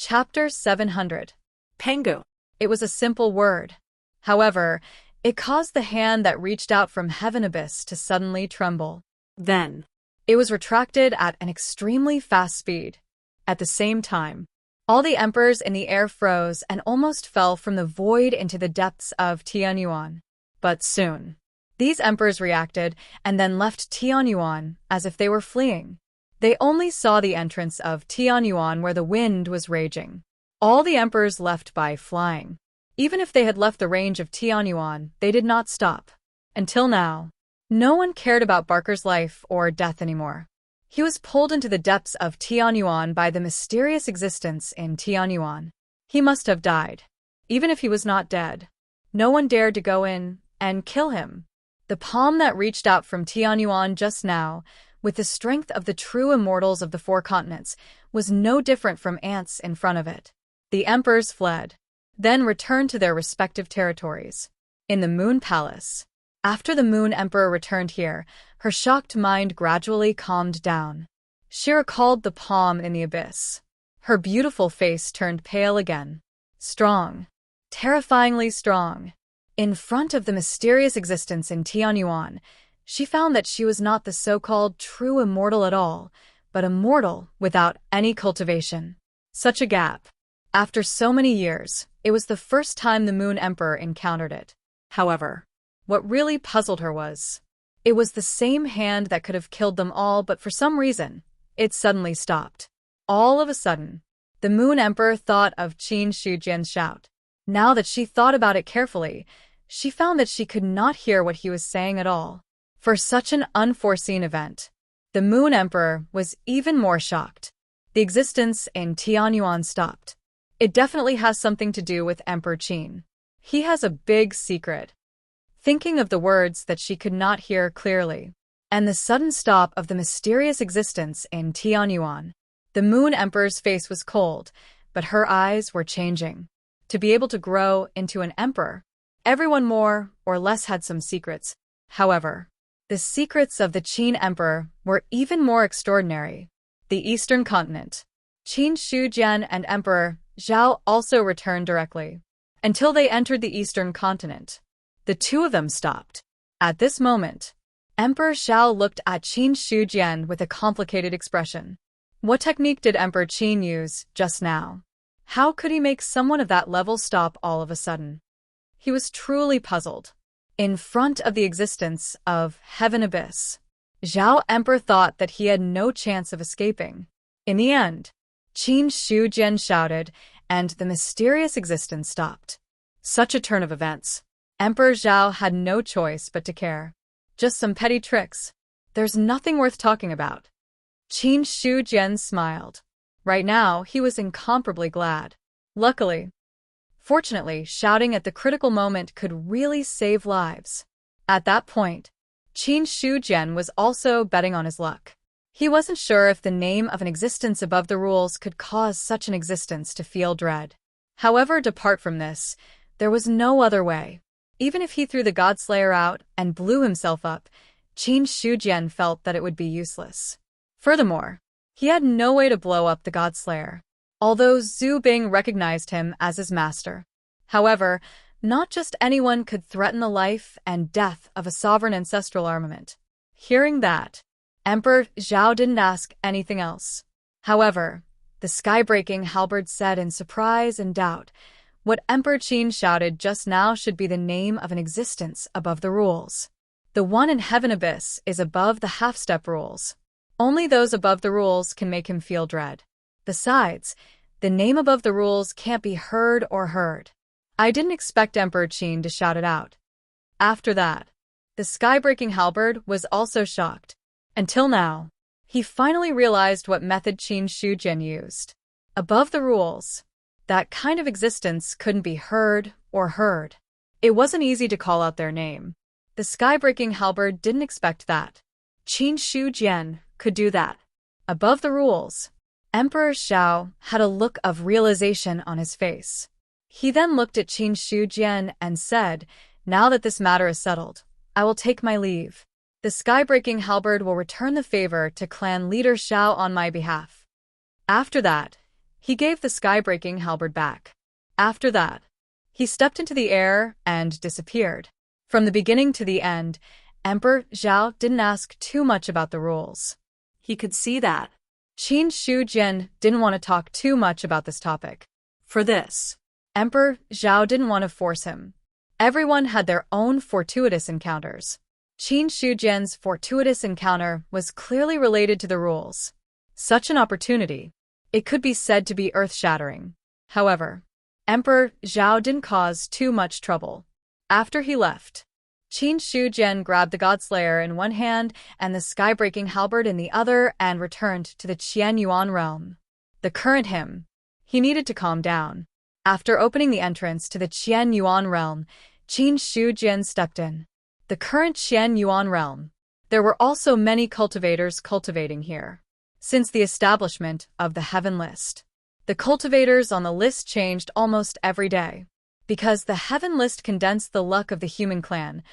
Chapter 700. Pangu. It was a simple word. However, it caused the hand that reached out from heaven abyss to suddenly tremble. Then, It was retracted at an extremely fast speed. At the same time, all the emperors in the air froze and almost fell from the void into the depths of Tianyuan. But soon, these emperors reacted and then left Tianyuan as if they were fleeing. They only saw the entrance of Tianyuan where the wind was raging. All the emperors left by flying. Even if they had left the range of Tianyuan, they did not stop. Until now, no one cared about Barker's life or death anymore. He was pulled into the depths of Tianyuan by the mysterious existence in Tianyuan. He must have died. Even if he was not dead, no one dared to go in and kill him. The palm that reached out from Tianyuan just now, with the strength of the true immortals of the four continents, was no different from ants in front of it. The emperors fled, then returned to their respective territories. In the Moon Palace, after the Moon Emperor returned here, her shocked mind gradually calmed down. She recalled the palm in the abyss. Her beautiful face turned pale again. Strong. Terrifyingly strong. In front of the mysterious existence in Tianyuan, she found that she was not the so-called true immortal at all, but a mortal without any cultivation. Such a gap. After so many years, it was the first time the Moon Emperor encountered it. However, what really puzzled her was, it was the same hand that could have killed them all, but for some reason, it suddenly stopped. All of a sudden, the Moon Emperor thought of Qin Shujian's shout. Now that she thought about it carefully, she found that she could not hear what he was saying at all. For such an unforeseen event, the Moon Emperor was even more shocked. The existence in Tianyuan stopped. It definitely has something to do with Emperor Qin. He has a big secret. Thinking of the words that she could not hear clearly, and the sudden stop of the mysterious existence in Tianyuan, the Moon Emperor's face was cold, but her eyes were changing. To be able to grow into an emperor, everyone more or less had some secrets. However, the secrets of the Qin Emperor were even more extraordinary. The Eastern Continent. Qin Shujian and Emperor Zhao also returned directly. Until they entered the Eastern Continent, the two of them stopped. At this moment, Emperor Zhao looked at Qin Shujian with a complicated expression. What technique did Emperor Qin use just now? How could he make someone of that level stop all of a sudden? He was truly puzzled. In front of the existence of Heaven Abyss, Zhao Emperor thought that he had no chance of escaping. In the end, Qin Shujian shouted, and the mysterious existence stopped. Such a turn of events. Emperor Zhao had no choice but to care. Just some petty tricks. There's nothing worth talking about. Qin Shujian smiled. Right now, he was incomparably glad. Luckily. Fortunately, shouting at the critical moment could really save lives. At that point, Qin Shujian was also betting on his luck. He wasn't sure if the name of an existence above the rules could cause such an existence to feel dread. However, apart from this, there was no other way. Even if he threw the Godslayer out and blew himself up, Qin Shujian felt that it would be useless. Furthermore, he had no way to blow up the Godslayer, although Zhu Bing recognized him as his master. However, not just anyone could threaten the life and death of a sovereign ancestral armament. Hearing that, Emperor Zhao didn't ask anything else. However, the sky-breaking halberd said in surprise and doubt, what Emperor Qin shouted just now should be the name of an existence above the rules. The one in Heaven Abyss is above the half-step rules. Only those above the rules can make him feel dread. Besides, the name above the rules can't be heard or heard. I didn't expect Emperor Qin to shout it out. After that, the sky-breaking halberd was also shocked. Until now, he finally realized what method Qin Shujian used. Above the rules, that kind of existence couldn't be heard or heard. It wasn't easy to call out their name. The sky-breaking halberd didn't expect that Qin Shujian could do that. Above the rules, Emperor Zhao had a look of realization on his face. He then looked at Qin Shujian and said, now that this matter is settled, I will take my leave. The sky-breaking halberd will return the favor to clan leader Zhao on my behalf. After that, He gave the sky-breaking halberd back. After that, he stepped into the air and disappeared. From the beginning to the end, Emperor Zhao didn't ask too much about the rules. He could see that Qin Shujian didn't want to talk too much about this topic. For this, Emperor Zhao didn't want to force him. Everyone had their own fortuitous encounters. Qin Shujian's fortuitous encounter was clearly related to the rules. Such an opportunity, it could be said to be earth-shattering. However, Emperor Zhao didn't cause too much trouble. After he left, Qin Shujian grabbed the Godslayer in one hand and the sky-breaking halberd in the other and returned to the Qianyuan realm. The current him. He needed to calm down. After opening the entrance to the Qianyuan realm, Qin Shujian stepped in. The current Qianyuan realm. There were also many cultivators cultivating here. Since the establishment of the Heaven List, the cultivators on the list changed almost every day. Because the Heaven List condensed the luck of the human clan,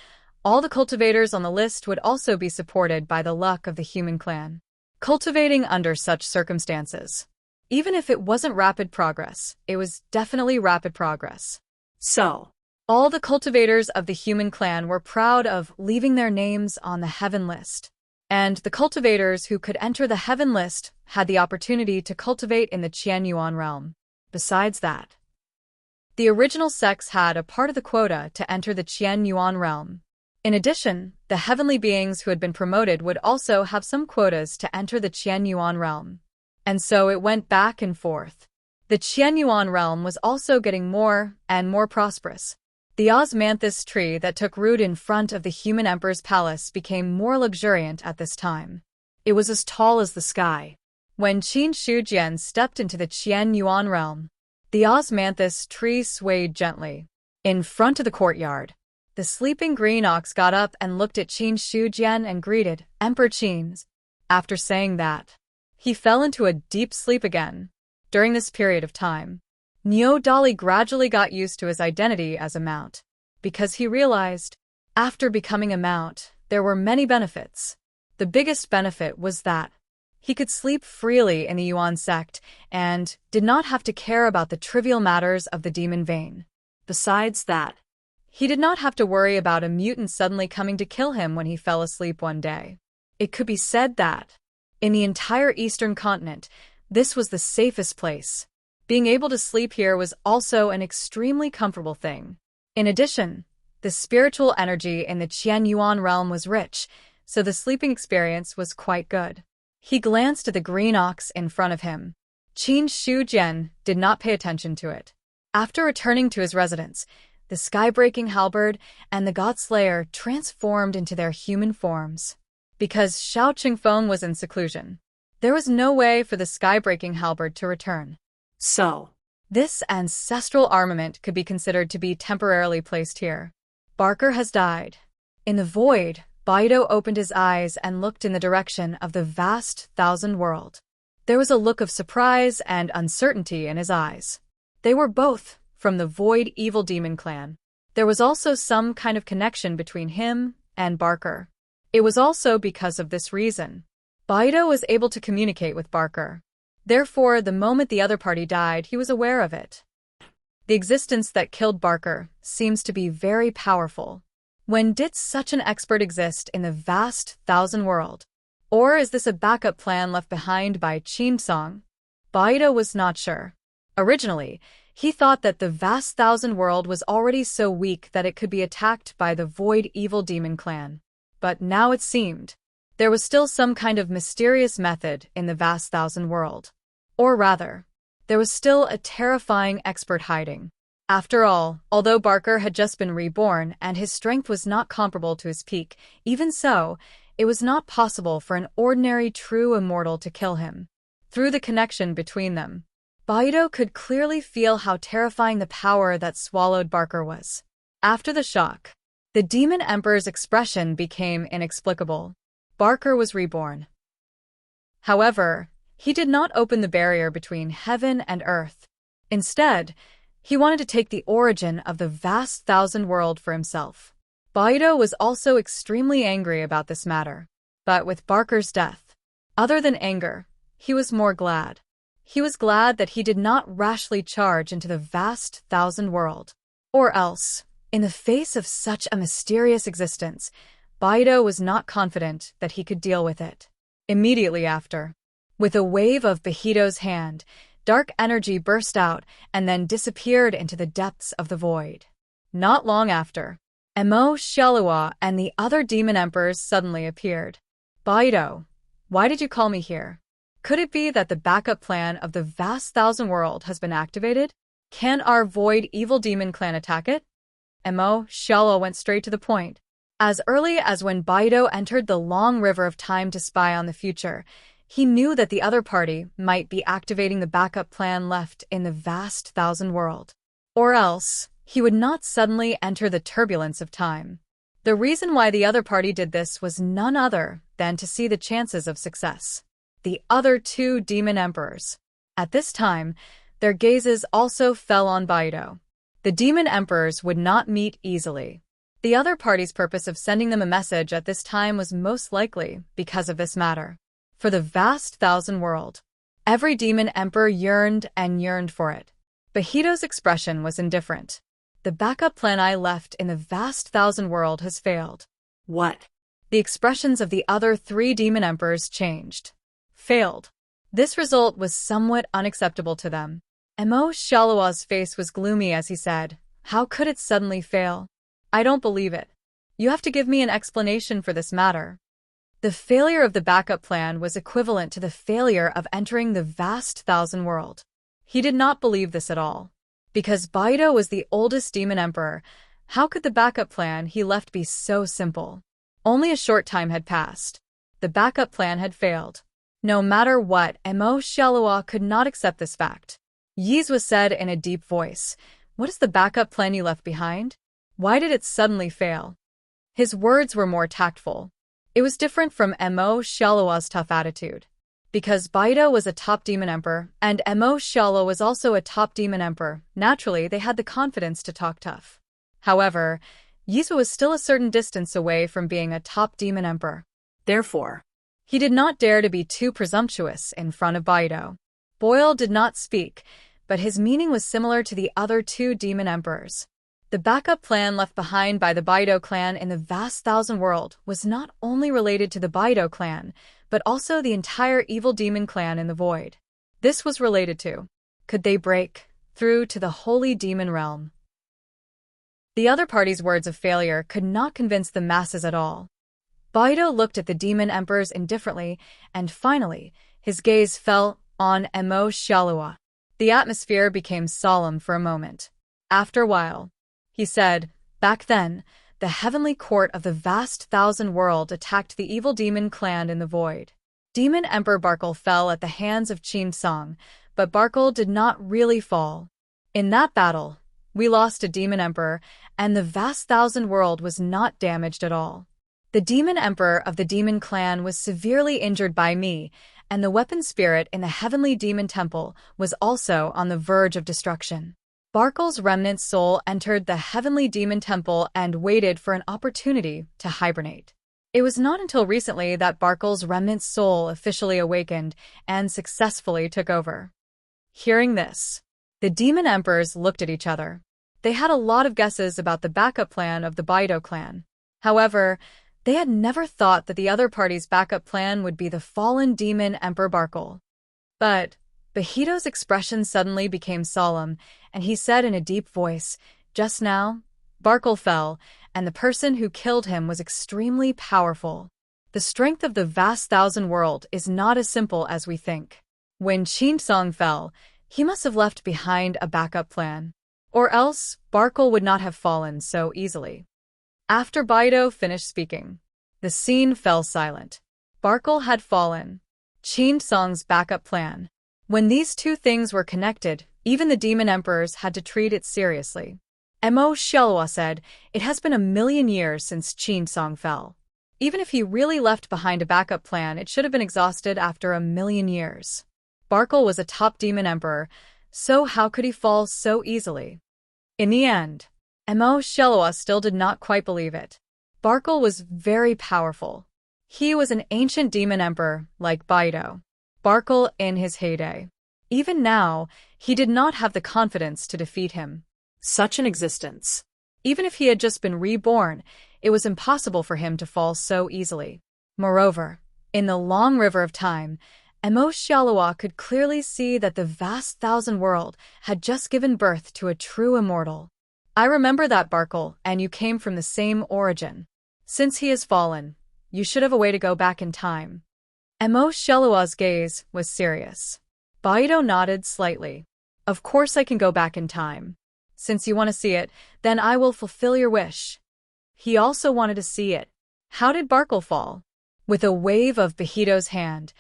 all the cultivators on the list would also be supported by the luck of the human clan. Cultivating under such circumstances, even if it wasn't rapid progress, it was definitely rapid progress. So, all the cultivators of the human clan were proud of leaving their names on the Heaven List. And the cultivators who could enter the Heaven List had the opportunity to cultivate in the Qianyuan realm. Besides that, the original sex had a part of the quota to enter the Qianyuan realm. In addition, the heavenly beings who had been promoted would also have some quotas to enter the Qianyuan realm. And so it went back and forth. The Qianyuan realm was also getting more and more prosperous. The osmanthus tree that took root in front of the human emperor's palace became more luxuriant at this time. It was as tall as the sky. When Qin Shujian stepped into the Qianyuan realm, the osmanthus tree swayed gently. In front of the courtyard, the sleeping green ox got up and looked at Qin Shujian and greeted, "Emperor Qin." After saying that, he fell into a deep sleep again. During this period of time, Neo Dali gradually got used to his identity as a mount, because he realized, after becoming a mount, there were many benefits. The biggest benefit was that he could sleep freely in the Yuan sect and did not have to care about the trivial matters of the demon vein. Besides that, he did not have to worry about a mutant suddenly coming to kill him when he fell asleep one day. It could be said that, in the entire Eastern continent, this was the safest place. Being able to sleep here was also an extremely comfortable thing. In addition, the spiritual energy in the Qianyuan realm was rich, so the sleeping experience was quite good. He glanced at the green ox in front of him. Qin Shujian did not pay attention to it. After returning to his residence, the sky-breaking halberd and the Godslayer transformed into their human forms. Because Xiao Qingfeng was in seclusion, there was no way for the sky-breaking halberd to return. So, this ancestral armament could be considered to be temporarily placed here. Barker has died. In the void, Baido opened his eyes and looked in the direction of the vast thousand world. There was a look of surprise and uncertainty in his eyes. They were both from the Void Evil Demon clan. There was also some kind of connection between him and Barker. It was also because of this reason Baido was able to communicate with Barker. Therefore, the moment the other party died, he was aware of it. The existence that killed Barker seems to be very powerful. When did such an expert exist in the vast thousand world? Or is this a backup plan left behind by Qin Song? Baido was not sure. Originally, he thought that the vast thousand world was already so weak that it could be attacked by the Void Evil Demon clan. But now it seemed there was still some kind of mysterious method in the vast thousand world. Or rather, there was still a terrifying expert hiding. After all, although Barker had just been reborn and his strength was not comparable to his peak, even so, it was not possible for an ordinary true immortal to kill him. Through the connection between them, Baido could clearly feel how terrifying the power that swallowed Barker was. After the shock, the Demon Emperor's expression became inexplicable. Barker was reborn. However, he did not open the barrier between heaven and earth. Instead, he wanted to take the origin of the vast thousand world for himself. Baido was also extremely angry about this matter. But with Barker's death, other than anger, he was more glad. He was glad that he did not rashly charge into the vast thousand world. Or else, in the face of such a mysterious existence, Baido was not confident that he could deal with it. Immediately after, with a wave of Bahido's hand, dark energy burst out and then disappeared into the depths of the void. Not long after, Emo, Shalua, and the other demon emperors suddenly appeared. Baido, why did you call me here? Could it be that the backup plan of the vast thousand world has been activated? Can our void evil demon clan attack it? Emo, Shalua went straight to the point. As early as when Baido entered the long river of time to spy on the future, he knew that the other party might be activating the backup plan left in the vast thousand world. Or else, he would not suddenly enter the turbulence of time. The reason why the other party did this was none other than to see the chances of success. The other two demon emperors. At this time, their gazes also fell on Baido. The demon emperors would not meet easily. The other party's purpose of sending them a message at this time was most likely because of this matter. For the vast thousand world, every demon emperor yearned and yearned for it. Bahido's expression was indifferent. The backup plan I left in the vast thousand world has failed. What? The expressions of the other three demon emperors changed. Failed. This result was somewhat unacceptable to them. Emo Shalua's face was gloomy as he said, "How could it suddenly fail? I don't believe it. You have to give me an explanation for this matter." The failure of the backup plan was equivalent to the failure of entering the vast thousand world. He did not believe this at all. Because Baido was the oldest demon emperor, how could the backup plan he left be so simple? Only a short time had passed. The backup plan had failed. No matter what, Emo Shalua could not accept this fact. Yizwa said in a deep voice, "What is the backup plan you left behind? Why did it suddenly fail?" His words were more tactful. It was different from Emo Shalua's tough attitude. Because Baido was a top demon emperor, and Emo Shalua was also a top demon emperor, naturally they had the confidence to talk tough. However, Yizwa was still a certain distance away from being a top demon emperor. Therefore, he did not dare to be too presumptuous in front of Baido. Boyle did not speak, but his meaning was similar to the other two demon emperors. The backup plan left behind by the Baido clan in the vast thousand world was not only related to the Baido clan, but also the entire evil demon clan in the void. This was related to, could they break through to the holy demon realm? The other party's words of failure could not convince the masses at all. Baido looked at the demon emperors indifferently, and finally, his gaze fell on Emo Shalua. The atmosphere became solemn for a moment. After a while, he said, "Back then, the heavenly court of the vast thousand world attacked the evil demon clan in the void. Demon Emperor Barkle fell at the hands of Qin Song, but Barkle did not really fall. In that battle, we lost a demon emperor, and the vast thousand world was not damaged at all. The demon emperor of the demon clan was severely injured by me, and the weapon spirit in the heavenly demon temple was also on the verge of destruction. Barkle's remnant soul entered the heavenly demon temple and waited for an opportunity to hibernate. It was not until recently that Barkle's remnant soul officially awakened and successfully took over." Hearing this, the demon emperors looked at each other. They had a lot of guesses about the backup plan of the Baido clan. However, they had never thought that the other party's backup plan would be the fallen demon Emperor Barkle. But Bahido's expression suddenly became solemn, and he said in a deep voice, "Just now, Barkle fell, and the person who killed him was extremely powerful. The strength of the vast thousand world is not as simple as we think. When Qin Song fell, he must have left behind a backup plan. Or else, Barkle would not have fallen so easily." After Baido finished speaking, the scene fell silent. Barkle had fallen. Qin Song's backup plan. When these two things were connected, even the demon emperors had to treat it seriously. Emo Shalua said, "It has been 1,000,000 years since Qin Song fell. Even if he really left behind a backup plan, it should have been exhausted after 1,000,000 years. Barkle was a top demon emperor, so how could he fall so easily?" In the end, Emo Shalua still did not quite believe it. Barkle was very powerful. He was an ancient demon emperor like Baido. Barkle in his heyday. Even now, he did not have the confidence to defeat him. Such an existence. Even if he had just been reborn, it was impossible for him to fall so easily. Moreover, in the long river of time, Xiaolua could clearly see that the vast thousand world had just given birth to a true immortal. I remember that, Barkle, and you came from the same origin. Since he has fallen, you should have a way to go back in time. Xiaolua's gaze was serious. Baido nodded slightly. Of course I can go back in time. Since you want to see it, then I will fulfill your wish. He also wanted to see it. How did Barkle fall? With a wave of Bahido's hand,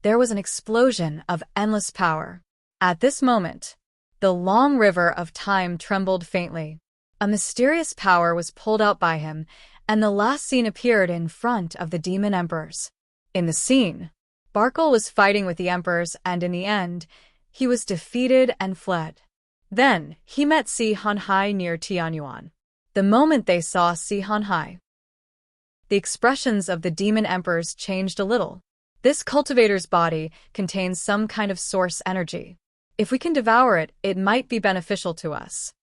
there was an explosion of endless power. At this moment, the long river of time trembled faintly. A mysterious power was pulled out by him, and the last scene appeared in front of the demon emperors. In the scene, Barkle was fighting with the emperors, and in the end, he was defeated and fled. Then, he met Si Hanhai near Tianyuan. The moment they saw Si Hanhai, the expressions of the demon emperors changed a little. This cultivator's body contains some kind of source energy. If we can devour it, it might be beneficial to us,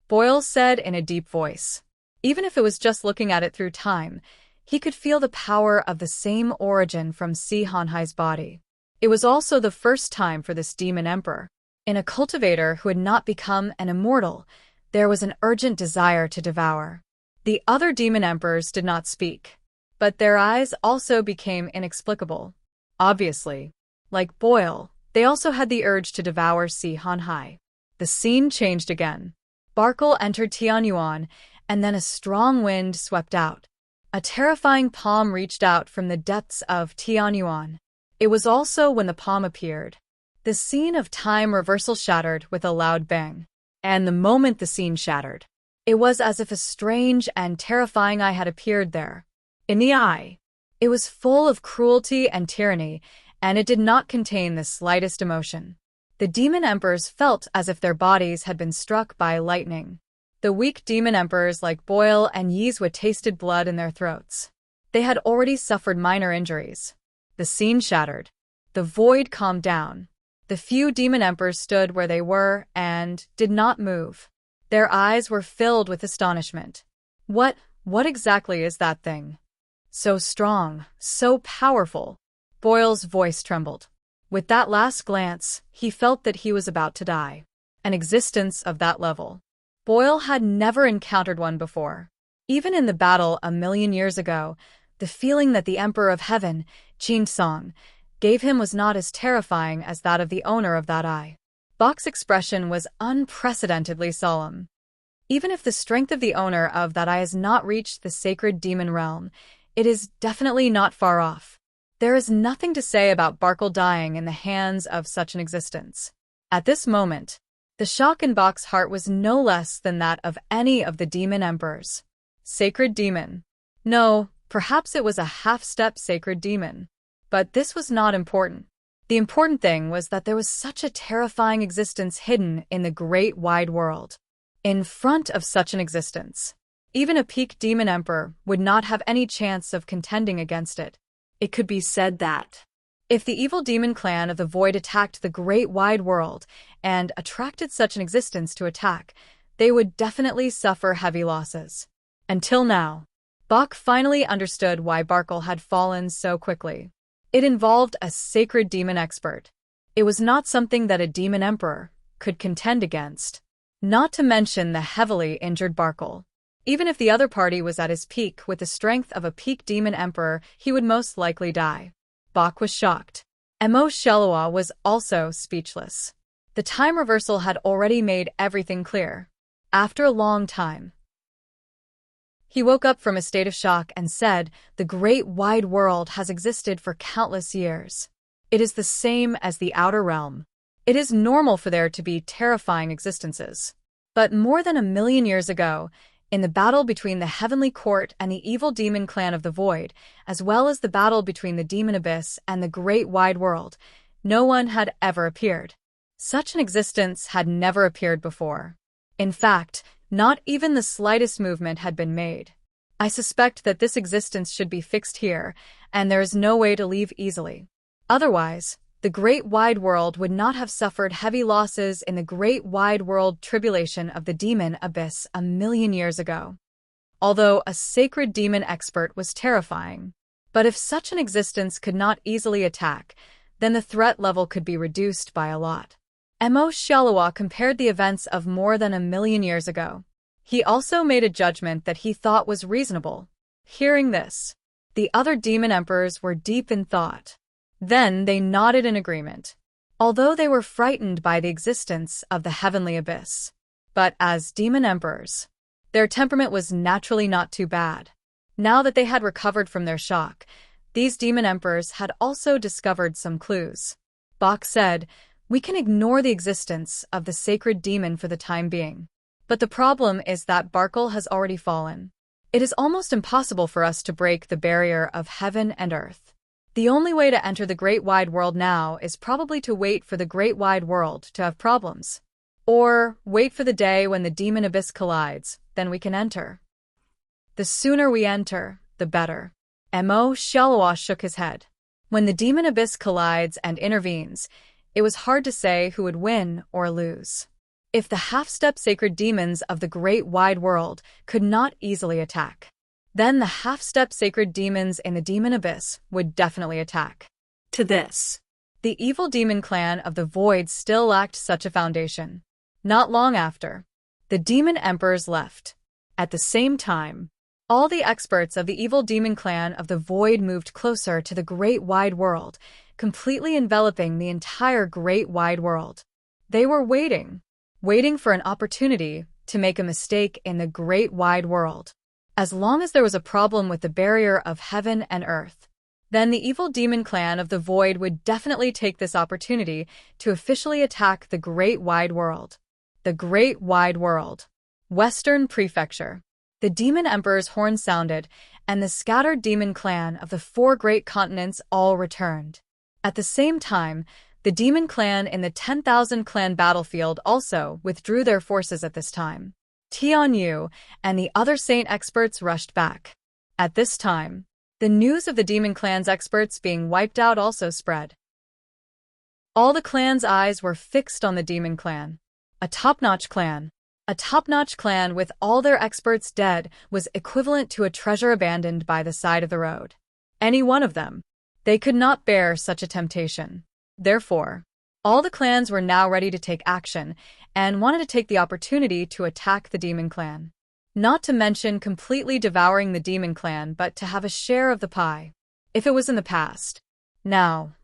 Boyle said in a deep voice. Even if it was just looking at it through time, he could feel the power of the same origin from Si Hanhai's body. It was also the first time for this demon emperor. In a cultivator who had not become an immortal, there was an urgent desire to devour. The other demon emperors did not speak, but their eyes also became inexplicable. Obviously, like Boyle, they also had the urge to devour Si Hanhai. The scene changed again. Barkle entered Tianyuan, and then a strong wind swept out. A terrifying palm reached out from the depths of Tianyuan. It was also when the palm appeared. The scene of time reversal shattered with a loud bang. And the moment the scene shattered, it was as if a strange and terrifying eye had appeared there. In the eye, it was full of cruelty and tyranny, and it did not contain the slightest emotion. The demon emperors felt as if their bodies had been struck by lightning. The weak demon emperors like Boyle and Yizhua tasted blood in their throats. They had already suffered minor injuries. The scene shattered. The void calmed down. The few demon emperors stood where they were and did not move. Their eyes were filled with astonishment. What exactly is that thing? So strong, so powerful. Boyle's voice trembled. With that last glance, he felt that he was about to die. An existence of that level. Boyle had never encountered one before. Even in the battle 1,000,000 years ago, the feeling that the Emperor of Heaven, Qin Song, gave him was not as terrifying as that of the owner of that eye. Bok's expression was unprecedentedly solemn. Even if the strength of the owner of that eye has not reached the sacred demon realm, it is definitely not far off. There is nothing to say about Barkle dying in the hands of such an existence. At this moment, the shock in Bok's heart was no less than that of any of the demon emperors. Sacred demon. No, perhaps it was a half-step sacred demon. But this was not important. The important thing was that there was such a terrifying existence hidden in the great wide world. In front of such an existence, even a peak demon emperor would not have any chance of contending against it. It could be said that if the evil demon clan of the void attacked the great wide world and attracted such an existence to attack, they would definitely suffer heavy losses. Until now, Bok finally understood why Barkle had fallen so quickly. It involved a sacred demon expert. It was not something that a demon emperor could contend against. Not to mention the heavily injured Barkle. Even if the other party was at his peak with the strength of a peak demon emperor, he would most likely die. Bok was shocked. Shelua was also speechless. The time reversal had already made everything clear. After a long time, he woke up from a state of shock and said, "The great wide world has existed for countless years. It is the same as the outer realm. It is normal for there to be terrifying existences. But more than 1,000,000 years ago, in the battle between the Heavenly Court and the evil demon clan of the Void, as well as the battle between the demon abyss and the great wide world, no one had ever appeared. Such an existence had never appeared before. In fact, not even the slightest movement had been made. I suspect that this existence should be fixed here, and there is no way to leave easily. Otherwise, the great wide world would not have suffered heavy losses in the great wide world tribulation of the demon abyss 1,000,000 years ago. Although a sacred demon expert was terrifying. But if such an existence could not easily attack, then the threat level could be reduced by a lot. Mo Xiaolua compared the events of more than 1,000,000 years ago. He also made a judgment that he thought was reasonable. Hearing this, the other demon emperors were deep in thought. Then they nodded in agreement, although they were frightened by the existence of the heavenly abyss. But as demon emperors, their temperament was naturally not too bad. Now that they had recovered from their shock, these demon emperors had also discovered some clues. Bach said, "We can ignore the existence of the sacred demon for the time being. But the problem is that Barkle has already fallen. It is almost impossible for us to break the barrier of heaven and earth. The only way to enter the great wide world now is probably to wait for the great wide world to have problems. Or wait for the day when the demon abyss collides, then we can enter. The sooner we enter, the better." Mo Xiaolua shook his head. When the demon abyss collides and intervenes, it was hard to say who would win or lose. If the half-step sacred demons of the great wide world could not easily attack, then the half-step sacred demons in the demon abyss would definitely attack. To this, the evil demon clan of the void still lacked such a foundation. Not long after, the demon emperors left. At the same time, all the experts of the evil demon clan of the void moved closer to the great wide world, completely enveloping the entire great wide world. They were waiting for an opportunity to make a mistake in the great wide world. As long as there was a problem with the barrier of heaven and earth, then the evil demon clan of the void would definitely take this opportunity to officially attack the great wide world. The great wide world. Western Prefecture. The demon emperor's horn sounded, and the scattered demon clan of the 4 great continents all returned. At the same time, the demon clan in the 10,000 clan battlefield also withdrew their forces at this time. Tianyu and the other saint experts rushed back. At this time, the news of the demon clan's experts being wiped out also spread. All the clan's eyes were fixed on the demon clan. A top-notch clan. A top-notch clan with all their experts dead was equivalent to a treasure abandoned by the side of the road. Any one of them. They could not bear such a temptation. Therefore, all the clans were now ready to take action and wanted to take the opportunity to attack the demon clan. Not to mention completely devouring the demon clan, but to have a share of the pie. If it was in the past. Now,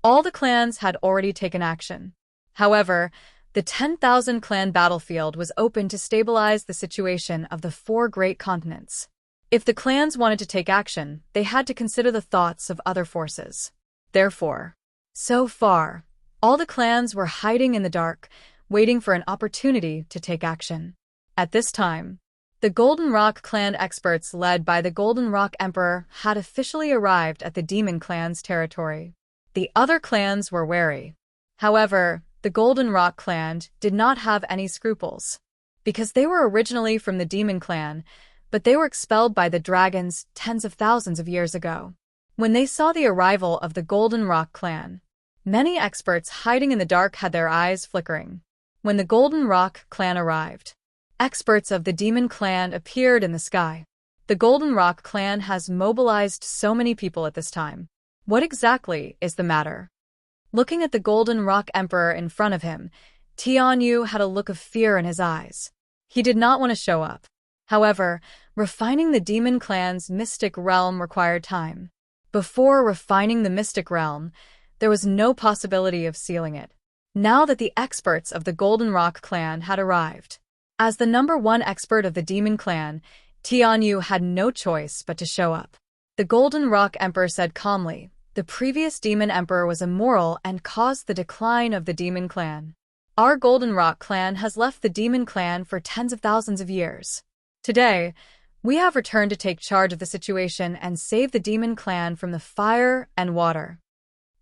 all the clans had already taken action. However, the 10,000 clan battlefield was open to stabilize the situation of the 4 great continents. If the clans wanted to take action, they had to consider the thoughts of other forces. Therefore, so far, all the clans were hiding in the dark, waiting for an opportunity to take action. At this time, the Golden Rock clan experts led by the Golden Rock Emperor had officially arrived at the demon clan's territory. The other clans were wary. However, the Golden Rock clan did not have any scruples. Because they were originally from the demon clan, but they were expelled by the dragons tens of thousands of years ago. When they saw the arrival of the Golden Rock clan, many experts hiding in the dark had their eyes flickering. When the Golden Rock clan arrived, experts of the demon clan appeared in the sky. The Golden Rock clan has mobilized so many people at this time. What exactly is the matter? Looking at the Golden Rock Emperor in front of him, Tianyu had a look of fear in his eyes. He did not want to show up. However, refining the demon clan's mystic realm required time. Before refining the mystic realm, there was no possibility of sealing it. Now that the experts of the Golden Rock clan had arrived, as the #1 expert of the demon clan, Tianyu had no choice but to show up. The Golden Rock Emperor said calmly, "The previous demon emperor was immoral and caused the decline of the demon clan. Our Golden Rock clan has left the demon clan for tens of thousands of years. Today, we have returned to take charge of the situation and save the demon clan from the fire and water."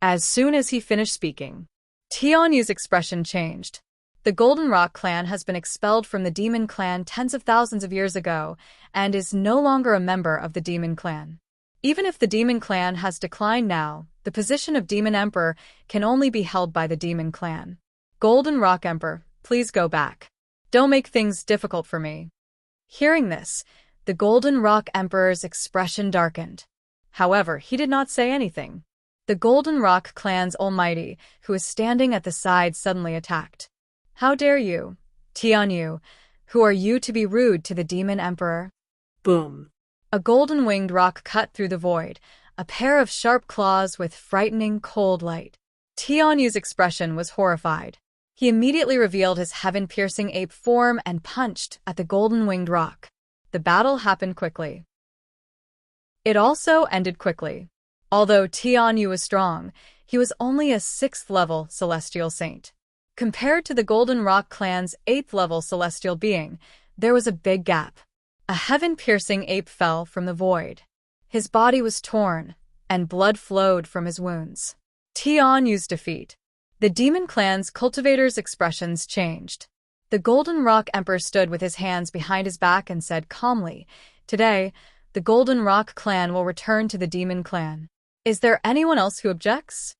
As soon as he finished speaking, Tianyu's expression changed. The Golden Rock clan has been expelled from the demon clan tens of thousands of years ago and is no longer a member of the demon clan. Even if the demon clan has declined now, The position of Demon Emperor can only be held by the Demon Clan. Golden Rock Emperor, please go back. Don't make things difficult for me. Hearing this, the Golden Rock Emperor's expression darkened. However, he did not say anything. The Golden Rock Clan's Almighty, who was standing at the side, suddenly attacked. How dare you, Tianyu? Who are you to be rude to the Demon Emperor? Boom. A golden-winged rock cut through the void, a pair of sharp claws with frightening cold light. Tianyu's expression was horrified. He immediately revealed his heaven-piercing ape form and punched at the golden-winged rock. The battle happened quickly. It also ended quickly. Although Tianyu was strong, he was only a 6th-level celestial saint. Compared to the Golden Rock Clan's 8th-level celestial being, there was a big gap. A heaven-piercing ape fell from the void. His body was torn, and blood flowed from his wounds. Tianyu's defeat. The Demon Clan's cultivators' expressions changed. The Golden Rock Emperor stood with his hands behind his back and said calmly, "Today, the Golden Rock Clan will return to the Demon Clan. Is there anyone else who objects?"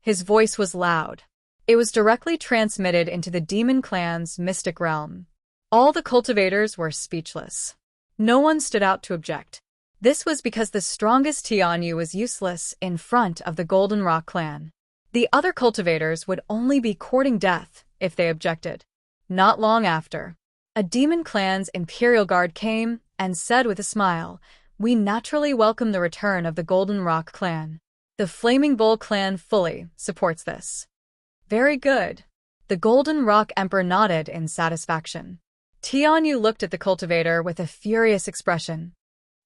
His voice was loud. It was directly transmitted into the Demon Clan's mystic realm. All the cultivators were speechless. No one stood out to object. This was because the strongest Tianyu was useless in front of the Golden Rock Clan. The other cultivators would only be courting death if they objected. Not long after, a Demon Clan's Imperial Guard came and said with a smile, "We naturally welcome the return of the Golden Rock Clan. The Flaming Bull Clan fully supports this." Very good. The Golden Rock Emperor nodded in satisfaction. Tianyu looked at the cultivator with a furious expression.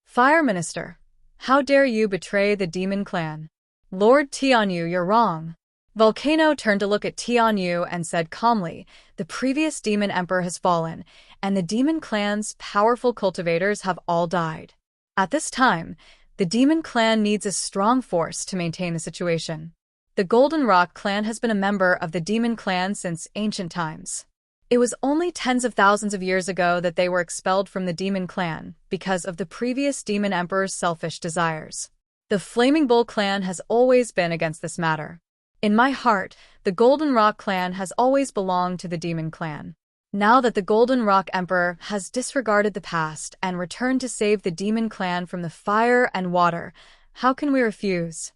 "Fire Minister, how dare you betray the Demon Clan? Lord Tianyu, you're wrong." Volcano turned to look at Tianyu and said calmly, "The previous Demon Emperor has fallen, and the Demon Clan's powerful cultivators have all died. At this time, the Demon Clan needs a strong force to maintain the situation. The Golden Rock Clan has been a member of the Demon Clan since ancient times. It was only tens of thousands of years ago that they were expelled from the Demon Clan because of the previous Demon Emperor's selfish desires. The Flaming Bull Clan has always been against this matter. In my heart, the Golden Rock Clan has always belonged to the Demon Clan. Now that the Golden Rock Emperor has disregarded the past and returned to save the Demon Clan from the fire and water, how can we refuse?"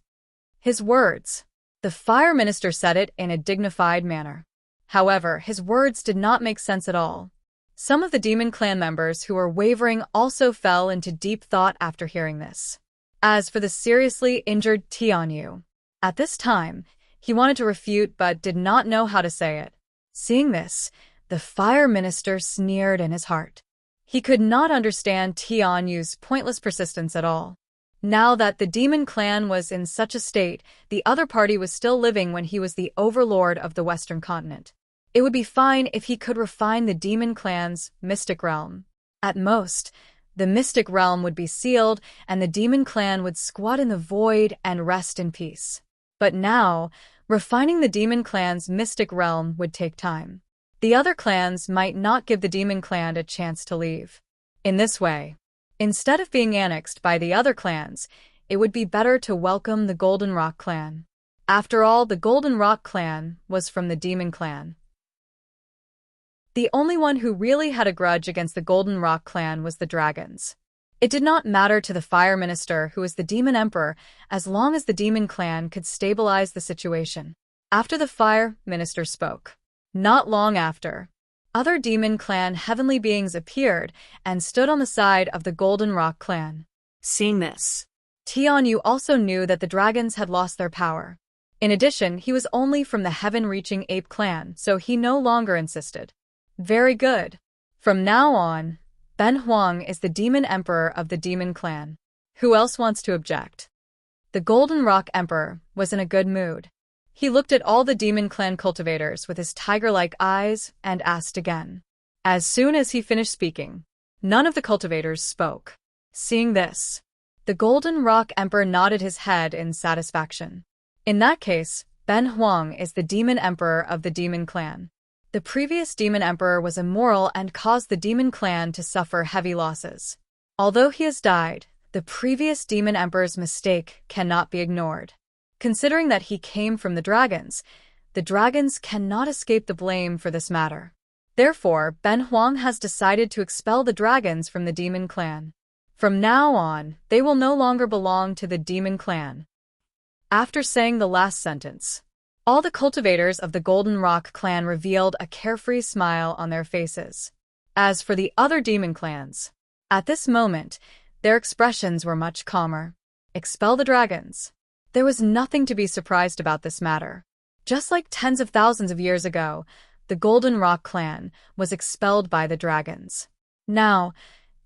His words. The Fire Minister said it in a dignified manner. However, his words did not make sense at all. Some of the Demon Clan members who were wavering also fell into deep thought after hearing this. As for the seriously injured Tianyu, at this time, he wanted to refute but did not know how to say it. Seeing this, the Fire Minister sneered in his heart. He could not understand Tianyu's pointless persistence at all. Now that the Demon Clan was in such a state, the other party was still living when he was the overlord of the Western continent. It would be fine if he could refine the Demon Clan's mystic realm. At most, the mystic realm would be sealed and the Demon Clan would squat in the void and rest in peace. But now, refining the Demon Clan's mystic realm would take time. The other clans might not give the Demon Clan a chance to leave. In this way, instead of being annexed by the other clans, it would be better to welcome the Golden Rock Clan. After all, the Golden Rock Clan was from the Demon Clan. The only one who really had a grudge against the Golden Rock Clan was the dragons. It did not matter to the Fire Minister, who was the Demon Emperor, as long as the Demon Clan could stabilize the situation. After the Fire Minister spoke, not long after, other Demon Clan heavenly beings appeared and stood on the side of the Golden Rock Clan. Seeing this, Tianyu also knew that the dragons had lost their power. In addition, he was only from the heaven-reaching ape clan, so he no longer insisted. Very good. From now on, Ben Huang is the Demon Emperor of the Demon Clan. Who else wants to object? The Golden Rock Emperor was in a good mood. He looked at all the Demon Clan cultivators with his tiger-like eyes and asked again. As soon as he finished speaking, none of the cultivators spoke. Seeing this, the Golden Rock Emperor nodded his head in satisfaction. In that case, Ben Huang is the Demon Emperor of the Demon Clan. The previous Demon Emperor was immoral and caused the Demon Clan to suffer heavy losses. Although he has died, the previous Demon Emperor's mistake cannot be ignored. Considering that he came from the dragons cannot escape the blame for this matter. Therefore, Ben Huang has decided to expel the dragons from the demon clan. From now on, they will no longer belong to the demon clan. After saying the last sentence, all the cultivators of the Golden Rock clan revealed a carefree smile on their faces. As for the other demon clans, at this moment, their expressions were much calmer. Expel the dragons. There was nothing to be surprised about this matter. Just like tens of thousands of years ago, the Golden Rock clan was expelled by the dragons. Now,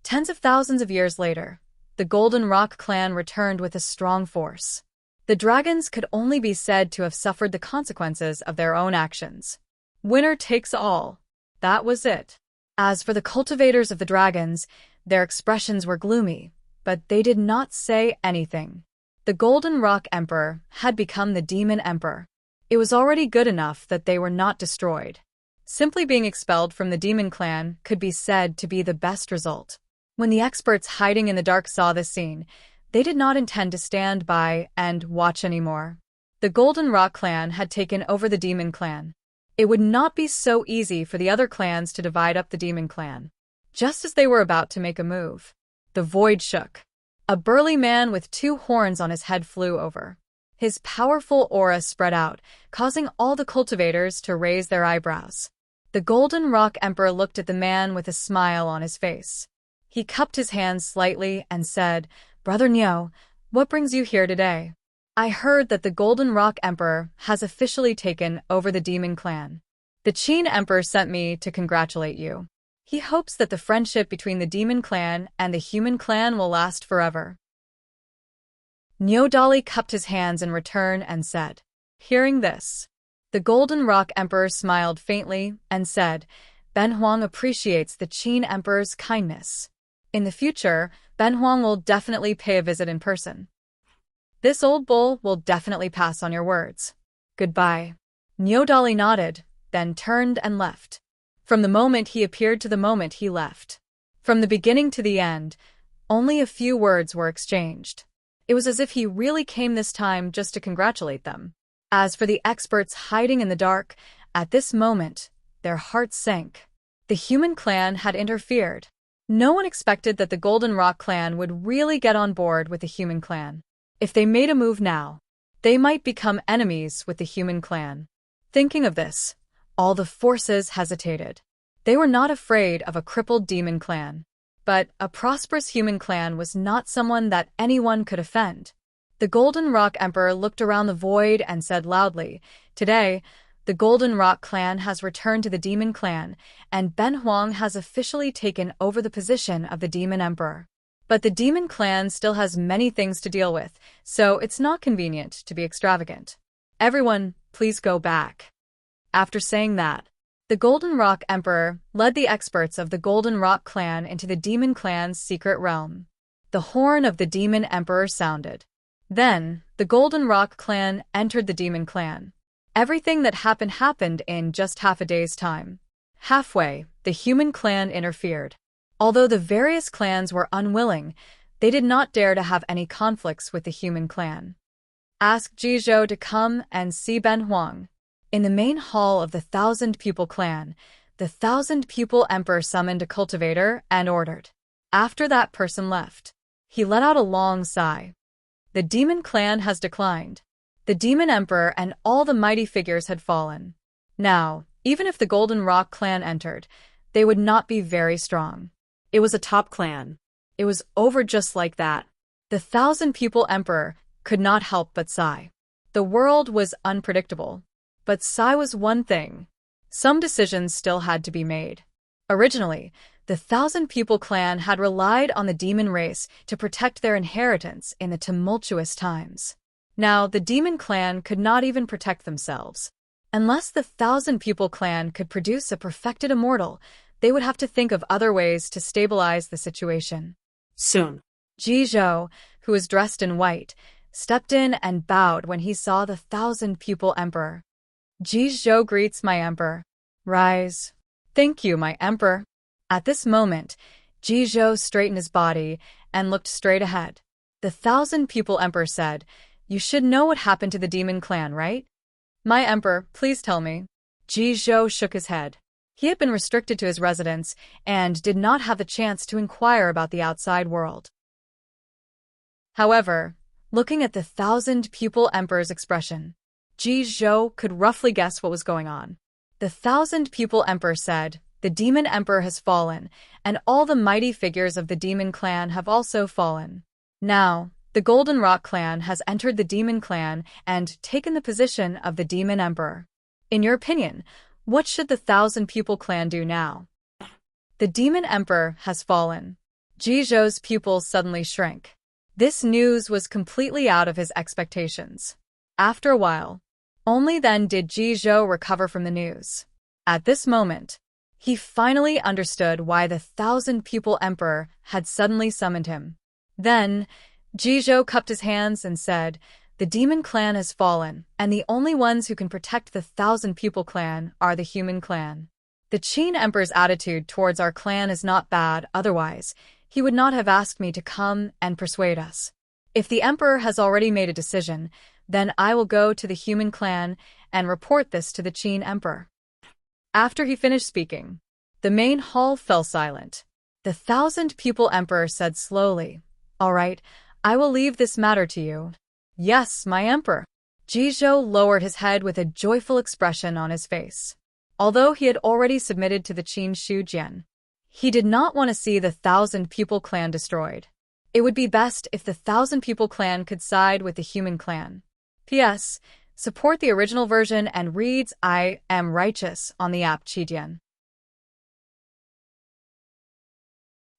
tens of thousands of years later, the Golden Rock clan returned with a strong force. The dragons could only be said to have suffered the consequences of their own actions. Winner takes all. That was it. As for the cultivators of the dragons, their expressions were gloomy, but they did not say anything. The Golden Rock Emperor had become the Demon Emperor. It was already good enough that they were not destroyed. Simply being expelled from the demon clan could be said to be the best result. When the experts hiding in the dark saw this scene, they did not intend to stand by and watch anymore. The Golden Rock clan had taken over the demon clan. It would not be so easy for the other clans to divide up the demon clan. Just as they were about to make a move, the void shook. A burly man with 2 horns on his head flew over. His powerful aura spread out, causing all the cultivators to raise their eyebrows. The Golden Rock Emperor looked at the man with a smile on his face. He cupped his hands slightly and said, "Brother Nyo, what brings you here today? I heard that the Golden Rock Emperor has officially taken over the Demon Clan. The Qin Emperor sent me to congratulate you. He hopes that the friendship between the Demon Clan and the Human Clan will last forever." Nyo Dali cupped his hands in return and said. Hearing this, the Golden Rock Emperor smiled faintly and said, "Ben Huang appreciates the Qin Emperor's kindness. In the future, Ben Huang will definitely pay a visit in person. This old bull will definitely pass on your words. Goodbye." Nyo Dali nodded, then turned and left. From the moment he appeared to the moment he left, from the beginning to the end, only a few words were exchanged. It was as if he really came this time just to congratulate them. As for the experts hiding in the dark, at this moment, their hearts sank. The Human Clan had interfered. No one expected that the Golden Rock Clan would really get on board with the Human Clan. If they made a move now, they might become enemies with the Human Clan. Thinking of this, all the forces hesitated. They were not afraid of a crippled demon clan. But a prosperous human clan was not someone that anyone could offend. The Golden Rock Emperor looked around the void and said loudly, "Today, the Golden Rock clan has returned to the Demon Clan, and Ben Huang has officially taken over the position of the Demon Emperor. But the Demon Clan still has many things to deal with, so it's not convenient to be extravagant. Everyone, please go back." After saying that, the Golden Rock Emperor led the experts of the Golden Rock Clan into the Demon Clan's secret realm. The horn of the Demon Emperor sounded. Then, the Golden Rock Clan entered the Demon Clan. Everything that happened in just half a day's time. Halfway, the Human Clan interfered. Although the various clans were unwilling, they did not dare to have any conflicts with the Human Clan. Ask Jizhou to come and see Ben Huang. In the main hall of the 1,000-pupil clan, the 1,000-pupil emperor summoned a cultivator and ordered. After that person left, he let out a long sigh. The demon clan has declined. The demon emperor and all the mighty figures had fallen. Now, even if the Golden Rock clan entered, they would not be very strong. It was a top clan. It was over just like that. The 1,000-pupil emperor could not help but sigh. The world was unpredictable. But sigh was one thing. Some decisions still had to be made. Originally, the 1,000-pupil clan had relied on the demon race to protect their inheritance in the tumultuous times. Now, the demon clan could not even protect themselves. Unless the 1,000-pupil clan could produce a perfected immortal, they would have to think of other ways to stabilize the situation. Soon, Jizhou, who was dressed in white, stepped in and bowed when he saw the 1,000-pupil emperor. "Jizhou greets my emperor. Rise." "Thank you, my emperor." At this moment, Jizhou straightened his body and looked straight ahead. The 1,000-pupil emperor said, You should know what happened to the demon clan, right? My emperor, please tell me. Ji Zhou shook his head. He had been restricted to his residence and did not have the chance to inquire about the outside world. However, looking at the 1,000-pupil emperor's expression, Ji Zhou could roughly guess what was going on. The 1,000-pupil emperor said, "The demon emperor has fallen, and all the mighty figures of the demon clan have also fallen. Now, the Golden Rock clan has entered the demon clan and taken the position of the demon emperor. In your opinion, what should the 1,000-pupil clan do now?" The demon emperor has fallen. Ji Zhou's pupils suddenly shrank. This news was completely out of his expectations. After a while, only then did Ji Zhou recover from the news. At this moment, he finally understood why the 1,000-pupil emperor had suddenly summoned him. Then, Ji Zhou cupped his hands and said, "The demon clan has fallen, and the only ones who can protect the 1,000-pupil clan are the human clan. The Qin emperor's attitude towards our clan is not bad, otherwise he would not have asked me to come and persuade us. If the emperor has already made a decision, then I will go to the human clan and report this to the Qin emperor." After he finished speaking, the main hall fell silent. The 1,000-pupil emperor said slowly, "All right, I will leave this matter to you." "Yes, my emperor." Ji Zhou lowered his head with a joyful expression on his face. Although he had already submitted to the Qin Shujian, he did not want to see the 1,000-pupil clan destroyed. It would be best if the 1,000-pupil clan could side with the human clan. P.S. Support the original version and reads I Am Righteous on the app Qidian.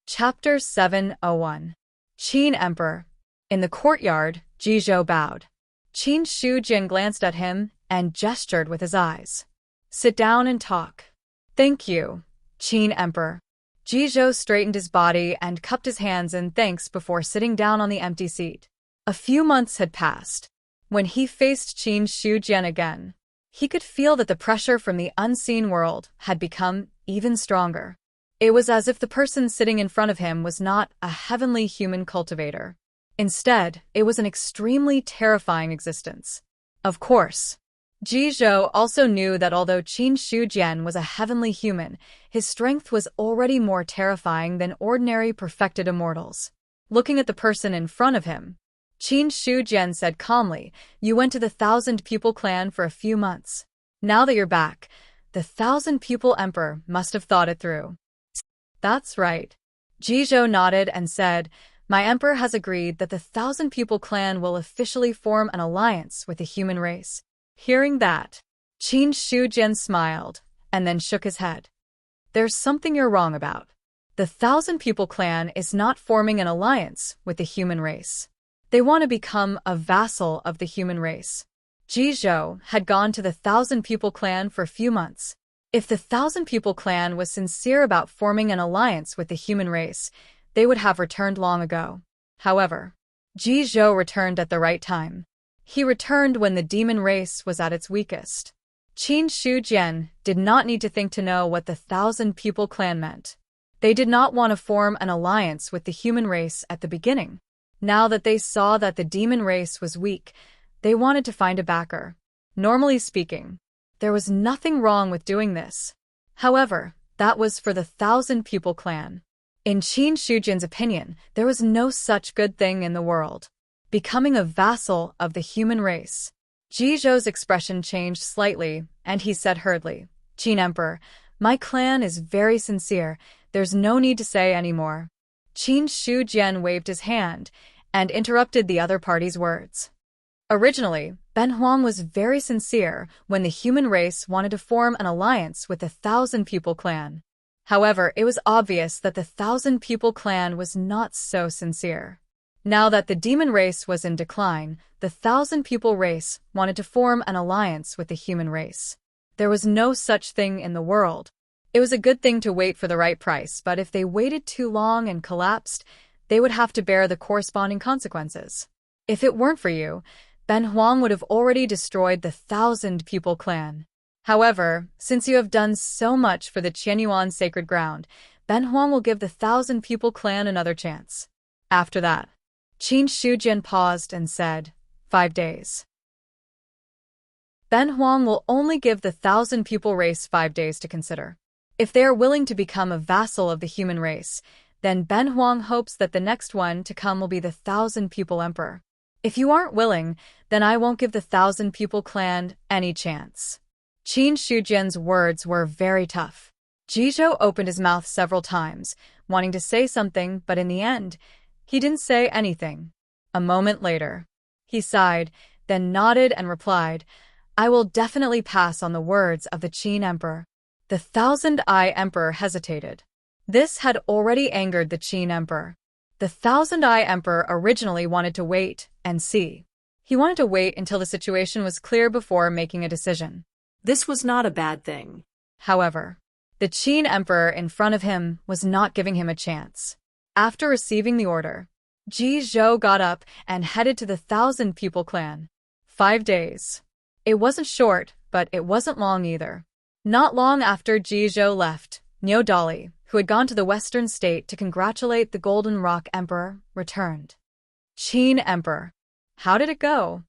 Chapter 701. Qin Emperor. In the courtyard, Ji Zhou bowed. Qin Shujian glanced at him and gestured with his eyes. "Sit down and talk." "Thank you, Qin Emperor." Ji Zhou straightened his body and cupped his hands in thanks before sitting down on the empty seat. A few months had passed. When he faced Qin Shujian again, he could feel that the pressure from the unseen world had become even stronger. It was as if the person sitting in front of him was not a heavenly human cultivator. Instead, it was an extremely terrifying existence. Of course, Ji Zhou also knew that although Qin Shujian was a heavenly human, his strength was already more terrifying than ordinary perfected immortals. Looking at the person in front of him, Qin Shujian said calmly, "You went to the 1,000-pupil clan for a few months. Now that you're back, the 1,000-pupil emperor must have thought it through." "That's right." Ji Zhou nodded and said, "My emperor has agreed that the 1,000-pupil clan will officially form an alliance with the human race." Hearing that, Qin Shujian smiled and then shook his head. "There's something you're wrong about. The 1,000-pupil clan is not forming an alliance with the human race. They want to become a vassal of the human race." Ji Zhou had gone to the 1,000-pupil clan for a few months. If the 1,000-pupil clan was sincere about forming an alliance with the human race, they would have returned long ago. However, Ji Zhou returned at the right time. He returned when the demon race was at its weakest. Qin Shujian did not need to think to know what the 1,000-pupil clan meant. They did not want to form an alliance with the human race at the beginning. Now that they saw that the demon race was weak, they wanted to find a backer. Normally speaking, there was nothing wrong with doing this. However, that was for the 1,000-pupil clan. In Qin Shujian's opinion, there was no such good thing in the world. Becoming a vassal of the human race. Ji Zhou's expression changed slightly, and he said hurriedly, "Qin Emperor, my clan is very sincere. There's no need to say any more." Qin Shujian waved his hand and interrupted the other party's words. Originally, Ben Huang was very sincere when the human race wanted to form an alliance with the 1,000-pupil clan. However, it was obvious that the 1,000-pupil clan was not so sincere. Now that the demon race was in decline, the 1,000-pupil race wanted to form an alliance with the human race. There was no such thing in the world. It was a good thing to wait for the right price, but if they waited too long and collapsed, they would have to bear the corresponding consequences. If it weren't for you, Ben Huang would have already destroyed the 1,000-pupil clan. However, since you have done so much for the Qianyuan sacred ground, Ben Huang will give the 1,000-pupil clan another chance. After that, Qin Shujian paused and said, 5 days. Ben Huang will only give the 1,000-pupil race 5 days to consider. If they are willing to become a vassal of the human race, then Ben Huang hopes that the next one to come will be the 1,000-pupil emperor. If you aren't willing, then I won't give the 1,000-pupil clan any chance. Qin Shujian's words were very tough. Jizhou opened his mouth several times, wanting to say something, but in the end, he didn't say anything. A moment later, he sighed, then nodded and replied, I will definitely pass on the words of the Qin emperor. The Thousand-Eye Emperor hesitated. This had already angered the Qin emperor. The Thousand-Eye Emperor originally wanted to wait and see. He wanted to wait until the situation was clear before making a decision. This was not a bad thing. However, the Qin emperor in front of him was not giving him a chance. After receiving the order, Jizhou got up and headed to the 1,000-pupil clan. 5 days. It wasn't short, but it wasn't long either. Not long after Jizhou left, Niu Dali, who had gone to the western state to congratulate the Golden Rock Emperor, returned. Qin Emperor. How did it go?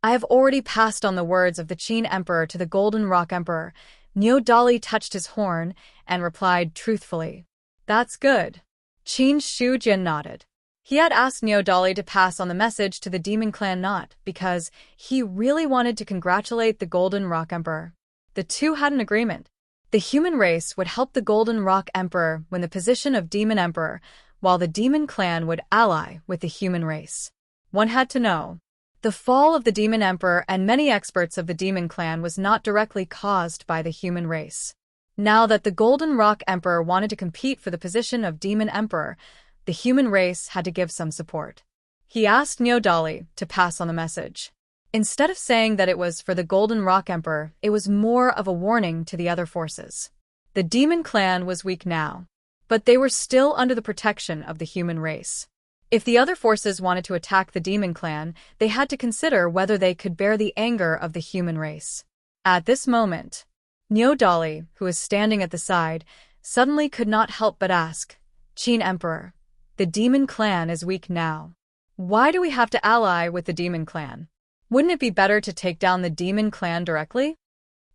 I have already passed on the words of the Qin Emperor to the Golden Rock Emperor. Niu Dali touched his horn and replied truthfully. That's good. Qin Shujian nodded. He had asked Niu Dali to pass on the message to the Demon Clan not because he really wanted to congratulate the Golden Rock Emperor. The two had an agreement. The human race would help the Golden Rock Emperor win the position of Demon Emperor, while the Demon Clan would ally with the human race. One had to know. The fall of the Demon Emperor and many experts of the Demon Clan was not directly caused by the human race. Now that the Golden Rock Emperor wanted to compete for the position of Demon Emperor, the human race had to give some support. He asked Niu Dali to pass on the message. Instead of saying that it was for the Golden Rock Emperor, it was more of a warning to the other forces. The Demon Clan was weak now, but they were still under the protection of the human race. If the other forces wanted to attack the Demon Clan, they had to consider whether they could bear the anger of the human race. At this moment, Niu Dali, who was standing at the side, suddenly could not help but ask, Qin Emperor, the Demon Clan is weak now. Why do we have to ally with the Demon Clan? Wouldn't it be better to take down the Demon Clan directly?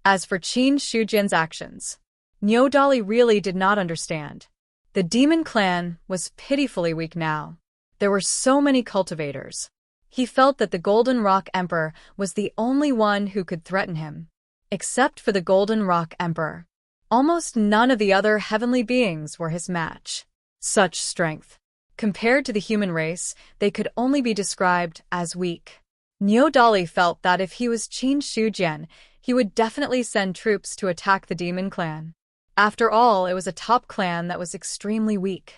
As for Qin Shujian's actions, Niu Dali really did not understand. The Demon Clan was pitifully weak now. There were so many cultivators. He felt that the Golden Rock Emperor was the only one who could threaten him. Except for the Golden Rock Emperor. Almost none of the other heavenly beings were his match. Such strength. Compared to the human race, they could only be described as weak. Niu Dali felt that if he was Qin Shujian, he would definitely send troops to attack the Demon Clan. After all, it was a top clan that was extremely weak.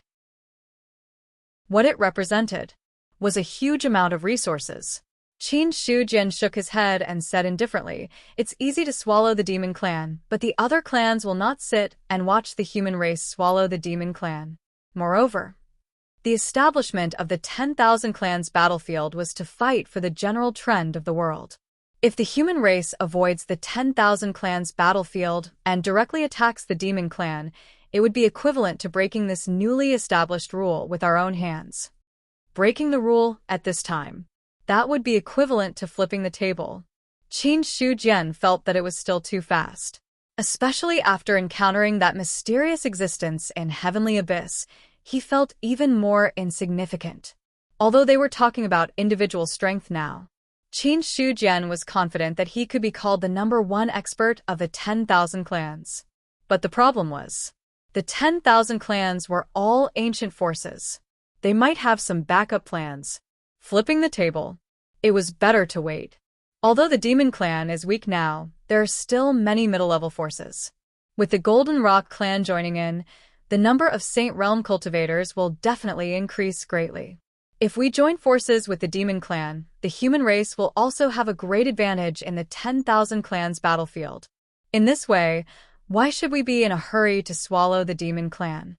What it represented was a huge amount of resources. Qin Shujian shook his head and said indifferently, It's easy to swallow the Demon Clan, but the other clans will not sit and watch the human race swallow the Demon Clan. Moreover, the establishment of the 10,000 clans battlefield was to fight for the general trend of the world. If the human race avoids the 10,000 clans battlefield and directly attacks the Demon Clan, it would be equivalent to breaking this newly established rule with our own hands. Breaking the rule at this time, that would be equivalent to flipping the table. Qin Shujian felt that it was still too fast. Especially after encountering that mysterious existence in Heavenly Abyss, he felt even more insignificant. Although they were talking about individual strength now, Qin Shujian was confident that he could be called the #1 expert of the 10,000 clans. But the problem was, the 10,000 clans were all ancient forces. They might have some backup plans. Flipping the table, it was better to wait. Although the Demon Clan is weak now, there are still many middle-level forces. With the Golden Rock Clan joining in, the number of Saint Realm cultivators will definitely increase greatly. If we join forces with the Demon Clan, the human race will also have a great advantage in the 10,000 clans battlefield. In this way, why should we be in a hurry to swallow the Demon Clan?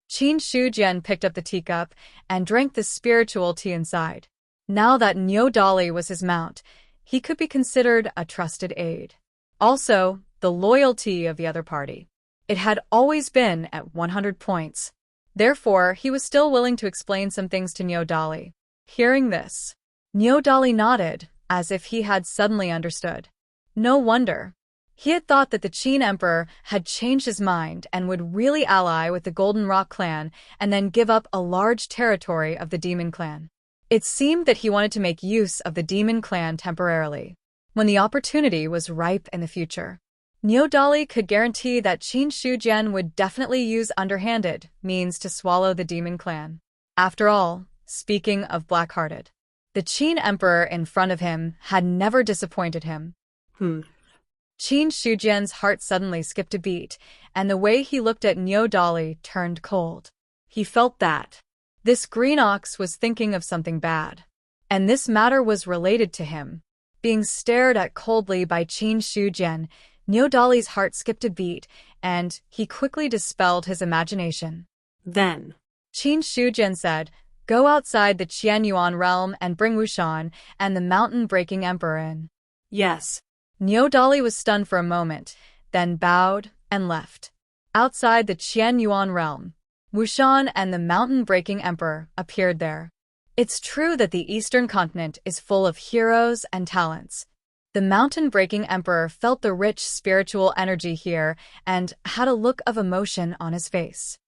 Qin Shujian picked up the teacup and drank the spiritual tea inside. Now that Niu Dali was his mount, he could be considered a trusted aide. Also, the loyalty of the other party. It had always been at 100 points. Therefore, he was still willing to explain some things to Niu Dali. Hearing this, Niu Dali nodded, as if he had suddenly understood. No wonder. He had thought that the Qin Emperor had changed his mind and would really ally with the Golden Rock clan and then give up a large territory of the Demon clan. It seemed that he wanted to make use of the Demon clan temporarily, when the opportunity was ripe in the future. Niu Dali could guarantee that Qin Shujian would definitely use underhanded means to swallow the Demon clan. After all, speaking of black-hearted, the Qin Emperor in front of him had never disappointed him. Qin Shujian's heart suddenly skipped a beat, and the way he looked at Niu Dali turned cold. He felt that this green ox was thinking of something bad, and this matter was related to him. Being stared at coldly by Qin Shujian, Niu Dali's heart skipped a beat, and he quickly dispelled his imagination. Then, Qin Shujian said, "Go outside the Qianyuan realm and bring Wushan and the mountain-breaking emperor in." yes, Niu Dali was stunned for a moment, then bowed and left. Outside the Qianyuan realm, Wushan and the mountain-breaking emperor appeared there. It's true that the Eastern continent is full of heroes and talents. The mountain-breaking emperor felt the rich spiritual energy here and had a look of emotion on his face.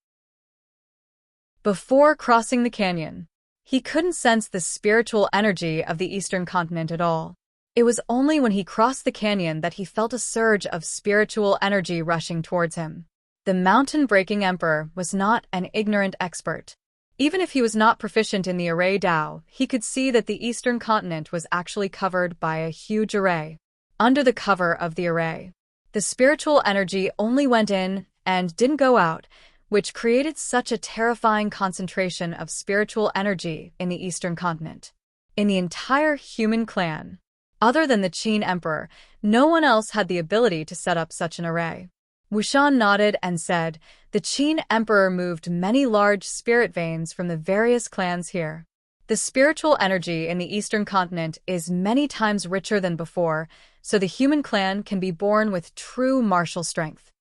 Before crossing the canyon, he couldn't sense the spiritual energy of the Eastern continent at all. It was only when he crossed the canyon that he felt a surge of spiritual energy rushing towards him. The mountain-breaking emperor was not an ignorant expert. Even if he was not proficient in the array Dao, he could see that the Eastern continent was actually covered by a huge array. Under the cover of the array, the spiritual energy only went in and didn't go out, which created such a terrifying concentration of spiritual energy in the Eastern continent. In the entire human clan, other than the Qin Emperor, no one else had the ability to set up such an array. Wushan nodded and said, "The Qin Emperor moved many large spirit veins from the various clans here. The spiritual energy in the Eastern continent is many times richer than before, so the human clan can be born with true martial strength."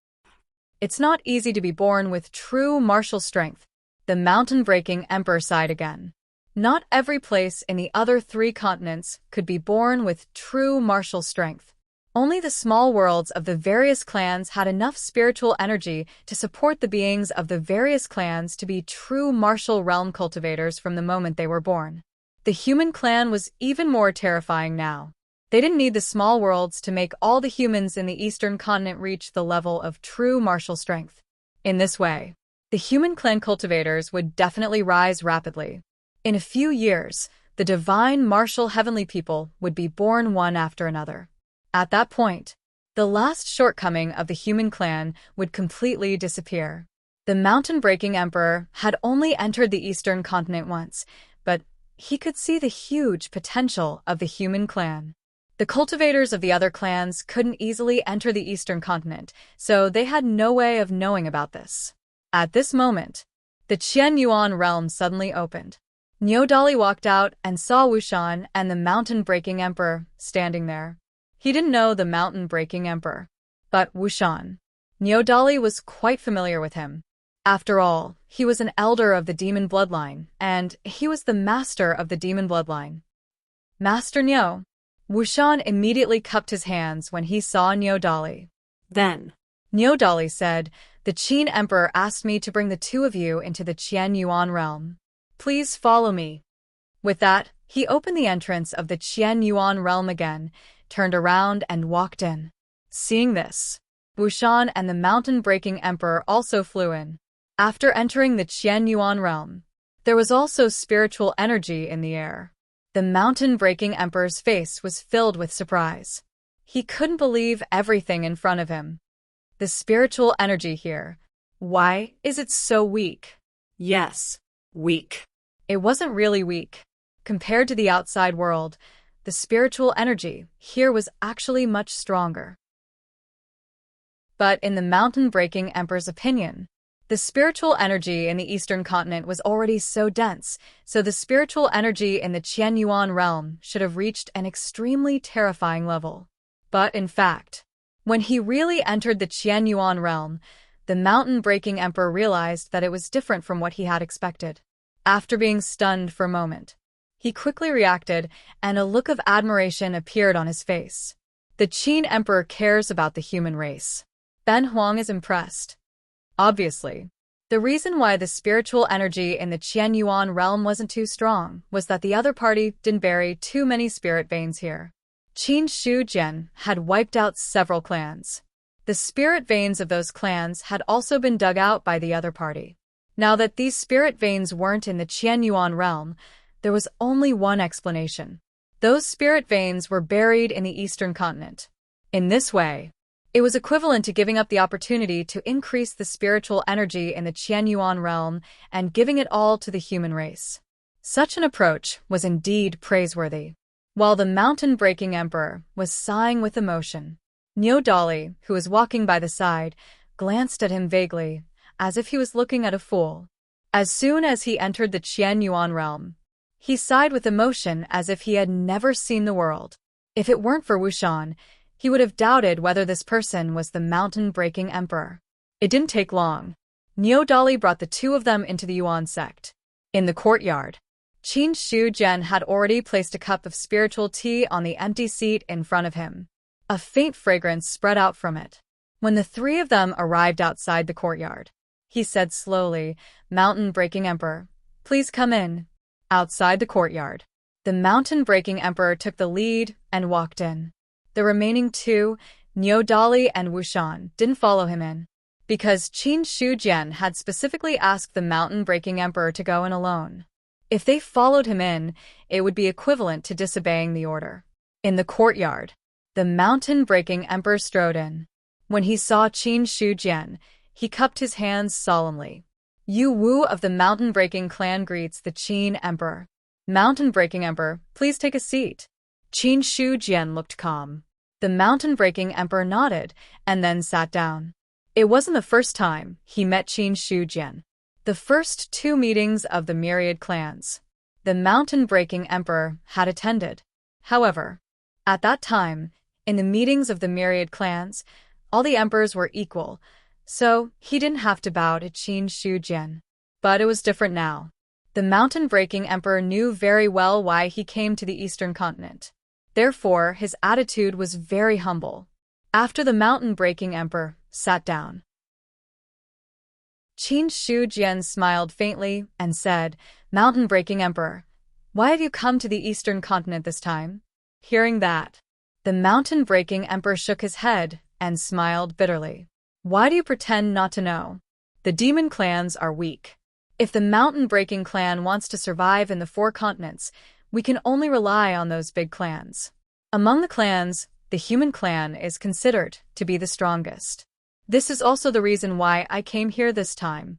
It's not easy to be born with true martial strength. The mountain-breaking emperor sighed again. Not every place in the other 3 continents could be born with true martial strength. Only the small worlds of the various clans had enough spiritual energy to support the beings of the various clans to be true martial realm cultivators from the moment they were born. The human clan was even more terrifying now. They didn't need the small worlds to make all the humans in the Eastern continent reach the level of true martial strength. In this way, the human clan cultivators would definitely rise rapidly. In a few years, the divine martial heavenly people would be born one after another. At that point, the last shortcoming of the human clan would completely disappear. The mountain-breaking emperor had only entered the Eastern continent once, but he could see the huge potential of the human clan. The cultivators of the other clans couldn't easily enter the Eastern continent, so they had no way of knowing about this. At this moment, the Qianyuan realm suddenly opened. Niu Dali walked out and saw Wushan and the mountain-breaking emperor standing there. He didn't know the mountain-breaking emperor, but Wushan. Niu Dali was quite familiar with him. After all, he was an elder of the demon bloodline, and he was the master of the demon bloodline. "Master Niu." Wushan immediately cupped his hands when he saw Niu Dali. then, Niu Dali said, "The Qin Emperor asked me to bring the 2 of you into the Qianyuan realm. Please follow me." With that, he opened the entrance of the Qianyuan realm again, turned around and walked in. Seeing this, Wushan and the mountain-breaking emperor also flew in. After entering the Qianyuan realm, there was also spiritual energy in the air. The mountain-breaking emperor's face was filled with surprise. He couldn't believe everything in front of him. The spiritual energy here. Why is it so weak? yes, weak. It wasn't really weak. Compared to the outside world, the spiritual energy here was actually much stronger. But in the mountain-breaking emperor's opinion, the spiritual energy in the Eastern continent was already so dense, so the spiritual energy in the Qianyuan realm should have reached an extremely terrifying level. But in fact, when he really entered the Qianyuan realm, the mountain-breaking emperor realized that it was different from what he had expected. After being stunned for a moment, He quickly reacted, and a look of admiration appeared on his face. The Qin Emperor cares about the human race. Ben Huang is impressed. Obviously. The reason why the spiritual energy in the Qianyuan realm wasn't too strong was that the other party didn't bury too many spirit veins here. Qin Shujian had wiped out several clans. The spirit veins of those clans had also been dug out by the other party. Now that these spirit veins weren't in the Qianyuan realm, there was only one explanation. Those spirit veins were buried in the eastern continent. In this way, it was equivalent to giving up the opportunity to increase the spiritual energy in the Qianyuan realm and giving it all to the human race. Such an approach was indeed praiseworthy. While the mountain-breaking emperor was sighing with emotion, Niu Dali, who was walking by the side, glanced at him vaguely, as if he was looking at a fool. As soon as he entered the Qianyuan realm, he sighed with emotion as if he had never seen the world. If it weren't for Wushan, he would have doubted whether this person was the mountain-breaking emperor. It didn't take long. Niu Dali brought the two of them into the Yuan sect. In the courtyard, Qin Shujian had already placed a cup of spiritual tea on the empty seat in front of him. A faint fragrance spread out from it. When the three of them arrived outside the courtyard, he said slowly, "Mountain-breaking emperor, please come in." Outside the courtyard, the mountain-breaking emperor took the lead and walked in. The remaining two, Niu Dali and Wushan, didn't follow him in, because Qin Shujian had specifically asked the mountain-breaking emperor to go in alone. If they followed him in, it would be equivalent to disobeying the order. In the courtyard, the mountain-breaking emperor strode in. When he saw Qin Shujian, he cupped his hands solemnly. Yu Wu of the mountain-breaking clan greets the Qin emperor. "Mountain-breaking emperor, please take a seat." Qin Shujian looked calm. The mountain-breaking emperor nodded and then sat down. It wasn't the first time he met Qin Shujian. The first two meetings of the myriad clans, the mountain-breaking emperor had attended. However, at that time, in the meetings of the myriad clans, all the emperors were equal, so he didn't have to bow to Qin Shujian. But it was different now. The mountain-breaking emperor knew very well why he came to the eastern continent. Therefore, his attitude was very humble. After the mountain-breaking emperor sat down, Qin Shujian smiled faintly and said, "Mountain-breaking emperor, why have you come to the eastern continent this time?" Hearing that, the mountain-breaking emperor shook his head and smiled bitterly. "Why do you pretend not to know? The demon clans are weak. If the mountain-breaking clan wants to survive in the four continents, we can only rely on those big clans. Among the clans, the human clan is considered to be the strongest. This is also the reason why I came here this time."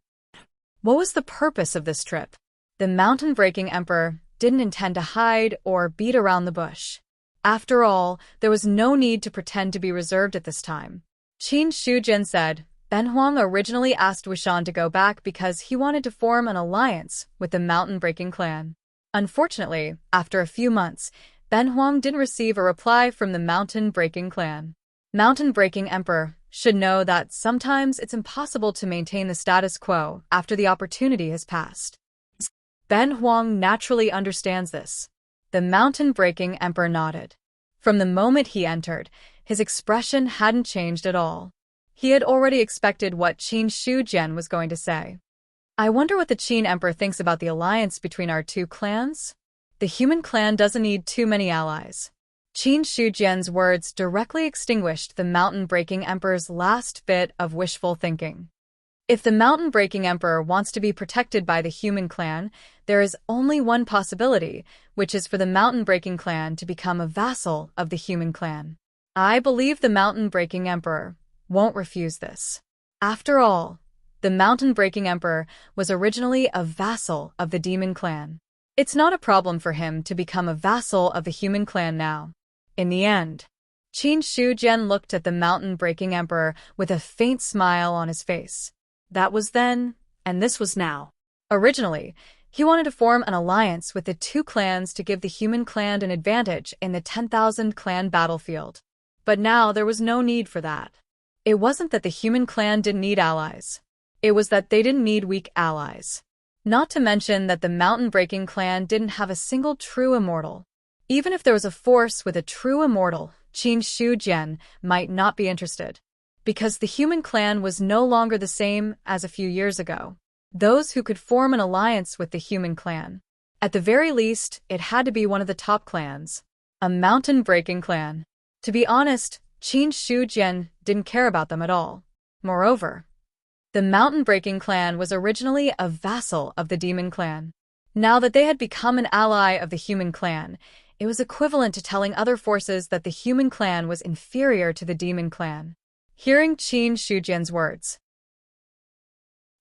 What was the purpose of this trip? The mountain-breaking emperor didn't intend to hide or beat around the bush. After all, there was no need to pretend to be reserved at this time. Qin Shujian said, "Ben Huang originally asked Wushan to go back because he wanted to form an alliance with the mountain-breaking clan. Unfortunately, after a few months, Ben Huang didn't receive a reply from the mountain-breaking clan. Mountain-breaking emperor should know that sometimes it's impossible to maintain the status quo after the opportunity has passed." Ben Huang naturally understands this. The mountain-breaking emperor nodded. From the moment he entered, his expression hadn't changed at all. He had already expected what Qin Shujian was going to say. "I wonder what the Qin emperor thinks about the alliance between our two clans? The human clan doesn't need too many allies." Qin Shujian's words directly extinguished the mountain-breaking emperor's last bit of wishful thinking. If the mountain-breaking emperor wants to be protected by the human clan, there is only one possibility, which is for the mountain-breaking clan to become a vassal of the human clan. I believe the mountain-breaking emperor won't refuse this. After all, the mountain-breaking emperor was originally a vassal of the demon clan. It's not a problem for him to become a vassal of the human clan now. In the end, Qin Shujian looked at the mountain-breaking emperor with a faint smile on his face. That was then, and this was now. Originally, he wanted to form an alliance with the two clans to give the human clan an advantage in the 10,000 clan battlefield. But now there was no need for that. It wasn't that the human clan didn't need allies. It was that they didn't need weak allies. Not to mention that the mountain-breaking clan didn't have a single true immortal. Even if there was a force with a true immortal, Qin Shujian might not be interested. Because the human clan was no longer the same as a few years ago. Those who could form an alliance with the human clan. At the very least, it had to be one of the top clans. A mountain-breaking clan. To be honest, Qin Shujian didn't care about them at all. Moreover, the mountain-breaking clan was originally a vassal of the demon clan. Now that they had become an ally of the human clan, it was equivalent to telling other forces that the human clan was inferior to the demon clan. Hearing Qin Shujian's words,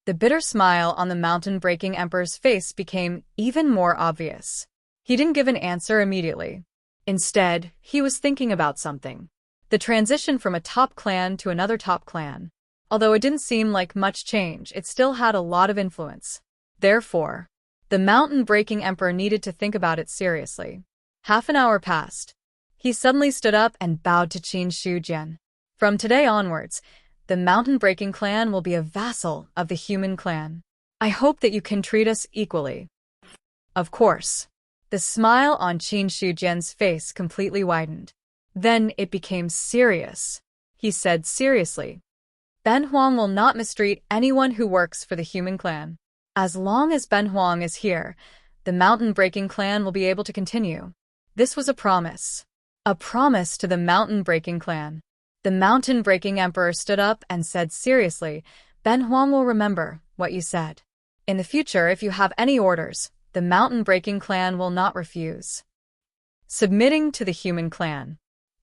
the bitter smile on the mountain-breaking emperor's face became even more obvious. He didn't give an answer immediately. Instead, he was thinking about something. The transition from a top clan to another top clan. Although it didn't seem like much change, it still had a lot of influence. Therefore, the mountain-breaking emperor needed to think about it seriously. Half an hour passed. He suddenly stood up and bowed to Qin Shujian. From today onwards, the mountain-breaking clan will be a vassal of the human clan. I hope that you can treat us equally. Of course. The smile on Qin Shujian's face completely widened. Then it became serious. He said seriously, Ben Huang will not mistreat anyone who works for the human clan. As long as Ben Huang is here, the mountain-breaking clan will be able to continue. This was a promise. A promise to the mountain-breaking clan. The mountain-breaking emperor stood up and said seriously, Ben Huang will remember what you said. In the future, if you have any orders, the mountain-breaking clan will not refuse. Submitting to the human clan.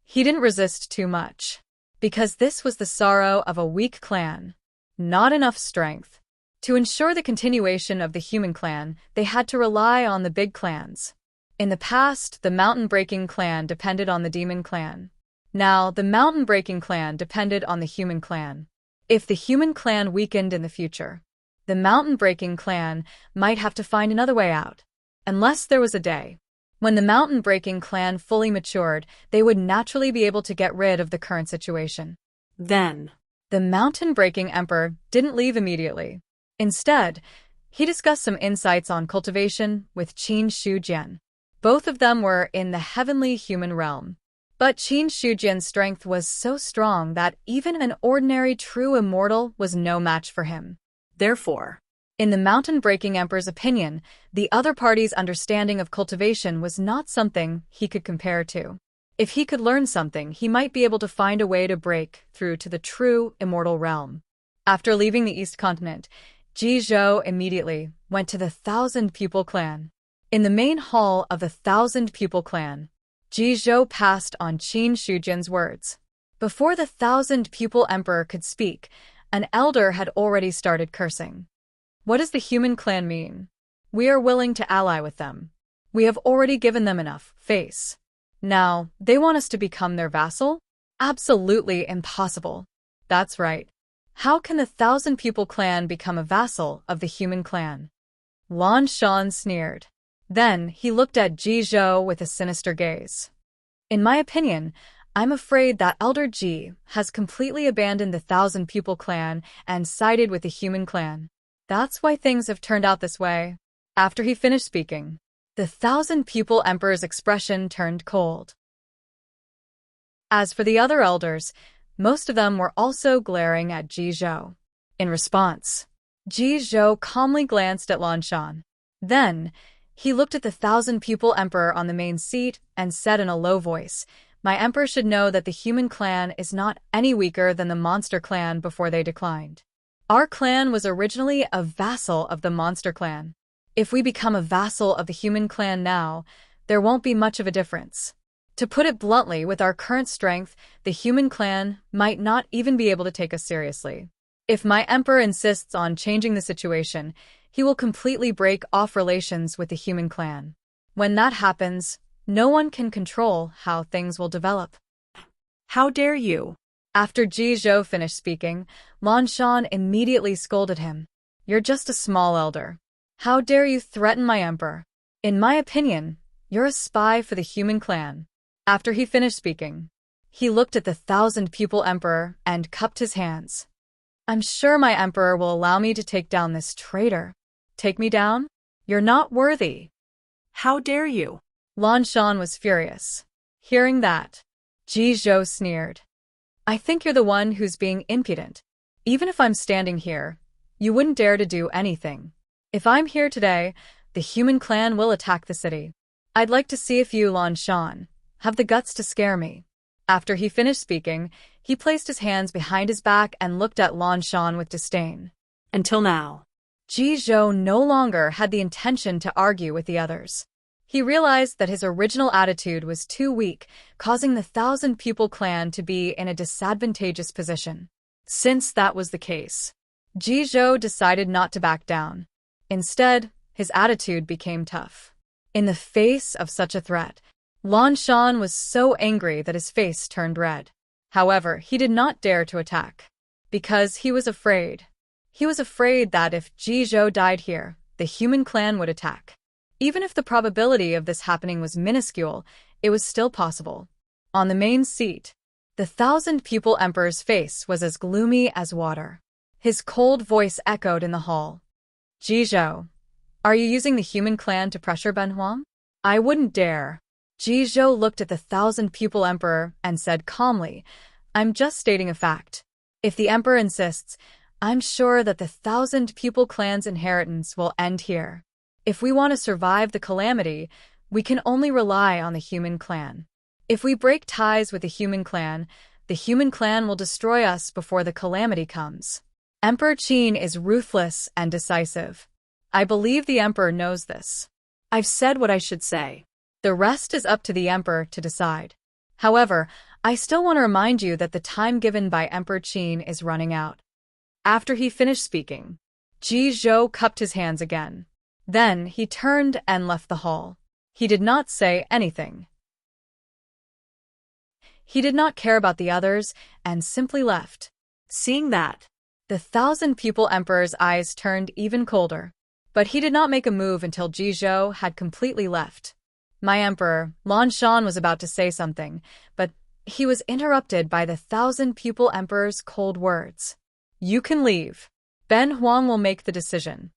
He didn't resist too much. Because this was the sorrow of a weak clan. Not enough strength. To ensure the continuation of the human clan, they had to rely on the big clans. In the past, the mountain-breaking clan depended on the demon clan. Now, the mountain-breaking clan depended on the human clan. If the human clan weakened in the future, the mountain-breaking clan might have to find another way out. Unless there was a day when the mountain-breaking clan fully matured, they would naturally be able to get rid of the current situation. Then, the mountain-breaking emperor didn't leave immediately. Instead, he discussed some insights on cultivation with Qin Shujian. Both of them were in the heavenly human realm. But Qin Shujian's strength was so strong that even an ordinary true immortal was no match for him. Therefore, in the mountain-breaking emperor's opinion, the other party's understanding of cultivation was not something he could compare to. If he could learn something, he might be able to find a way to break through to the true immortal realm. After leaving the East Continent, Ji Zhou immediately went to the 1,000-pupil clan. In the main hall of the 1,000-pupil clan, Ji Zhou passed on Qin Shujian's words. Before the 1,000-pupil emperor could speak, an elder had already started cursing. What does the human clan mean? We are willing to ally with them. We have already given them enough face. Now, they want us to become their vassal? Absolutely impossible. That's right. How can the 1,000-pupil clan become a vassal of the human clan? Lan Shan sneered. Then he looked at Ji Zhou with a sinister gaze. In my opinion, I'm afraid that Elder Ji has completely abandoned the 1,000-pupil clan and sided with the human clan. That's why things have turned out this way. After he finished speaking, the 1,000-pupil emperor's expression turned cold. As for the other elders, most of them were also glaring at Ji Zhou. In response, Ji Zhou calmly glanced at Lan Shan. Then, he looked at the 1,000-pupil emperor on the main seat and said in a low voice, My emperor should know that the human clan is not any weaker than the monster clan before they declined. Our clan was originally a vassal of the monster clan. If we become a vassal of the human clan now, there won't be much of a difference. To put it bluntly, with our current strength, the human clan might not even be able to take us seriously. If my emperor insists on changing the situation, he will completely break off relations with the human clan. When that happens, no one can control how things will develop. How dare you? After Ji Zhou finished speaking, Lan Shan immediately scolded him. You're just a small elder. How dare you threaten my emperor? In my opinion, you're a spy for the human clan. After he finished speaking, he looked at the 1,000-pupil emperor and cupped his hands. I'm sure my emperor will allow me to take down this traitor. Take me down? You're not worthy. How dare you? Lan Shan was furious. Hearing that, Ji Zhou sneered. I think you're the one who's being impudent. Even if I'm standing here, you wouldn't dare to do anything. If I'm here today, the human clan will attack the city. I'd like to see if you, Lan Shan, have the guts to scare me. After he finished speaking, he placed his hands behind his back and looked at Lan Shan with disdain. Until now. Ji Zhou no longer had the intention to argue with the others. He realized that his original attitude was too weak, causing the 1,000-people clan to be in a disadvantageous position. Since that was the case, Ji Zhou decided not to back down. Instead, his attitude became tough. In the face of such a threat, Lan Shan was so angry that his face turned red. However, he did not dare to attack, because he was afraid. He was afraid that if Ji Zhou died here, the human clan would attack. Even if the probability of this happening was minuscule, it was still possible. On the main seat, the 1,000-people emperor's face was as gloomy as water. His cold voice echoed in the hall. Ji Zhou, are you using the human clan to pressure Ben Huang? I wouldn't dare. Ji Zhou looked at the 1,000-people emperor and said calmly, I'm just stating a fact. If the emperor insists, I'm sure that the 1,000-people clan's inheritance will end here. If we want to survive the calamity, we can only rely on the human clan. If we break ties with the human clan will destroy us before the calamity comes. Emperor Qin is ruthless and decisive. I believe the emperor knows this. I've said what I should say. The rest is up to the emperor to decide. However, I still want to remind you that the time given by Emperor Qin is running out. After he finished speaking, Ji Zhou cupped his hands again. Then he turned and left the hall. He did not say anything. He did not care about the others and simply left. Seeing that, the 1,000-people emperor's eyes turned even colder. But he did not make a move until Ji Zhou had completely left. My emperor, Lan Shan, was about to say something, but he was interrupted by the 1,000-people emperor's cold words. You can leave. Ben Huang will make the decision.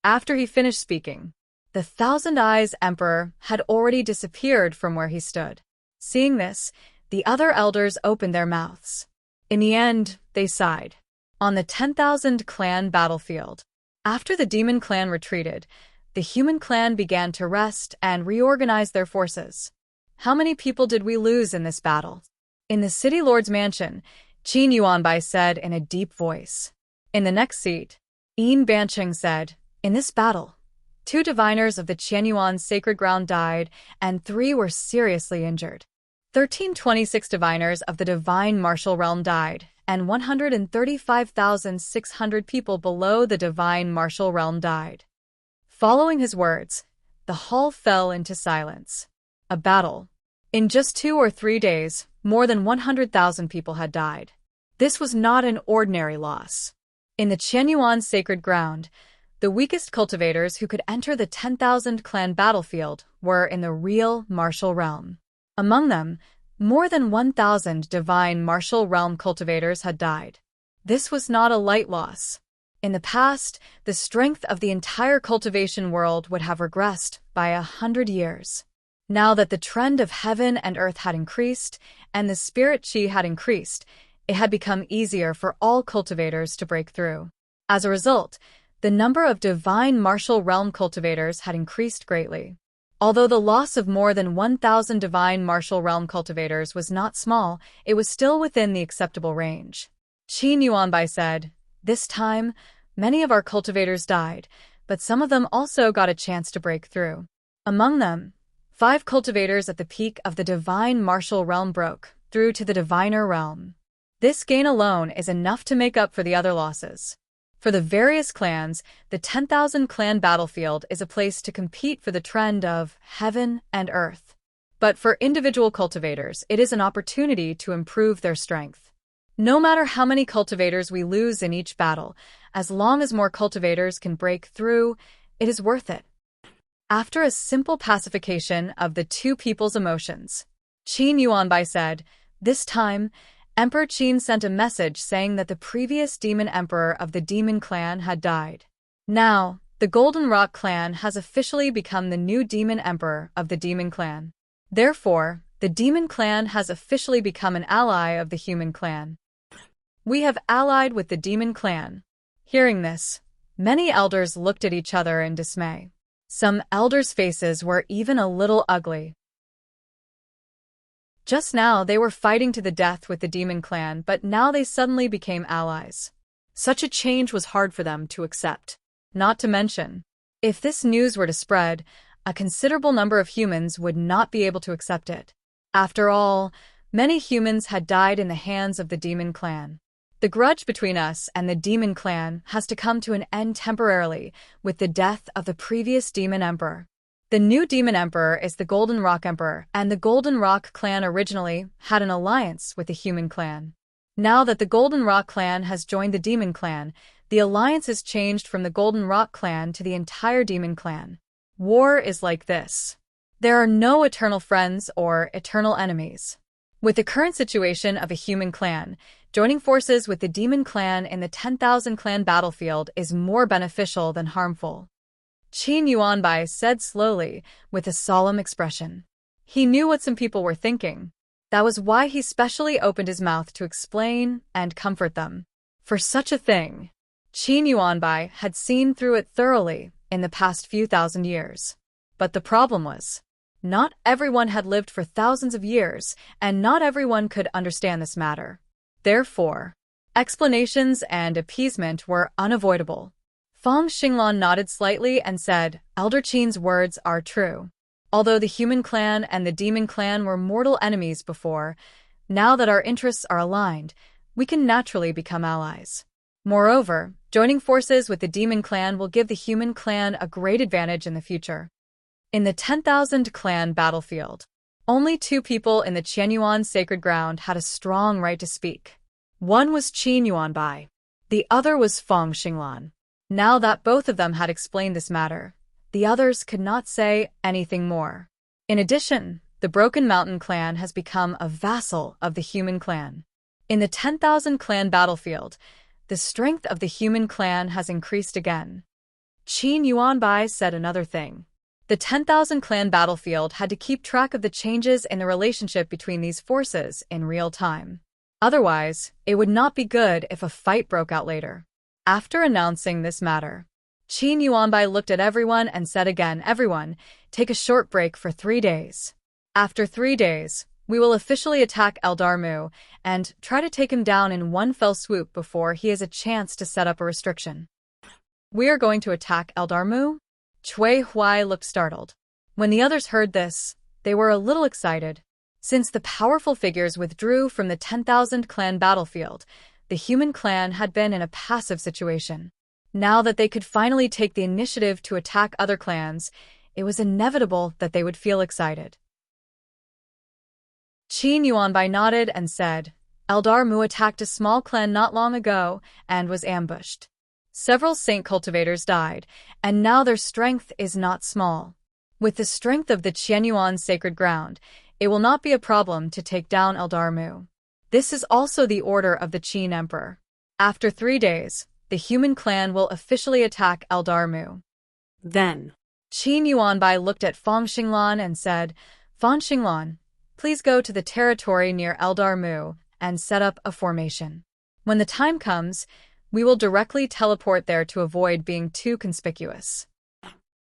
After he finished speaking, the 1,000-eyes emperor had already disappeared from where he stood. Seeing this, the other elders opened their mouths. In the end, they sighed. On the 10,000 clan battlefield, after the demon clan retreated, the human clan began to rest and reorganize their forces. How many people did we lose in this battle? In the city lord's mansion, Qin Yuanbai said in a deep voice. In the next seat, Yin Banqing said, in this battle, 2 diviners of the Qianyuan sacred ground died, and 3 were seriously injured. 1326 diviners of the divine martial realm died, and 135,600 people below the divine martial realm died. Following his words, the hall fell into silence. A battle. In just 2 or 3 days, more than 100,000 people had died. This was not an ordinary loss. In the Qianyuan sacred ground, the weakest cultivators who could enter the 10,000 clan battlefield were in the real martial realm. Among them, more than 1,000 divine martial realm cultivators had died. This was not a light loss. In the past, the strength of the entire cultivation world would have regressed by 100 years. Now that the trend of heaven and earth had increased, and the spirit qi had increased, it had become easier for all cultivators to break through. As a result, the number of divine martial realm cultivators had increased greatly. Although the loss of more than 1,000 divine martial realm cultivators was not small, it was still within the acceptable range. Qin Yuanbai said, this time, many of our cultivators died, but some of them also got a chance to break through. Among them, 5 cultivators at the peak of the divine martial realm broke through to the diviner realm. This gain alone is enough to make up for the other losses. For the various clans, the 10,000 clan battlefield is a place to compete for the trend of heaven and earth. But for individual cultivators, it is an opportunity to improve their strength. No matter how many cultivators we lose in each battle, as long as more cultivators can break through, it is worth it. After a simple pacification of the 2 people's emotions, Qin Yuanbai said, this time, Emperor Qin sent a message saying that the previous demon emperor of the demon clan had died. Now, the The Golden Rock clan has officially become the new demon emperor of the demon clan. Therefore, the demon clan has officially become an ally of the human clan. We have allied with the demon clan. Hearing this, many elders looked at each other in dismay. Some elders' faces were even a little ugly. Just now they were fighting to the death with the demon clan, but now they suddenly became allies. Such a change was hard for them to accept. Not to mention, if this news were to spread, a considerable number of humans would not be able to accept it. After all, many humans had died in the hands of the demon clan. The grudge between us and the demon clan has to come to an end temporarily with the death of the previous demon emperor. The new demon emperor is the Golden Rock Emperor, and the Golden Rock clan originally had an alliance with the human clan. Now that the Golden Rock clan has joined the demon clan, the alliance has changed from the Golden Rock clan to the entire demon clan. War is like this. There are no eternal friends or eternal enemies. With the current situation of a human clan, joining forces with the demon clan in the 10,000 clan battlefield is more beneficial than harmful. Qin Yuanbai said slowly, with a solemn expression. He knew what some people were thinking. That was why he specially opened his mouth to explain and comfort them. For such a thing, Qin Yuanbai had seen through it thoroughly in the past few thousand years. But the problem was, not everyone had lived for thousands of years, and not everyone could understand this matter. Therefore, explanations and appeasement were unavoidable. Feng Xinglan nodded slightly and said, Elder Qin's words are true. Although the human clan and the demon clan were mortal enemies before, now that our interests are aligned, we can naturally become allies. Moreover, joining forces with the demon clan will give the human clan a great advantage in the future. In the 10,000 clan battlefield, only 2 people in the Qianyuan sacred ground had a strong right to speak. One was Qin Yuanbai. The other was Feng Xinglan. Now that both of them had explained this matter, the others could not say anything more. In addition, the Broken Mountain clan has become a vassal of the human clan. In the 10,000 clan battlefield, the strength of the human clan has increased again. Qin Yuanbai said another thing. The 10,000 clan battlefield had to keep track of the changes in the relationship between these forces in real time. Otherwise, it would not be good if a fight broke out later. After announcing this matter, Qin Yuanbai looked at everyone and said again, Everyone, take a short break for 3 days. After 3 days, we will officially attack Eldar Mu and try to take him down in one fell swoop before he has a chance to set up a restriction. We are going to attack Eldar Mu? Cui Huai looked startled. When the others heard this, they were a little excited. Since the powerful figures withdrew from the 10,000 clan battlefield, the human clan had been in a passive situation. Now that they could finally take the initiative to attack other clans, it was inevitable that they would feel excited. Qin Yuanbai nodded and said, Eldar Mu attacked a small clan not long ago and was ambushed. Several saint cultivators died, and now their strength is not small. With the strength of the Qianyuan sacred ground, it will not be a problem to take down Eldar Mu. This is also the order of the Qin Emperor. After 3 days, the human clan will officially attack Eldar Mu. Then, Qin Yuanbai looked at Feng Xinglan and said, Feng Xinglan, please go to the territory near Eldar Mu and set up a formation. When the time comes, we will directly teleport there to avoid being too conspicuous.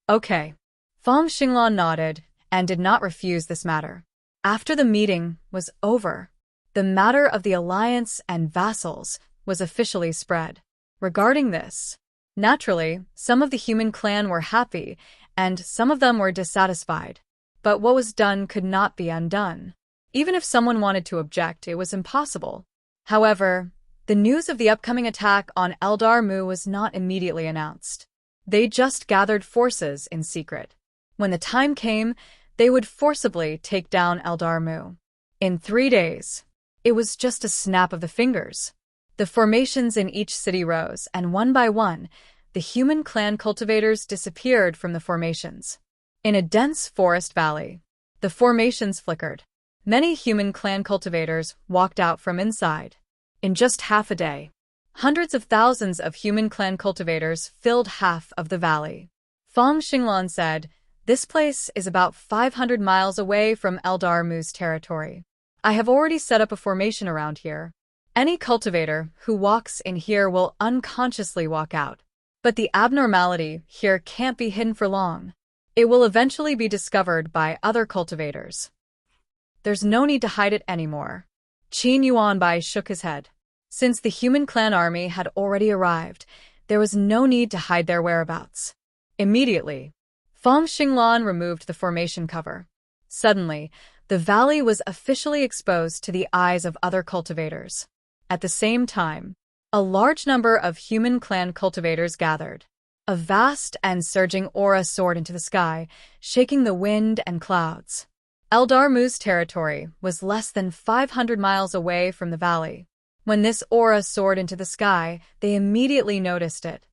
Okay. Feng Xinglan nodded and did not refuse this matter. After the meeting was over, the matter of the alliance and vassals was officially spread. Regarding this, naturally, some of the human clan were happy and some of them were dissatisfied. But what was done could not be undone. Even if someone wanted to object, it was impossible. However, the news of the upcoming attack on Eldar Mu was not immediately announced. They just gathered forces in secret. When the time came, they would forcibly take down Eldar Mu. In 3 days, it was just a snap of the fingers. The formations in each city rose, and one by one, the human clan cultivators disappeared from the formations. In a dense forest valley, the formations flickered. Many human clan cultivators walked out from inside. In just half a day, hundreds of thousands of human clan cultivators filled half of the valley. Feng Xinglan said, "This place is about 500 miles away from Eldar Mu's territory. I have already set up a formation around here. Any cultivator who walks in here will unconsciously walk out. But the abnormality here can't be hidden for long. It will eventually be discovered by other cultivators. There's no need to hide it anymore." Qin Yuanbai shook his head. Since the human clan army had already arrived, there was no need to hide their whereabouts. Immediately, Feng Xinglan removed the formation cover. Suddenly, the valley was officially exposed to the eyes of other cultivators. At the same time, a large number of human clan cultivators gathered. A vast and surging aura soared into the sky, shaking the wind and clouds. Eldar Mu's territory was less than 500 miles away from the valley. When this aura soared into the sky, they immediately noticed it.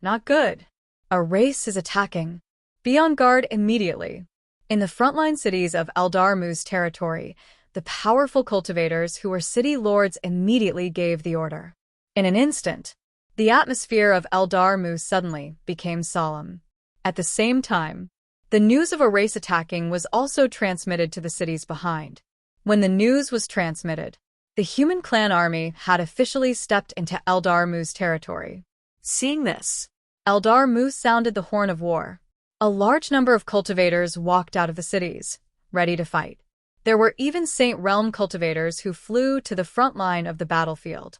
Not good. A race is attacking. Be on guard immediately. In the frontline cities of Eldar Mu's territory, the powerful cultivators who were city lords immediately gave the order. In an instant, the atmosphere of Eldar Mu suddenly became solemn. At the same time, the news of a race attacking was also transmitted to the cities behind. When the news was transmitted, the human clan army had officially stepped into Eldar Mu's territory. Seeing this, Eldar Mu sounded the horn of war. A large number of cultivators walked out of the cities, ready to fight. There were even Saint Realm cultivators who flew to the front line of the battlefield.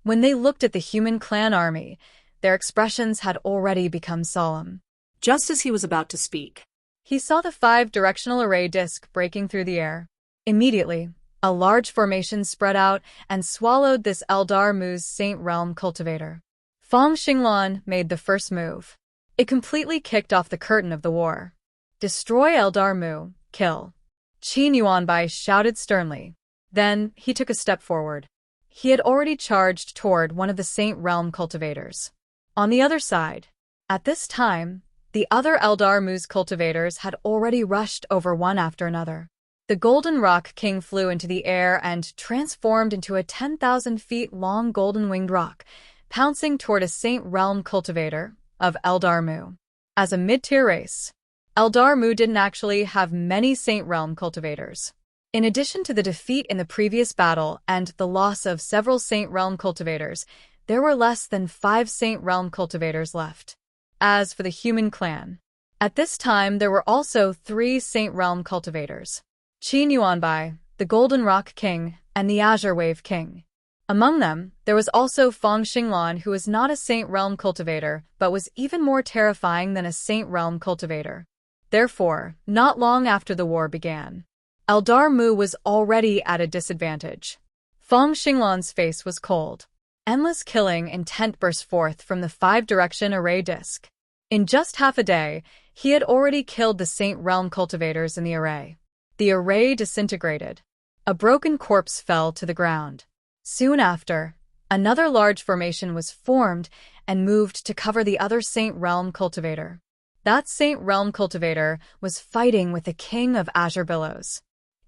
When they looked at the human clan army, their expressions had already become solemn. just as he was about to speak, He saw the 5-directional array disk breaking through the air. Immediately, a large formation spread out and swallowed this Eldar Mu's Saint Realm cultivator. Feng Xinglan made the first move. It completely kicked off the curtain of the war. Destroy Eldar Mu, kill. Qin Yuanbai shouted sternly. Then, he took a step forward. He had already charged toward one of the Saint Realm cultivators. On the other side, at this time, the other Eldar Mu's cultivators had already rushed over one after another. The Golden Rock King flew into the air and transformed into a 10,000 feet long golden-winged rock, pouncing toward a Saint Realm cultivator of Eldar Mu. As a mid-tier race, Eldar Mu didn't actually have many Saint Realm cultivators. In addition to the defeat in the previous battle and the loss of several Saint Realm cultivators, there were less than 5 Saint Realm cultivators left. As for the human clan, at this time there were also 3 Saint Realm cultivators: Qin Yuanbai, the Golden Rock King, and the Azure Wave King. Among them, there was also Feng Xinglan, who was not a Saint Realm cultivator, but was even more terrifying than a Saint Realm cultivator. Therefore, not long after the war began, Eldar Mu was already at a disadvantage. Feng Xinglan's face was cold. Endless killing intent burst forth from the 5-direction array disk. In just half a day, he had already killed the Saint Realm cultivators in the array. The array disintegrated. A broken corpse fell to the ground. Soon after, another large formation was formed and moved to cover the other Saint Realm cultivator. That Saint Realm cultivator was fighting with the King of Azure Billows.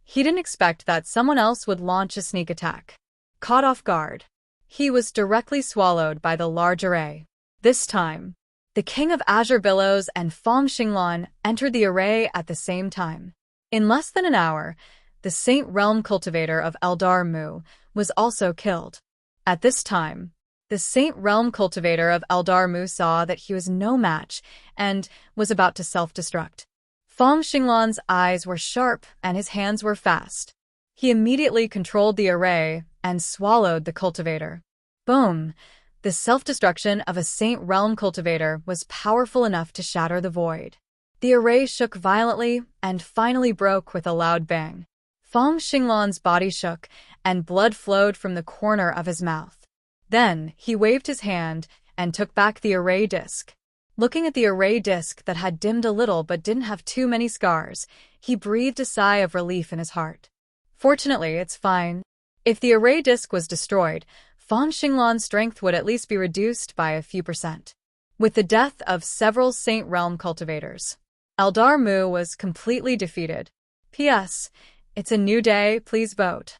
He didn't expect that someone else would launch a sneak attack. Caught off guard, he was directly swallowed by the large array. This time, the King of Azure Billows and Feng Xinglan entered the array at the same time. In less than an hour, the Saint Realm cultivator of Eldar Mu was also killed. At this time, the Saint Realm cultivator of Eldar Mu saw that he was no match and was about to self-destruct. Feng Xinglan's eyes were sharp and his hands were fast. He immediately controlled the array and swallowed the cultivator. Boom! The self-destruction of a Saint Realm cultivator was powerful enough to shatter the void. The array shook violently and finally broke with a loud bang. Feng Xinglan's body shook and blood flowed from the corner of his mouth. Then, he waved his hand and took back the array disc. Looking at the array disc that had dimmed a little but didn't have too many scars, he breathed a sigh of relief in his heart. Fortunately, it's fine. If the array disc was destroyed, Feng Xinglan's strength would at least be reduced by a few %. With the death of several Saint Realm cultivators, Eldar Mu was completely defeated. P.S. It's a new day, please vote.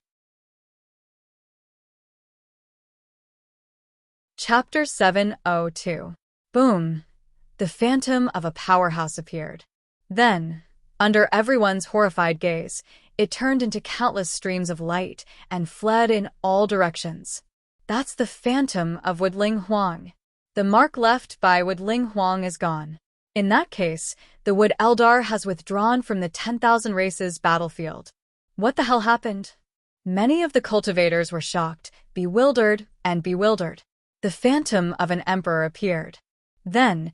Chapter 702. Boom! The phantom of a powerhouse appeared. Then, under everyone's horrified gaze, it turned into countless streams of light and fled in all directions. That's the phantom of Woodling Huang. The mark left by Woodling Huang is gone. In that case, the Wood Eldar has withdrawn from the 10,000 Races battlefield. What the hell happened? Many of the cultivators were shocked, bewildered. The phantom of an emperor appeared. Then,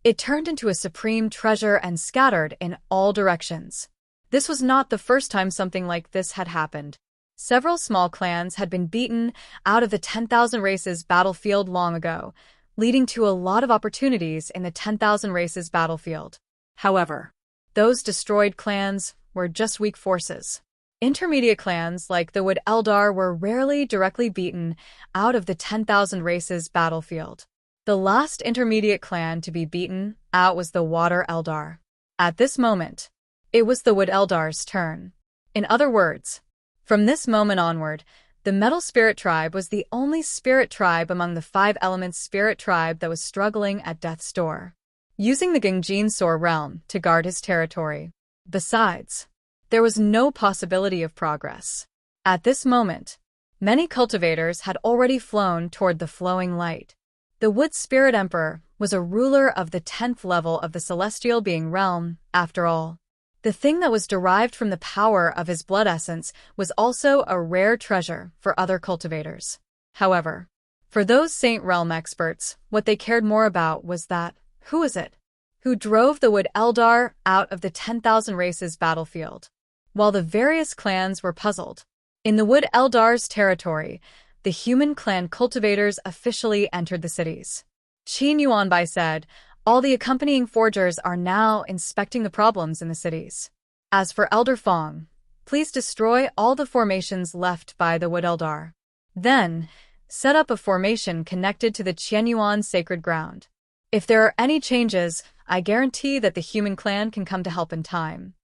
it turned into a supreme treasure and scattered in all directions. This was not the first time something like this had happened. Several small clans had been beaten out of the 10,000 Races battlefield long ago, leading to a lot of opportunities in the 10,000 Races battlefield. However, those destroyed clans were just weak forces. Intermediate clans like the Wood Eldar were rarely directly beaten out of the 10,000 Races battlefield. The last intermediate clan to be beaten out was the Water Eldar. At this moment, it was the Wood Eldar's turn. In other words, from this moment onward, the Metal Spirit Tribe was the only spirit tribe among the 5 elements spirit tribe that was struggling at death's door, using the Gangjin Sor realm to guard his territory. Besides, there was no possibility of progress. At this moment, many cultivators had already flown toward the flowing light. The Wood Spirit Emperor was a ruler of the 10th level of the Celestial Being realm, after all. The thing that was derived from the power of his blood essence was also a rare treasure for other cultivators. However, for those Saint Realm experts, what they cared more about was that, who is it who drove the Wood Eldar out of the 10,000 Races battlefield? While the various clans were puzzled, in the Wood Eldar's territory, the human clan cultivators officially entered the cities. Qin Yuanbai said, all the accompanying forgers are now inspecting the problems in the cities. As for Elder Fong, please destroy all the formations left by the Wood Eldar. Then, set up a formation connected to the Qianyuan sacred ground. If there are any changes, I guarantee that the human clan can come to help in time.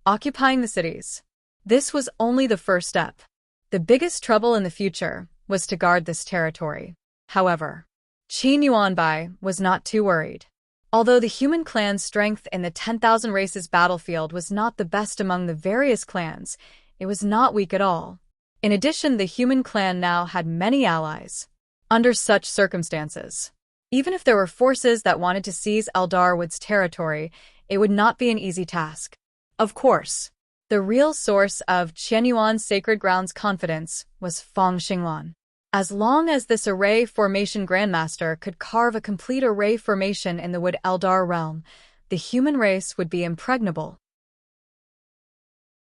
Occupying the cities. This was only the first step. The biggest trouble in the future was to guard this territory. However, Qin Yuanbai was not too worried. Although the human clan's strength in the 10,000 Races battlefield was not the best among the various clans, it was not weak at all. In addition, the human clan now had many allies. Under such circumstances, even if there were forces that wanted to seize Eldar Wood's territory, it would not be an easy task. Of course, the real source of Qianyuan's sacred ground's confidence was Fong Xinglan. As long as this array formation grandmaster could carve a complete array formation in the Wood Eldar realm, the human race would be impregnable.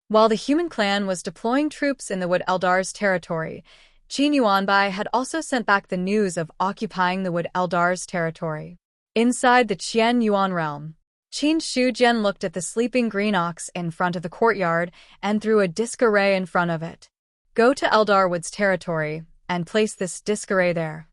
While the human clan was deploying troops in the Wood Eldar's territory, Qin Yuanbai had also sent back the news of occupying the Wood Eldar's territory. Inside the Qian Yuan realm, Qin Shujian looked at the sleeping green ox in front of the courtyard and threw a disc array in front of it. Go to Eldar Wood's territory and place this disc array there.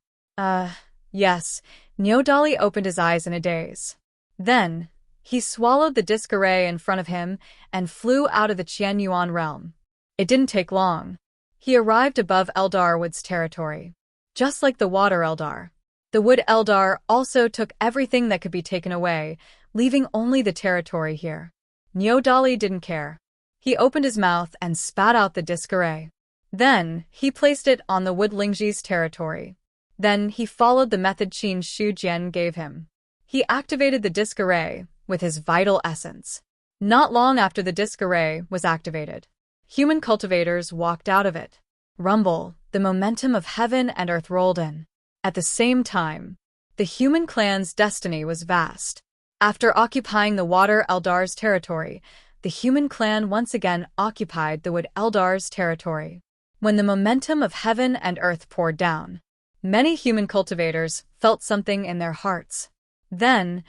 Yes. Nyodali opened his eyes in a daze. Then, he swallowed the disc array in front of him and flew out of the Qian Yuan realm. It didn't take long. He arrived above Eldar Wood's territory. Just like the Water Eldar, the Wood Eldar also took everything that could be taken away, leaving only the territory here. Nyodali didn't care. He opened his mouth and spat out the disc array. Then, he placed it on the Wood Lingji's territory. Then, he followed the method Qin Shujian gave him. He activated the disc array with his vital essence. Not long after the disc array was activated, human cultivators walked out of it. Rumble, the momentum of heaven and earth rolled in. At the same time, the human clan's destiny was vast. After occupying the Water Eldar's territory, the human clan once again occupied the Wood Eldar's territory. When the momentum of heaven and earth poured down, many human cultivators felt something in their hearts. Then,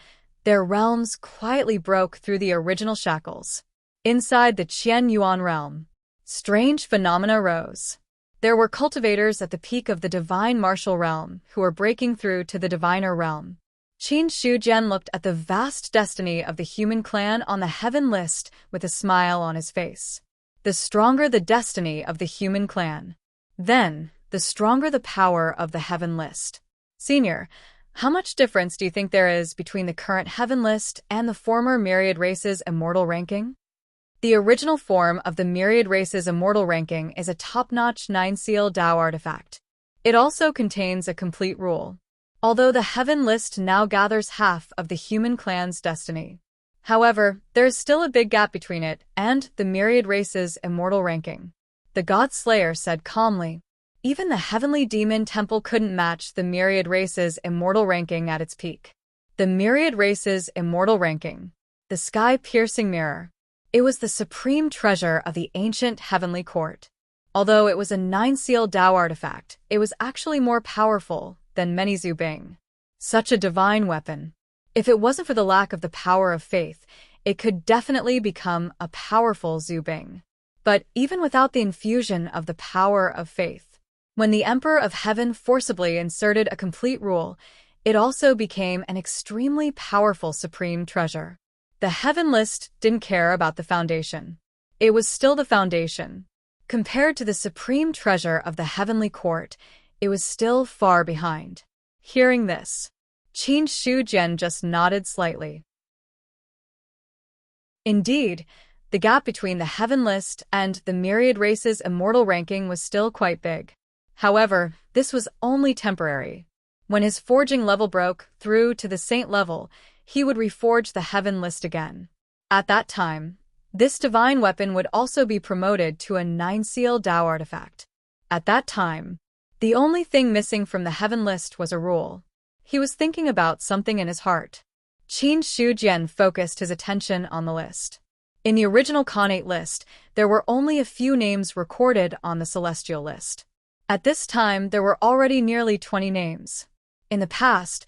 their realms quietly broke through the original shackles. Inside the Qian Yuan realm, strange phenomena rose. There were cultivators at the peak of the divine martial realm who were breaking through to the diviner realm. Qin Shujian looked at the vast destiny of the human clan on the heaven list with a smile on his face. The stronger the destiny of the human clan, then the stronger the power of the heaven list. Senior, How much difference do you think there is between the current Heaven list and the former Myriad Races Immortal ranking? The original form of the Myriad Races Immortal ranking is a top-notch 9-seal Dao artifact. It also contains a complete rule, although the Heaven list now gathers half of the human clan's destiny. However, there is still a big gap between it and the Myriad Races Immortal ranking. The God Slayer said calmly. Even the Heavenly Demon Temple couldn't match the Myriad Races Immortal ranking at its peak. The Myriad Races Immortal ranking. The sky-piercing mirror. It was the supreme treasure of the ancient Heavenly Court. Although it was a 9-seal Dao artifact, it was actually more powerful than many Zubing. Such a divine weapon. If it wasn't for the lack of the power of faith, it could definitely become a powerful Zubing. But even without the infusion of the power of faith, when the Emperor of Heaven forcibly inserted a complete rule, it also became an extremely powerful supreme treasure. The Heaven list didn't care about the foundation. It was still the foundation. Compared to the supreme treasure of the Heavenly Court, it was still far behind. Hearing this, Qin Shujian just nodded slightly. Indeed, the gap between the Heaven list and the Myriad Races Immortal ranking was still quite big. However, this was only temporary. When his forging level broke through to the Saint level, he would reforge the Heaven list again. At that time, this divine weapon would also be promoted to a 9-seal Dao artifact. At that time, the only thing missing from the Heaven list was a rule. He was thinking about something in his heart. Qin Shujian focused his attention on the list. In the original Khanate list, there were only a few names recorded on the Celestial list. At this time, there were already nearly 20 names. In the past,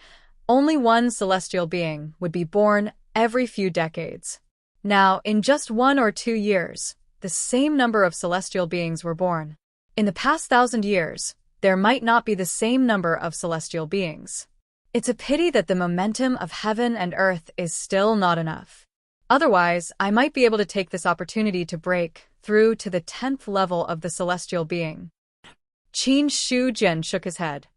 only one celestial being would be born every few decades. Now, in just 1 or 2 years, the same number of celestial beings were born. In the past 1,000 years, there might not be the same number of celestial beings. It's a pity that the momentum of heaven and earth is still not enough. Otherwise, I might be able to take this opportunity to break through to the 10th level of the celestial being. Qin Shujian shook his head.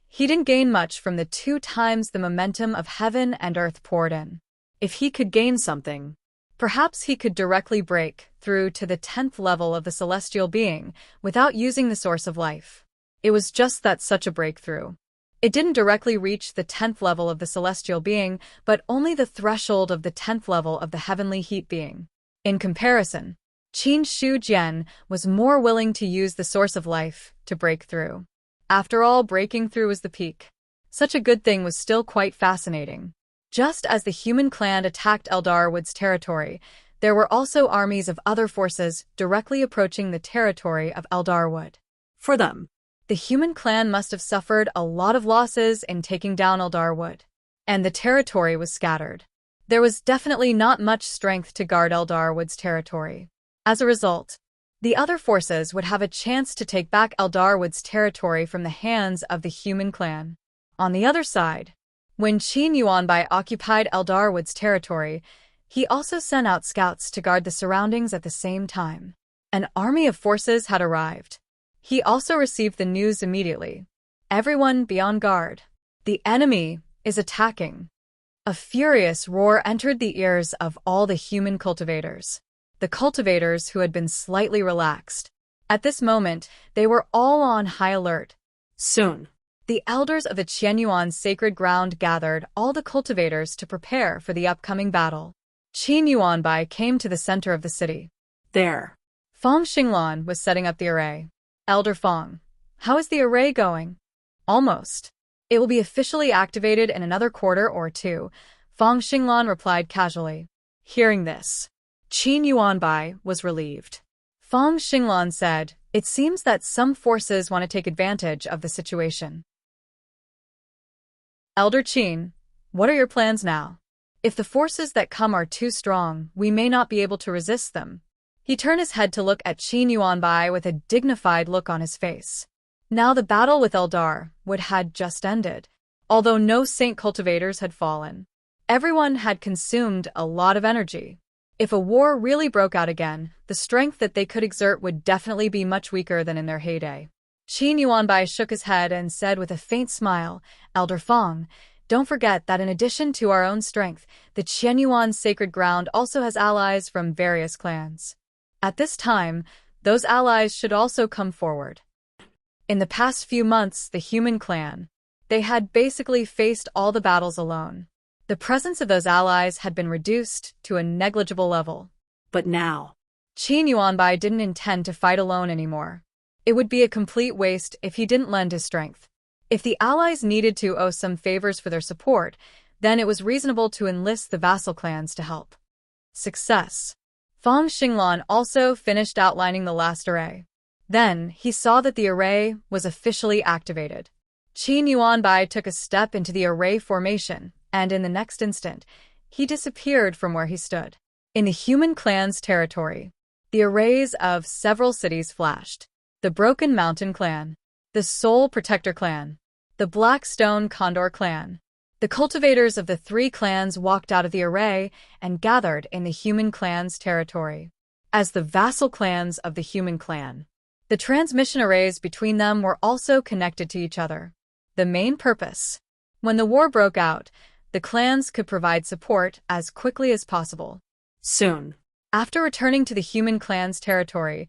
He didn't gain much from the 2 times the momentum of heaven and earth poured in. If he could gain something, perhaps he could directly break through to the 10th level of the celestial being without using the source of life. It was just that such a breakthrough. It didn't directly reach the 10th level of the celestial being, but only the threshold of the 10th level of the heavenly heat being. In comparison, Qin Shujian was more willing to use the source of life to break through. After all, breaking through was the peak. Such a good thing was still quite fascinating. Just as the human clan attacked Eldarwood's territory, there were also armies of other forces directly approaching the territory of Eldarwood. For them, the human clan must have suffered a lot of losses in taking down Eldarwood, and the territory was scattered. There was definitely not much strength to guard Eldarwood's territory. As a result, the other forces would have a chance to take back Eldarwood's territory from the hands of the human clan. On the other side, when Qin Yuanbai occupied Eldarwood's territory, he also sent out scouts to guard the surroundings at the same time. An army of forces had arrived. He also received the news immediately. Everyone be on guard. The enemy is attacking. A furious roar entered the ears of all the human cultivators. The cultivators who had been slightly relaxed. At this moment, they were all on high alert. soon. The elders of the Qianyuan sacred ground gathered all the cultivators to prepare for the upcoming battle. Qin Yuanbai came to the center of the city. There. Fong Xinglan was setting up the array. Elder Fong, how is the array going? Almost. It will be officially activated in another quarter or 2, Fong Xinglan replied casually. Hearing this, Qin Yuanbai was relieved. Fong Xinglan said, it seems that some forces want to take advantage of the situation. Elder Qin, what are your plans now? If the forces that come are too strong, we may not be able to resist them. He turned his head to look at Qin Yuanbai with a dignified look on his face. Now the battle with Eldarwood had just ended, although no saint cultivators had fallen. Everyone had consumed a lot of energy. If a war really broke out again, the strength that they could exert would definitely be much weaker than in their heyday. Qin Yuanbai shook his head and said with a faint smile, Elder Fong, Don't forget that in addition to our own strength, the Qianyuan sacred ground also has allies from various clans. At this time, those allies should also come forward. In the past few months, the human clan, they had basically faced all the battles alone. The presence of those allies had been reduced to a negligible level. But now, Qin Yuanbai didn't intend to fight alone anymore. It would be a complete waste if he didn't lend his strength. If the allies needed to owe some favors for their support, then it was reasonable to enlist the vassal clans to help. Success. Fang Xinglan also finished outlining the last array. Then, he saw that the array was officially activated. Qin Yuanbai took a step into the array formation, and in the next instant, he disappeared from where he stood. In the human clan's territory, the arrays of several cities flashed. The Broken Mountain Clan, the Soul Protector Clan, the Blackstone Condor Clan. The cultivators of the three clans walked out of the array and gathered in the human clan's territory. As the vassal clans of the human clan, the transmission arrays between them were also connected to each other. The main purpose. When the war broke out, the clans could provide support as quickly as possible. soon. After returning to the human clan's territory,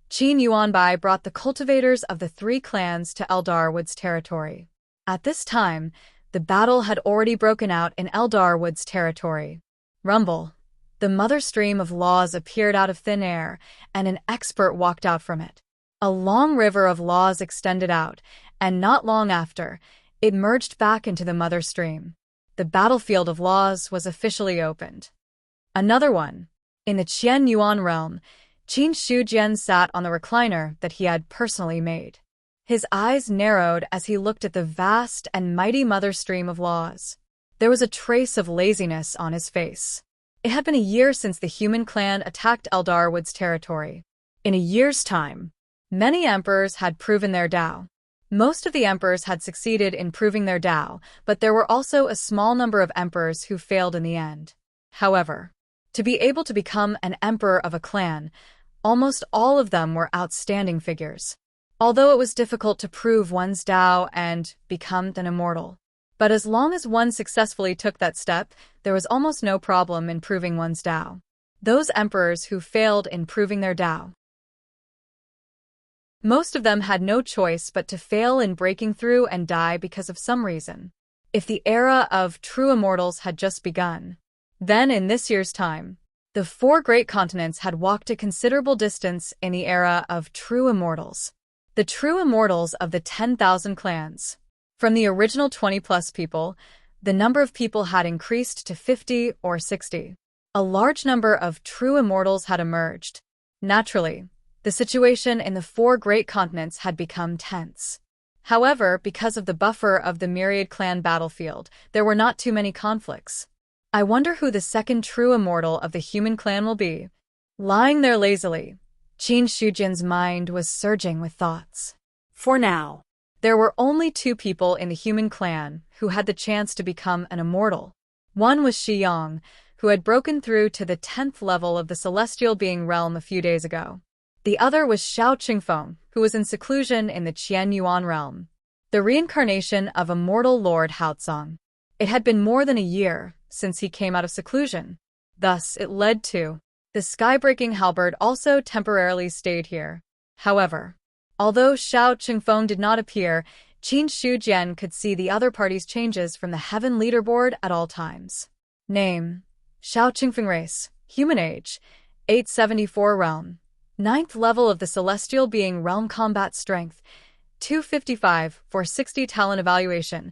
Qin Yuanbai brought the cultivators of the three clans to Eldarwood's territory. At this time, the battle had already broken out in Eldarwood's territory. Rumble. The mother stream of laws appeared out of thin air, and an expert walked out from it. A long river of laws extended out, and not long after, it merged back into the mother stream. The battlefield of laws was officially opened. Another one. In the Qian Yuan realm, Qin Shujian sat on the recliner that he had personally made. His eyes narrowed as he looked at the vast and mighty mother stream of laws. There was a trace of laziness on his face. It had been a year since the human clan attacked Eldarwood's territory. In a year's time, many emperors had proven their Dao. Most of the emperors had succeeded in proving their Dao, but there were also a small number of emperors who failed in the end. However, to be able to become an emperor of a clan, almost all of them were outstanding figures. Although it was difficult to prove one's Dao and become an immortal. But as long as one successfully took that step, there was almost no problem in proving one's Dao. Those emperors who failed in proving their Dao, most of them had no choice but to fail in breaking through and die because of some reason. If the era of true immortals had just begun, then in this year's time, the four great continents had walked a considerable distance in the era of true immortals. The true immortals of the 10,000 clans. From the original 20-plus people, the number of people had increased to 50 or 60. A large number of true immortals had emerged. Naturally, the situation in the four great continents had become tense. However, because of the buffer of the myriad clan battlefield, there were not too many conflicts. I wonder who the second true immortal of the human clan will be. Lying there lazily, Qin Shujian's mind was surging with thoughts. For now, there were only two people in the human clan who had the chance to become an immortal. One was Shi Yang, who had broken through to the 10th level of the celestial being realm a few days ago. The other was Xiao Qingfeng, who was in seclusion in the Qian Yuan realm. The reincarnation of immortal Lord Haozong. It had been more than a year since he came out of seclusion. Thus, it led to the sky-breaking halberd also temporarily stayed here. However, although Xiao Qingfeng did not appear, Qin Shujian could see the other party's changes from the heaven leaderboard at all times. Name: Xiao Qingfeng, race, human age, 874 realm. 9th level of the celestial being realm, combat strength, 255 for 60 talent evaluation.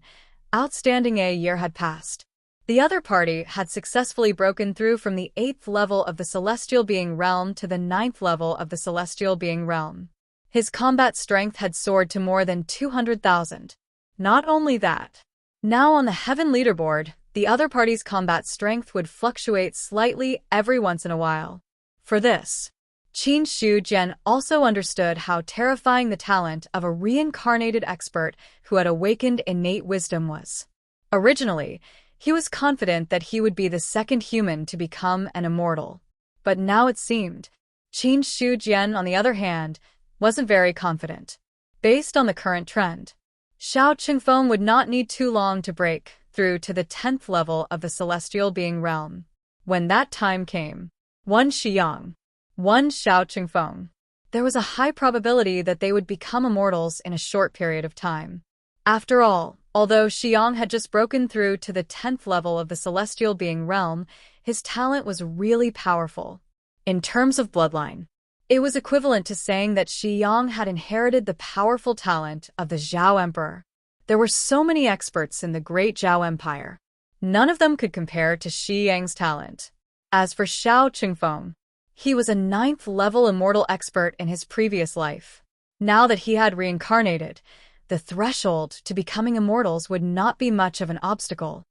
Outstanding. A year had passed. The other party had successfully broken through from the 8th level of the celestial being realm to the 9th level of the celestial being realm. His combat strength had soared to more than 200,000. Not only that, now on the heaven leaderboard, the other party's combat strength would fluctuate slightly every once in a while. For this, Qin Shujian also understood how terrifying the talent of a reincarnated expert who had awakened innate wisdom was. Originally, he was confident that he would be the second human to become an immortal. But now it seemed, Qin Shujian, on the other hand, wasn't very confident. Based on the current trend, Xiao Qingfeng would not need too long to break through to the 10th level of the celestial being realm. When that time came, one Shiyang, one Xiao Qingfeng, there was a high probability that they would become immortals in a short period of time. After all, although Shiyang had just broken through to the 10th level of the celestial being realm, his talent was really powerful. In terms of bloodline, it was equivalent to saying that Shiyang had inherited the powerful talent of the Zhao Emperor. There were so many experts in the great Zhao Empire. None of them could compare to Shiyang's talent. As for Xiao Qingfeng, he was a 9th-level immortal expert in his previous life. Now that he had reincarnated, the threshold to becoming immortals would not be much of an obstacle.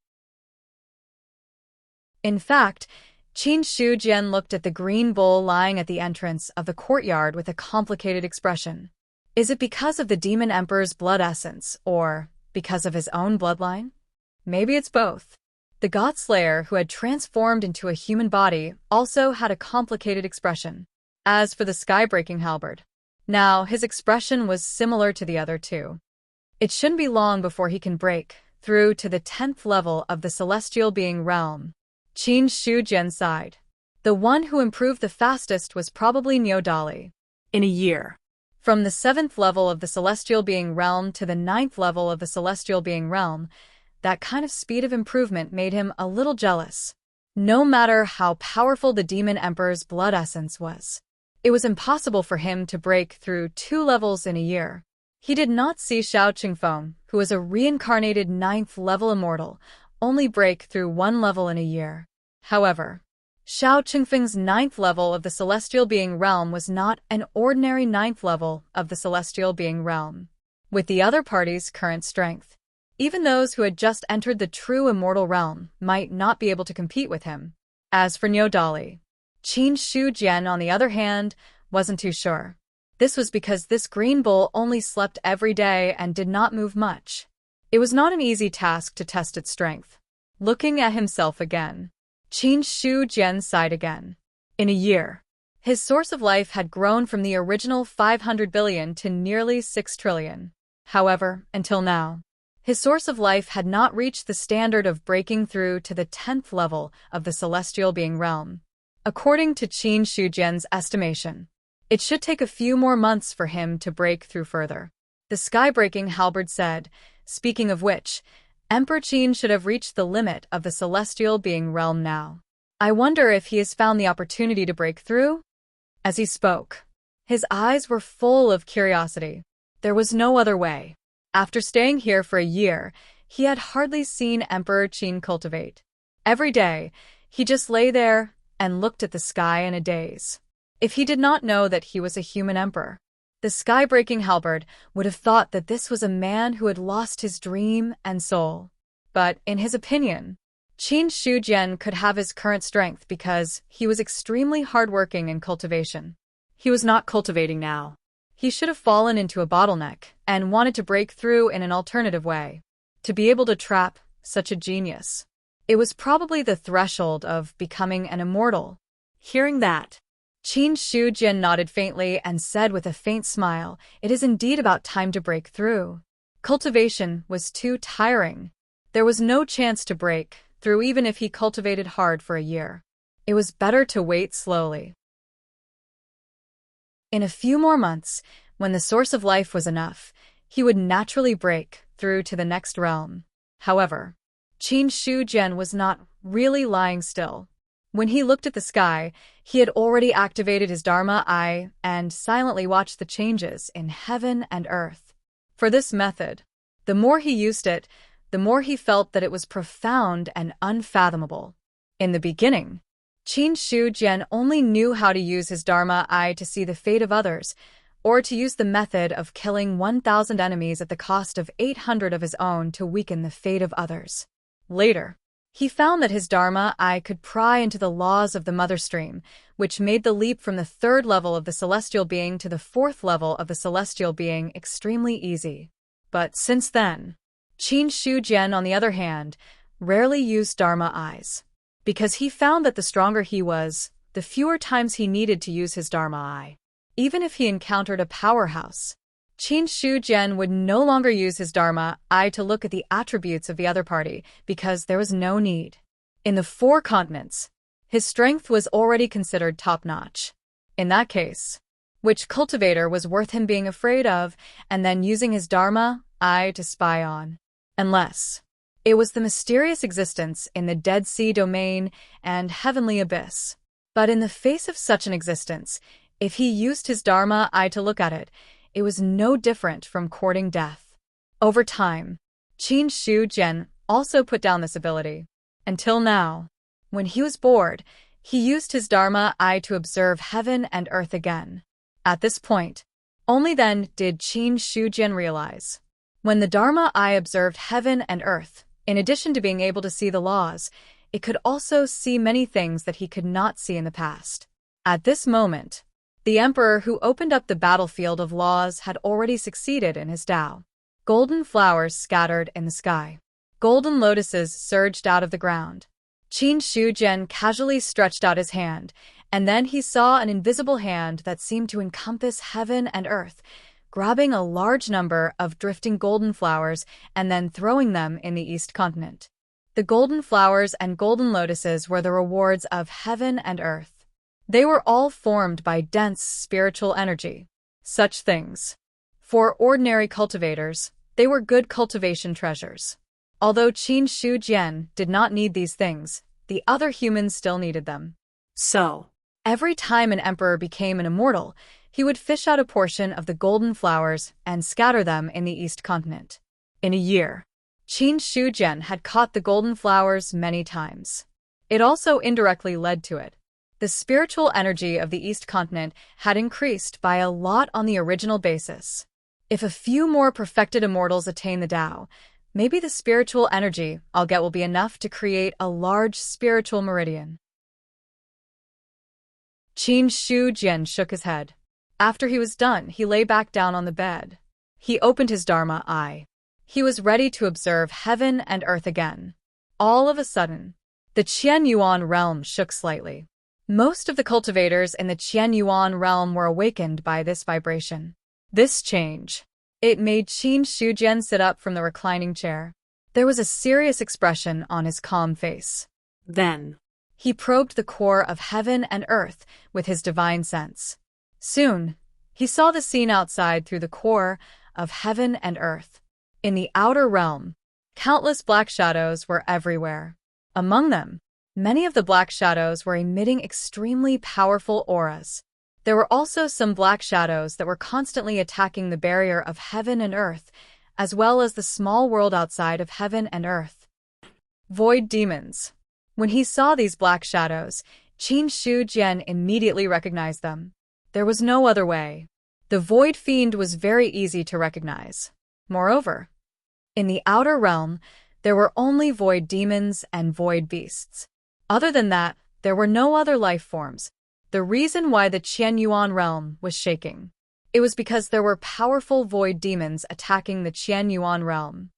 In fact, Qin Shujian looked at the green bull lying at the entrance of the courtyard with a complicated expression. Is it because of the demon emperor's blood essence, or because of his own bloodline? Maybe it's both. The god slayer who had transformed into a human body also had a complicated expression. As for the sky-breaking halberd, now his expression was similar to the other two. It shouldn't be long before he can break through to the 10th level of the celestial being realm. Qin Shujian sighed. The one who improved the fastest was probably Niodali. In a year. From the 7th level of the celestial being realm to the 9th level of the celestial being realm, that kind of speed of improvement made him a little jealous. No matter how powerful the demon emperor's blood essence was, it was impossible for him to break through 2 levels in a year. He did not see Xiao Qingfeng, who was a reincarnated 9th-level immortal, only break through 1 level in a year. However, Xiao Qingfeng's 9th level of the celestial being realm was not an ordinary 9th level of the celestial being realm. With the other party's current strength, even those who had just entered the true immortal realm might not be able to compete with him. As for Niodali, Qin Shujian, on the other hand, wasn't too sure. This was because this green bull only slept every day and did not move much. It was not an easy task to test its strength. Looking at himself again, Qin Shujian sighed again. In a year, his source of life had grown from the original 500 billion to nearly 6 trillion. However, until now, his source of life had not reached the standard of breaking through to the 10th level of the celestial being realm. According to Qin Shujian's estimation, it should take a few more months for him to break through further. The sky-breaking halberd said, speaking of which, Emperor Qin should have reached the limit of the celestial being realm now. I wonder if he has found the opportunity to break through? As he spoke, his eyes were full of curiosity. There was no other way. After staying here for a year, he had hardly seen Emperor Qin cultivate. Every day, he just lay there and looked at the sky in a daze. If he did not know that he was a human emperor, the sky-breaking halberd would have thought that this was a man who had lost his dream and soul. But, in his opinion, Qin Shujian could have his current strength because he was extremely hardworking in cultivation. He was not cultivating now. He should have fallen into a bottleneck and wanted to break through in an alternative way. To be able to trap such a genius. It was probably the threshold of becoming an immortal. Hearing that, Qin Shujian nodded faintly and said with a faint smile, "It is indeed about time to break through." Cultivation was too tiring. There was no chance to break through even if he cultivated hard for a year. It was better to wait slowly. In a few more months, when the source of life was enough, he would naturally break through to the next realm. However, Qin Shujian was not really lying still. When he looked at the sky, he had already activated his Dharma Eye and silently watched the changes in heaven and earth. For this method, the more he used it, the more he felt that it was profound and unfathomable. In the beginning, Qin Shujian only knew how to use his Dharma Eye to see the fate of others, or to use the method of killing 1,000 enemies at the cost of 800 of his own to weaken the fate of others. Later, he found that his Dharma Eye could pry into the laws of the Mother Stream, which made the leap from the 3rd level of the celestial being to the 4th level of the celestial being extremely easy. But since then, Qin Shujian, on the other hand, rarely used Dharma Eyes. Because he found that the stronger he was, the fewer times he needed to use his Dharma Eye. Even if he encountered a powerhouse, Qin Shu Jian would no longer use his Dharma eye to look at the attributes of the other party because there was no need. In the 4 continents, his strength was already considered top-notch. In that case, which cultivator was worth him being afraid of and then using his Dharma eye to spy on? Unless it was the mysterious existence in the Dead Sea domain and heavenly abyss. But in the face of such an existence, if he used his Dharma eye to look at it, it was no different from courting death. Over time, Qin Shu Jian also put down this ability. Until now, when he was bored, he used his Dharma eye to observe heaven and earth again. At this point, only then did Qin Shu Jian realize. When the Dharma eye observed heaven and earth, in addition to being able to see the laws, it could also see many things that he could not see in the past. At this moment, the emperor who opened up the battlefield of laws had already succeeded in his Tao. Golden flowers scattered in the sky. Golden lotuses surged out of the ground. Qin Shu Jian casually stretched out his hand, and then he saw an invisible hand that seemed to encompass heaven and earth, grabbing a large number of drifting golden flowers and then throwing them in the East continent. The golden flowers and golden lotuses were the rewards of heaven and earth. They were all formed by dense spiritual energy. Such things, for ordinary cultivators, they were good cultivation treasures. Although Qin Shu Jian did not need these things, the other humans still needed them. So, every time an emperor became an immortal, he would fish out a portion of the golden flowers and scatter them in the East continent. In a year, Qin Shu Jian had caught the golden flowers many times. It also indirectly led to it. The spiritual energy of the East continent had increased by a lot on the original basis. If a few more perfected immortals attain the Tao, maybe the spiritual energy I'll get will be enough to create a large spiritual meridian. Qin Shu Jian shook his head. After he was done, he lay back down on the bed. He opened his Dharma eye. He was ready to observe heaven and earth again. All of a sudden, the Qianyuan realm shook slightly. Most of the cultivators in the Qianyuan realm were awakened by this vibration. This change, it made Qin Shu Jian sit up from the reclining chair. There was a serious expression on his calm face. Then, he probed the core of heaven and earth with his divine sense. Soon, he saw the scene outside through the core of heaven and earth. In the outer realm, countless black shadows were everywhere. Among them, many of the black shadows were emitting extremely powerful auras. There were also some black shadows that were constantly attacking the barrier of heaven and earth, as well as the small world outside of heaven and earth. Void demons. When he saw these black shadows, Qin Shu Jian immediately recognized them. There was no other way. The Void Fiend was very easy to recognize. Moreover, in the outer realm, there were only void demons and void beasts. Other than that, there were no other life forms. The reason why the Qianyuan realm was shaking, it was because there were powerful void demons attacking the Qianyuan realm.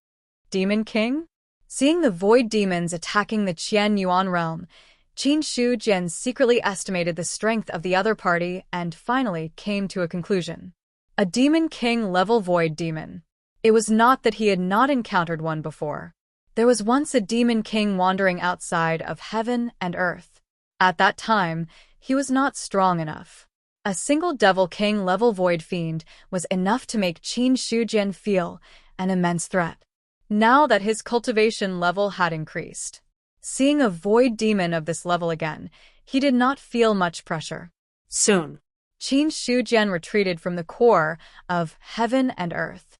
Demon King? Seeing the void demons attacking the Qianyuan realm, Qin Shu Jian secretly estimated the strength of the other party and finally came to a conclusion. A Demon King level void demon. It was not that he had not encountered one before. There was once a Demon King wandering outside of heaven and earth. At that time, he was not strong enough. A single Devil King level void fiend was enough to make Qin Shu Jian feel an immense threat. Now that his cultivation level had increased, seeing a void demon of this level again, he did not feel much pressure. soon. Qin Shu Jian retreated from the core of heaven and earth.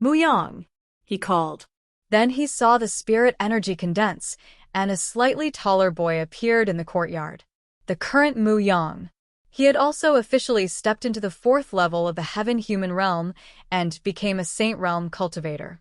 Muyang, he called. Then he saw the spirit energy condense, and a slightly taller boy appeared in the courtyard. The current Mu Yang. He had also officially stepped into the 4th level of the heaven-human realm and became a Saint Realm cultivator.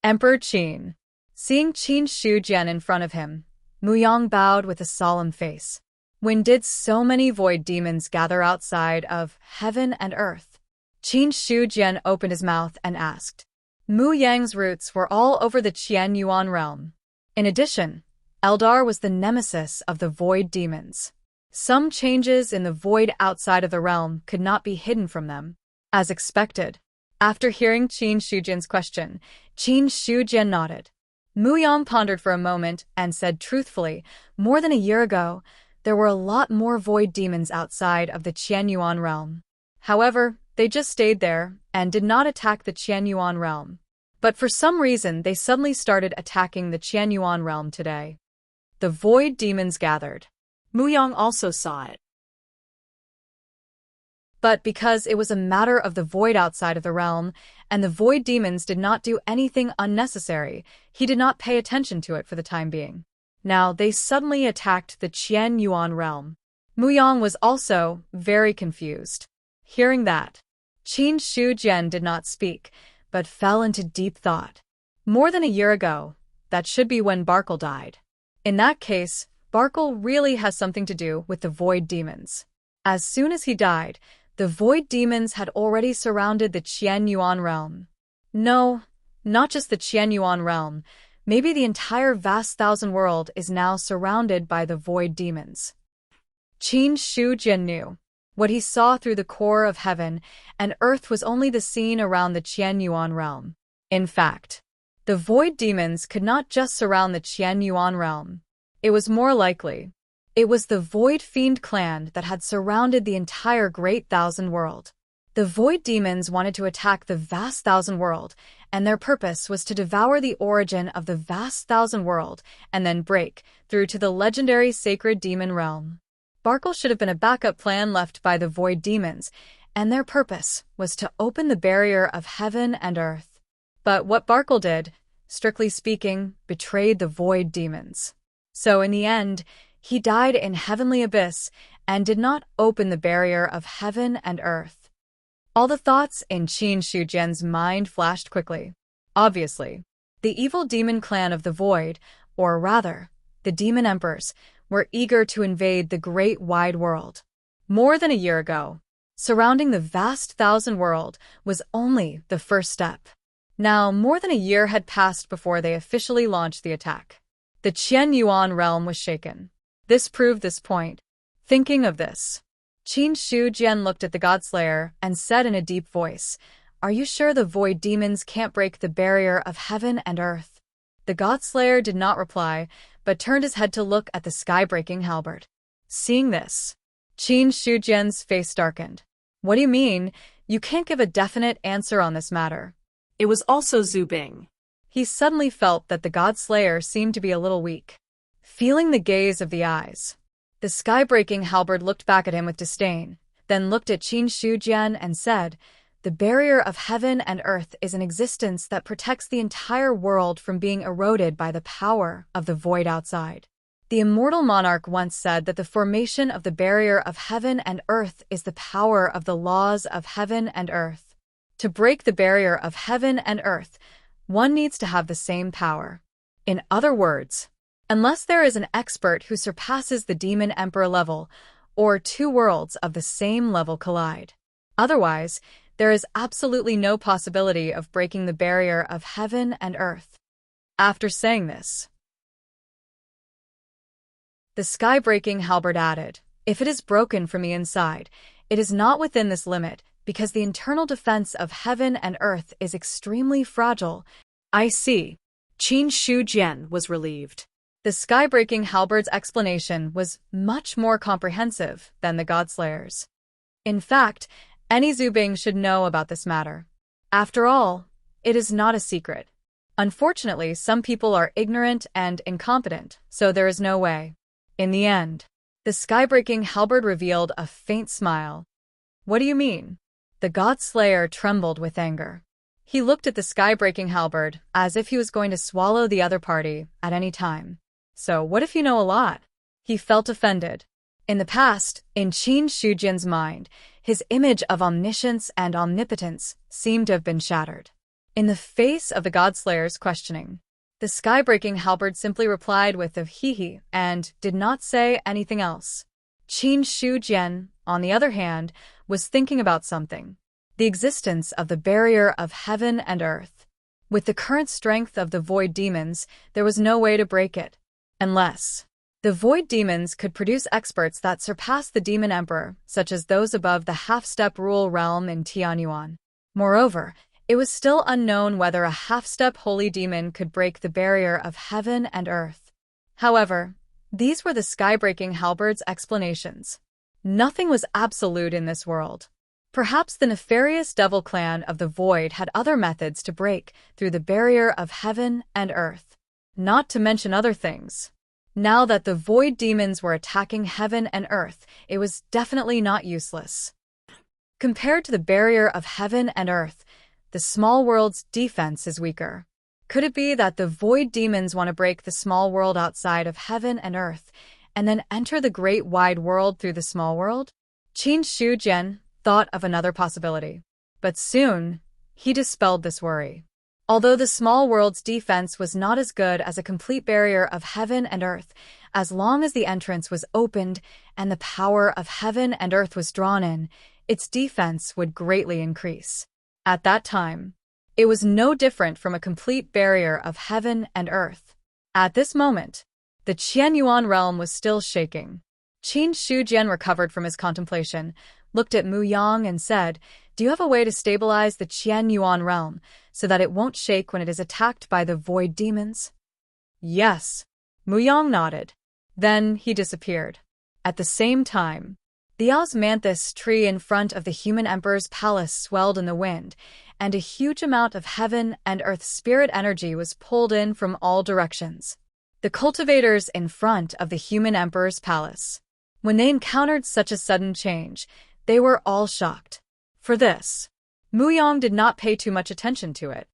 Emperor Qin. Seeing Qin Shu Jian in front of him, Mu Yang bowed with a solemn face. When did so many void demons gather outside of heaven and earth? Qin Shu Jian opened his mouth and asked. Mu Yang's roots were all over the Qianyuan realm. In addition, Eldar was the nemesis of the void demons. Some changes in the void outside of the realm could not be hidden from them. As expected, After hearing Qin Shujian's question, Qin Shujian nodded. Muyang pondered for a moment and said truthfully, more than a year ago, there were a lot more void demons outside of the Qianyuan realm. However, they just stayed there and did not attack the Qianyuan realm. But for some reason, they suddenly started attacking the Qianyuan realm today. The void demons gathered. Muyang also saw it. But because it was a matter of the void outside of the realm, and the void demons did not do anything unnecessary, he did not pay attention to it for the time being. Now they suddenly attacked the Qianyuan realm. Muyang was also very confused. Hearing that, Qin Shujian did not speak, but fell into deep thought. More than a year ago, that should be when Barkle died. In that case, Barkle really has something to do with the void demons. As soon as he died, the void demons had already surrounded the Qianyuan realm. No, not just the Qianyuan realm. Maybe the entire vast thousand world is now surrounded by the void demons. Qin Shujian knew. What he saw through the core of heaven and earth was only the scene around the Qianyuan realm. In fact, the void demons could not just surround the Qianyuan realm. It was more likely. It was the Void Fiend clan that had surrounded the entire Great Thousand World. The Void Demons wanted to attack the vast Thousand World, and their purpose was to devour the origin of the vast Thousand World and then break through to the legendary Sacred Demon Realm. Barkle should have been a backup plan left by the Void Demons, and their purpose was to open the barrier of heaven and earth. But what Barkle did, strictly speaking, betrayed the Void Demons. So in the end, he died in heavenly abyss and did not open the barrier of heaven and earth. All the thoughts in Qin Shujian's mind flashed quickly. Obviously, the evil demon clan of the Void, or rather, the Demon Emperors, were eager to invade the great wide world. More than a year ago, surrounding the vast thousand world was only the first step. Now, more than a year had passed before they officially launched the attack. The Qianyuan realm was shaken. This proved this point. Thinking of this, Qin Shujian looked at the Godslayer and said in a deep voice, "Are you sure the void demons can't break the barrier of heaven and earth?" The Godslayer did not reply, but turned his head to look at the sky-breaking halberd. Seeing this, Qin Shujian's face darkened. "What do you mean? You can't give a definite answer on this matter." It was also Zhu Bing. He suddenly felt that the Godslayer seemed to be a little weak. Feeling the gaze of the eyes, the sky-breaking halberd looked back at him with disdain, then looked at Qin Shujian and said, "The barrier of heaven and earth is an existence that protects the entire world from being eroded by the power of the void outside. The immortal monarch once said that the formation of the barrier of heaven and earth is the power of the laws of heaven and earth. To break the barrier of heaven and earth, one needs to have the same power. In other words, unless there is an expert who surpasses the Demon Emperor level, or two worlds of the same level collide. Otherwise, there is absolutely no possibility of breaking the barrier of heaven and earth." After saying this, the sky-breaking halberd added, "If it is broken from the inside, it is not within this limit, because the internal defense of heaven and earth is extremely fragile." "I see." Qin Shujian was relieved. The sky-breaking halberd's explanation was much more comprehensive than the Godslayer's. In fact, any Zhu Bing should know about this matter. After all, it is not a secret. Unfortunately, some people are ignorant and incompetent, so there is no way. In the end, the sky-breaking halberd revealed a faint smile. "What do you mean?" The Godslayer trembled with anger. He looked at the sky-breaking halberd as if he was going to swallow the other party at any time. "So what if you know a lot?" He felt offended. In the past, in Qin Shujian's mind, his image of omniscience and omnipotence seemed to have been shattered. In the face of the Godslayer's questioning, the sky-breaking halberd simply replied with a hee-hee and did not say anything else. Qin Shujian, on the other hand, was thinking about something. The existence of the barrier of heaven and earth. With the current strength of the void demons, there was no way to break it. Unless the void demons could produce experts that surpass the Demon Emperor, such as those above the half-step rule realm in Tianyuan. Moreover, it was still unknown whether a half-step holy demon could break the barrier of heaven and earth. However, these were the sky-breaking halberds' explanations. Nothing was absolute in this world. Perhaps the nefarious devil clan of the void had other methods to break through the barrier of heaven and earth. Not to mention other things. Now that the void demons were attacking heaven and earth, it was definitely not useless. Compared to the barrier of heaven and earth, the small world's defense is weaker. Could it be that the void demons want to break the small world outside of heaven and earth, and then enter the great wide world through the small world? Qin Shujian thought of another possibility. But soon, he dispelled this worry. Although the small world's defense was not as good as a complete barrier of heaven and earth, as long as the entrance was opened and the power of heaven and earth was drawn in, its defense would greatly increase. At that time, it was no different from a complete barrier of heaven and earth. At this moment, the Qianyuan realm was still shaking. Qin Shujian recovered from his contemplation, looked at Mu Yang and said, "Do you have a way to stabilize the Qianyuan realm so that it won't shake when it is attacked by the void demons?" "Yes." Mu Yang nodded. Then he disappeared. At the same time, the osmanthus tree in front of the human emperor's palace swelled in the wind, and a huge amount of heaven and earth spirit energy was pulled in from all directions. The cultivators in front of the human emperor's palace, when they encountered such a sudden change, they were all shocked. For this, Mu Yang did not pay too much attention to it.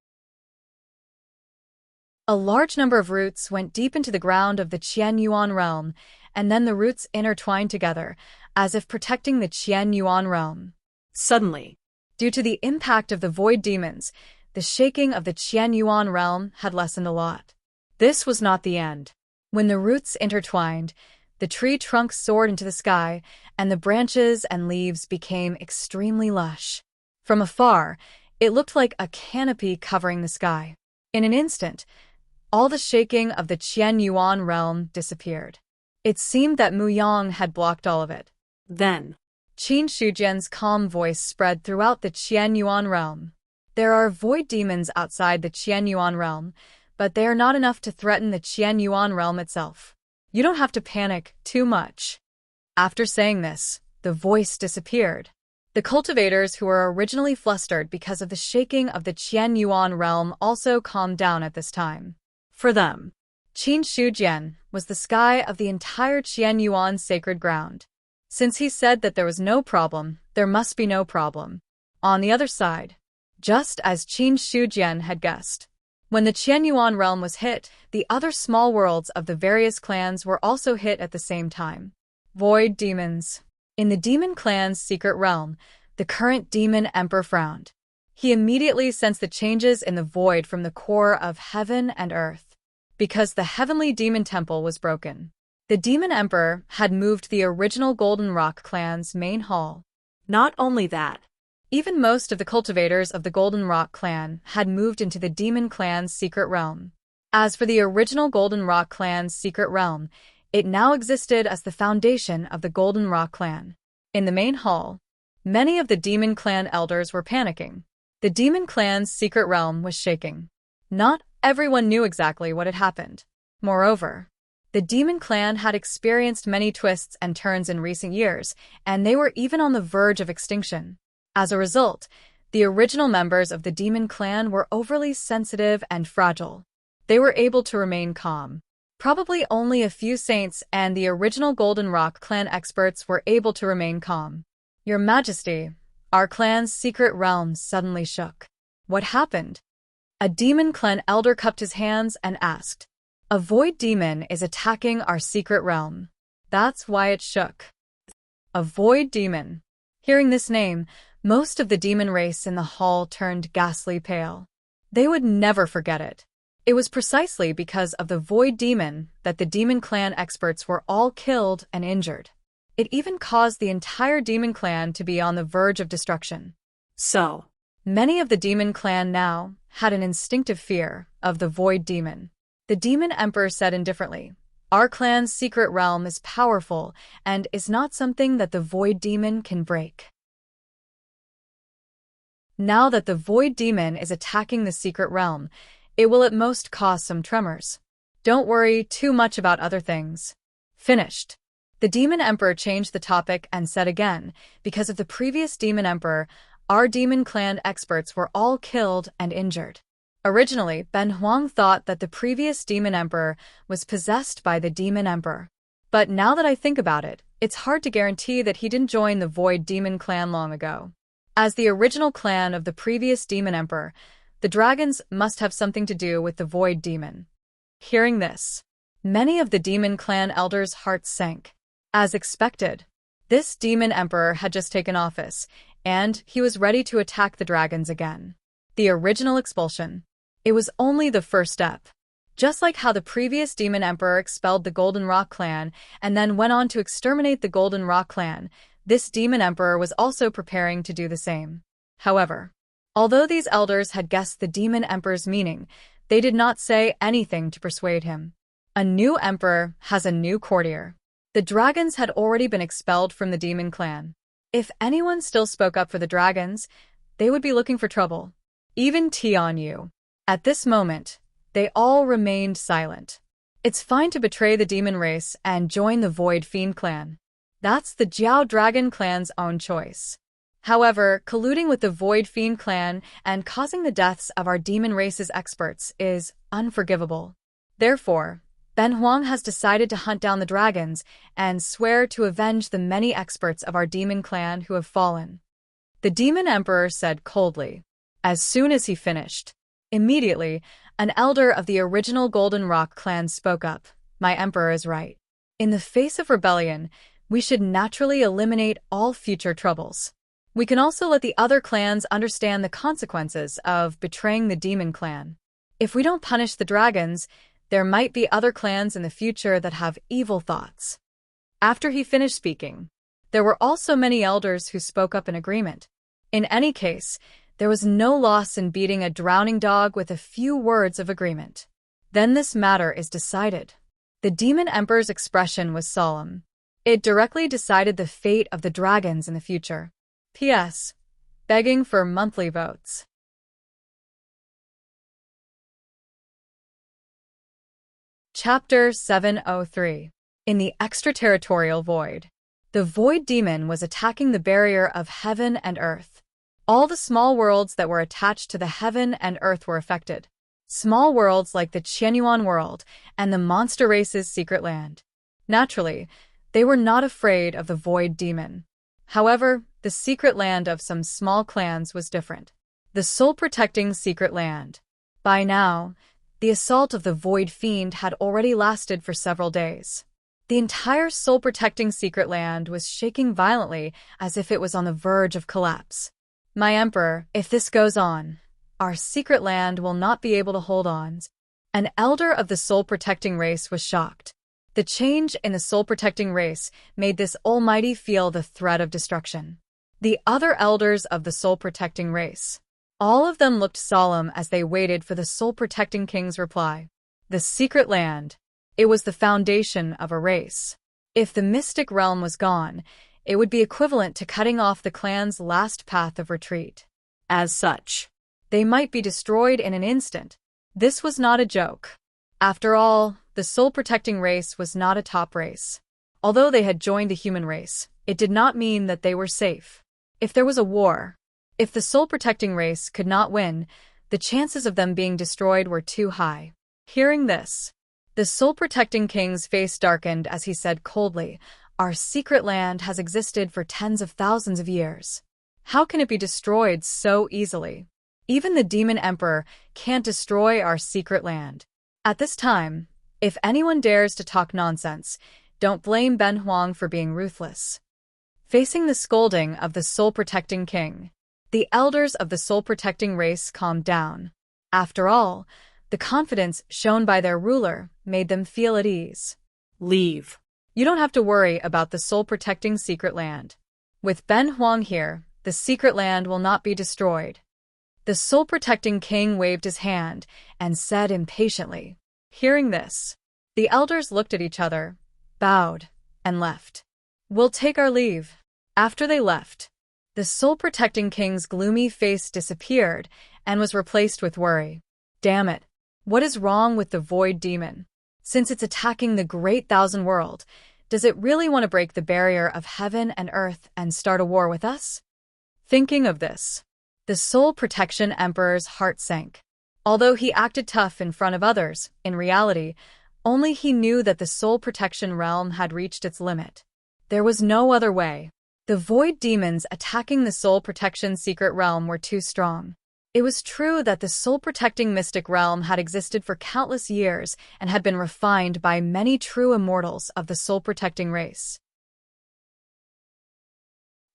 A large number of roots went deep into the ground of the Qianyuan realm, and then the roots intertwined together, as if protecting the Qianyuan realm. Suddenly, due to the impact of the void demons, the shaking of the Qianyuan realm had lessened a lot. This was not the end. When the roots intertwined, the tree trunk soared into the sky, and the branches and leaves became extremely lush. From afar, it looked like a canopy covering the sky. In an instant, all the shaking of the Qianyuan realm disappeared. It seemed that Mu Yang had blocked all of it. Then, Qin Shujian's calm voice spread throughout the Qianyuan realm. There are void demons outside the Qianyuan realm, but they are not enough to threaten the Qianyuan realm itself. You don't have to panic too much. After saying this, the voice disappeared. The cultivators who were originally flustered because of the shaking of the Qianyuan realm also calmed down at this time. For them, Qin Shujian was the sky of the entire Qianyuan sacred ground. Since he said that there was no problem, there must be no problem. On the other side, just as Qin Shujian had guessed, when the Qianyuan realm was hit, the other small worlds of the various clans were also hit at the same time. Void demons. In the demon clan's secret realm, the current demon emperor frowned. He immediately sensed the changes in the void from the core of heaven and earth. Because the heavenly demon temple was broken, the demon emperor had moved the original Golden Rock clan's main hall. not only that, Even most of the cultivators of the Golden Rock clan had moved into the Demon clan's secret realm. As for the original Golden Rock clan's secret realm, it now existed as the foundation of the Golden Rock clan. In the main hall, many of the Demon clan elders were panicking. The Demon clan's secret realm was shaking. Not everyone knew exactly what had happened. Moreover, the Demon clan had experienced many twists and turns in recent years, and they were even on the verge of extinction. As a result, the original members of the Demon clan were overly sensitive and fragile. They were able to remain calm. Probably only a few saints and the original Golden Rock clan experts were able to remain calm. Your Majesty, our clan's secret realm suddenly shook. What happened? A Demon clan elder cupped his hands and asked. A void demon is attacking our secret realm. That's why it shook. A void demon. Hearing this name, most of the demon race in the hall turned ghastly pale. They would never forget it. It was precisely because of the void demon that the Demon clan experts were all killed and injured. It even caused the entire Demon clan to be on the verge of destruction. So, Many of the Demon clan now had an instinctive fear of the void demon. The Demon Emperor said indifferently, "Our clan's secret realm is powerful and is not something that the void demon can break." Now that the Void Demon is attacking the secret realm, it will at most cause some tremors. Don't worry too much about other things. Finished. The Demon Emperor changed the topic and said again, because of the previous Demon Emperor, our Demon Clan experts were all killed and injured. Originally, Ben Huang thought that the previous Demon Emperor was possessed by the Demon Emperor. But now that I think about it, it's hard to guarantee that he didn't join the Void Demon Clan long ago. As the original clan of the previous Demon Emperor, the dragons must have something to do with the Void Demon. Hearing this, many of the Demon Clan elders' hearts sank. As expected, this Demon Emperor had just taken office, and he was ready to attack the dragons again. The original expulsion. It was only the first step. Just like how the previous Demon Emperor expelled the Golden Rock Clan and then went on to exterminate the Golden Rock Clan, this Demon Emperor was also preparing to do the same. However, although these elders had guessed the Demon Emperor's meaning, they did not say anything to persuade him. A new emperor has a new courtier. The dragons had already been expelled from the Demon Clan. If anyone still spoke up for the dragons, they would be looking for trouble. Even Tianyu. At this moment, they all remained silent. It's fine to betray the demon race and join the Void Fiend Clan. That's the Jiao Dragon Clan's own choice. However, colluding with the Void Fiend Clan and causing the deaths of our demon race's experts is unforgivable. Therefore, Ben Huang has decided to hunt down the dragons and swear to avenge the many experts of our demon clan who have fallen. The Demon Emperor said coldly. As soon as he finished, immediately, an elder of the original Golden Rock clan spoke up. My emperor is right. In the face of rebellion, we should naturally eliminate all future troubles. We can also let the other clans understand the consequences of betraying the Demon Clan. If we don't punish the dragons, there might be other clans in the future that have evil thoughts. After he finished speaking, there were also many elders who spoke up in agreement. In any case, there was no loss in beating a drowning dog with a few words of agreement. Then this matter is decided. The Demon Emperor's expression was solemn. It directly decided the fate of the dragons in the future. P.S. Begging for monthly votes. Chapter 703. In the Extraterritorial Void. The Void Demon was attacking the barrier of heaven and earth. All the small worlds that were attached to the heaven and earth were affected. Small worlds like the Qianyuan world and the monster race's secret land. Naturally, they were not afraid of the Void Demon. However, the secret land of some small clans was different. The soul-protecting secret land. By now, the assault of the Void Fiend had already lasted for several days. The entire soul-protecting secret land was shaking violently as if it was on the verge of collapse. My emperor, if this goes on, our secret land will not be able to hold on. An elder of the soul-protecting race was shocked. The change in the soul-protecting race made this almighty feel the threat of destruction. The other elders of the soul-protecting race. All of them looked solemn as they waited for the soul-protecting king's reply. The secret land. It was the foundation of a race. If the mystic realm was gone, it would be equivalent to cutting off the clan's last path of retreat. As such, they might be destroyed in an instant. This was not a joke. After all, the soul-protecting race was not a top race. Although they had joined the human race, it did not mean that they were safe. If there was a war, if the soul-protecting race could not win, the chances of them being destroyed were too high. Hearing this, the soul-protecting king's face darkened as he said coldly, "Our secret land has existed for tens of thousands of years. How can it be destroyed so easily? Even the Demon Emperor can't destroy our secret land." At this time, if anyone dares to talk nonsense, don't blame Ben Huang for being ruthless. Facing the scolding of the soul-protecting king, the elders of the soul-protecting race calmed down. After all, the confidence shown by their ruler made them feel at ease. Leave. You don't have to worry about the soul-protecting secret land. With Ben Huang here, the secret land will not be destroyed. The soul-protecting king waved his hand and said impatiently. Hearing this, the elders looked at each other, bowed, and left. We'll take our leave. After they left, The soul-protecting king's gloomy face disappeared and was replaced with worry. Damn it. What is wrong with the void demon? Since it's attacking the great thousand world, does it really want to break the barrier of heaven and earth and start a war with us? Thinking of this, the soul protection emperor's heart sank. Although he acted tough in front of others, in reality, only he knew that the soul protection realm had reached its limit. There was no other way. The void demons attacking the soul protection secret realm were too strong. It was true that the soul-protecting mystic realm had existed for countless years and had been refined by many true immortals of the soul-protecting race.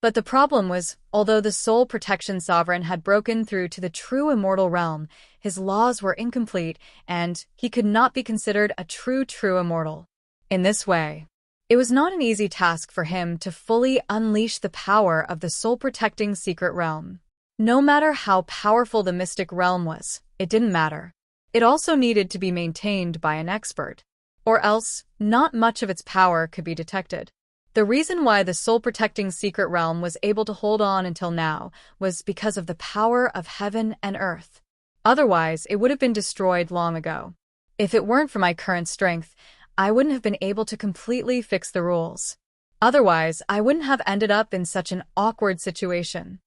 But the problem was, although the soul protection sovereign had broken through to the true immortal realm, his laws were incomplete and he could not be considered a true immortal. In this way, it was not an easy task for him to fully unleash the power of the soul-protecting secret realm. No matter how powerful the mystic realm was, it didn't matter. It also needed to be maintained by an expert. Or else, not much of its power could be detected. The reason why the soul-protecting secret realm was able to hold on until now was because of the power of heaven and earth. Otherwise, it would have been destroyed long ago. If it weren't for my current strength, I wouldn't have been able to completely fix the rules. Otherwise, I wouldn't have ended up in such an awkward situation.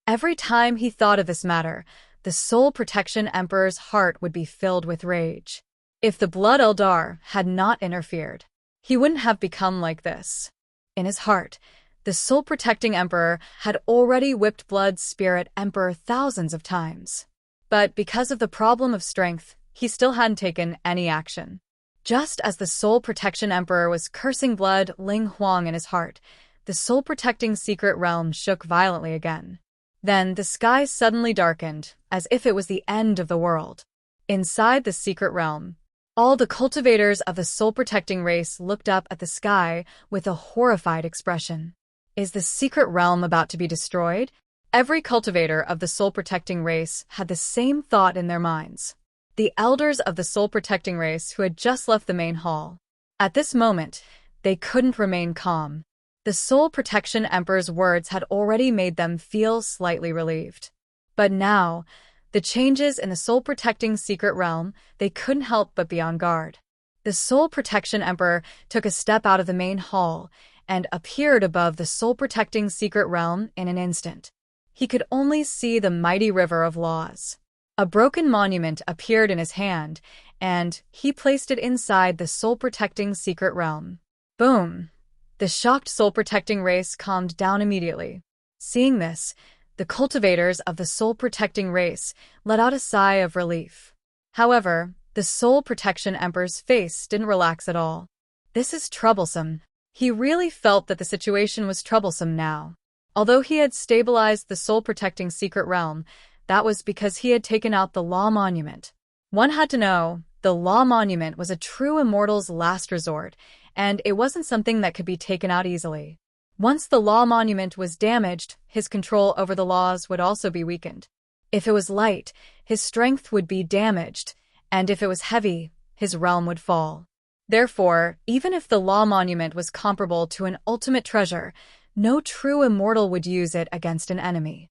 Every time he thought of this matter, the Soul Protection Emperor's heart would be filled with rage. If the Blood Eldar had not interfered, he wouldn't have become like this. In his heart, the Soul Protecting Emperor had already whipped Blood Spirit Emperor thousands of times. But because of the problem of strength, he still hadn't taken any action. Just as the Soul Protection Emperor was cursing Blood Ling Huang in his heart, the Soul Protecting Secret Realm shook violently again. Then the sky suddenly darkened, as if it was the end of the world. Inside the secret realm, all the cultivators of the soul-protecting race looked up at the sky with a horrified expression. Is the secret realm about to be destroyed? Every cultivator of the soul-protecting race had the same thought in their minds. The elders of the soul-protecting race who had just left the main hall. At this moment, they couldn't remain calm. The Soul Protection Emperor's words had already made them feel slightly relieved. But now, the changes in the soul-protecting secret realm, they couldn't help but be on guard. The Soul Protection Emperor took a step out of the main hall and appeared above the soul-protecting secret realm in an instant. He could only see the mighty river of laws. A broken monument appeared in his hand, and he placed it inside the soul-protecting secret realm. Boom! The shocked soul-protecting race calmed down immediately. Seeing this, the cultivators of the soul-protecting race let out a sigh of relief. However, the Soul Protection Emperor's face didn't relax at all. This is troublesome. He really felt that the situation was troublesome now. Although he had stabilized the soul-protecting secret realm, that was because he had taken out the Law Monument. One had to know, the Law Monument was a true immortal's last resort, and it wasn't something that could be taken out easily. Once the Law Monument was damaged, his control over the laws would also be weakened. If it was light, his strength would be damaged, and if it was heavy, his realm would fall. Therefore, even if the Law Monument was comparable to an ultimate treasure, no true immortal would use it against an enemy.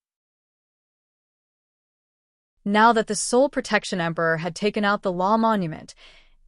Now that the Soul Protection Emperor had taken out the Law Monument,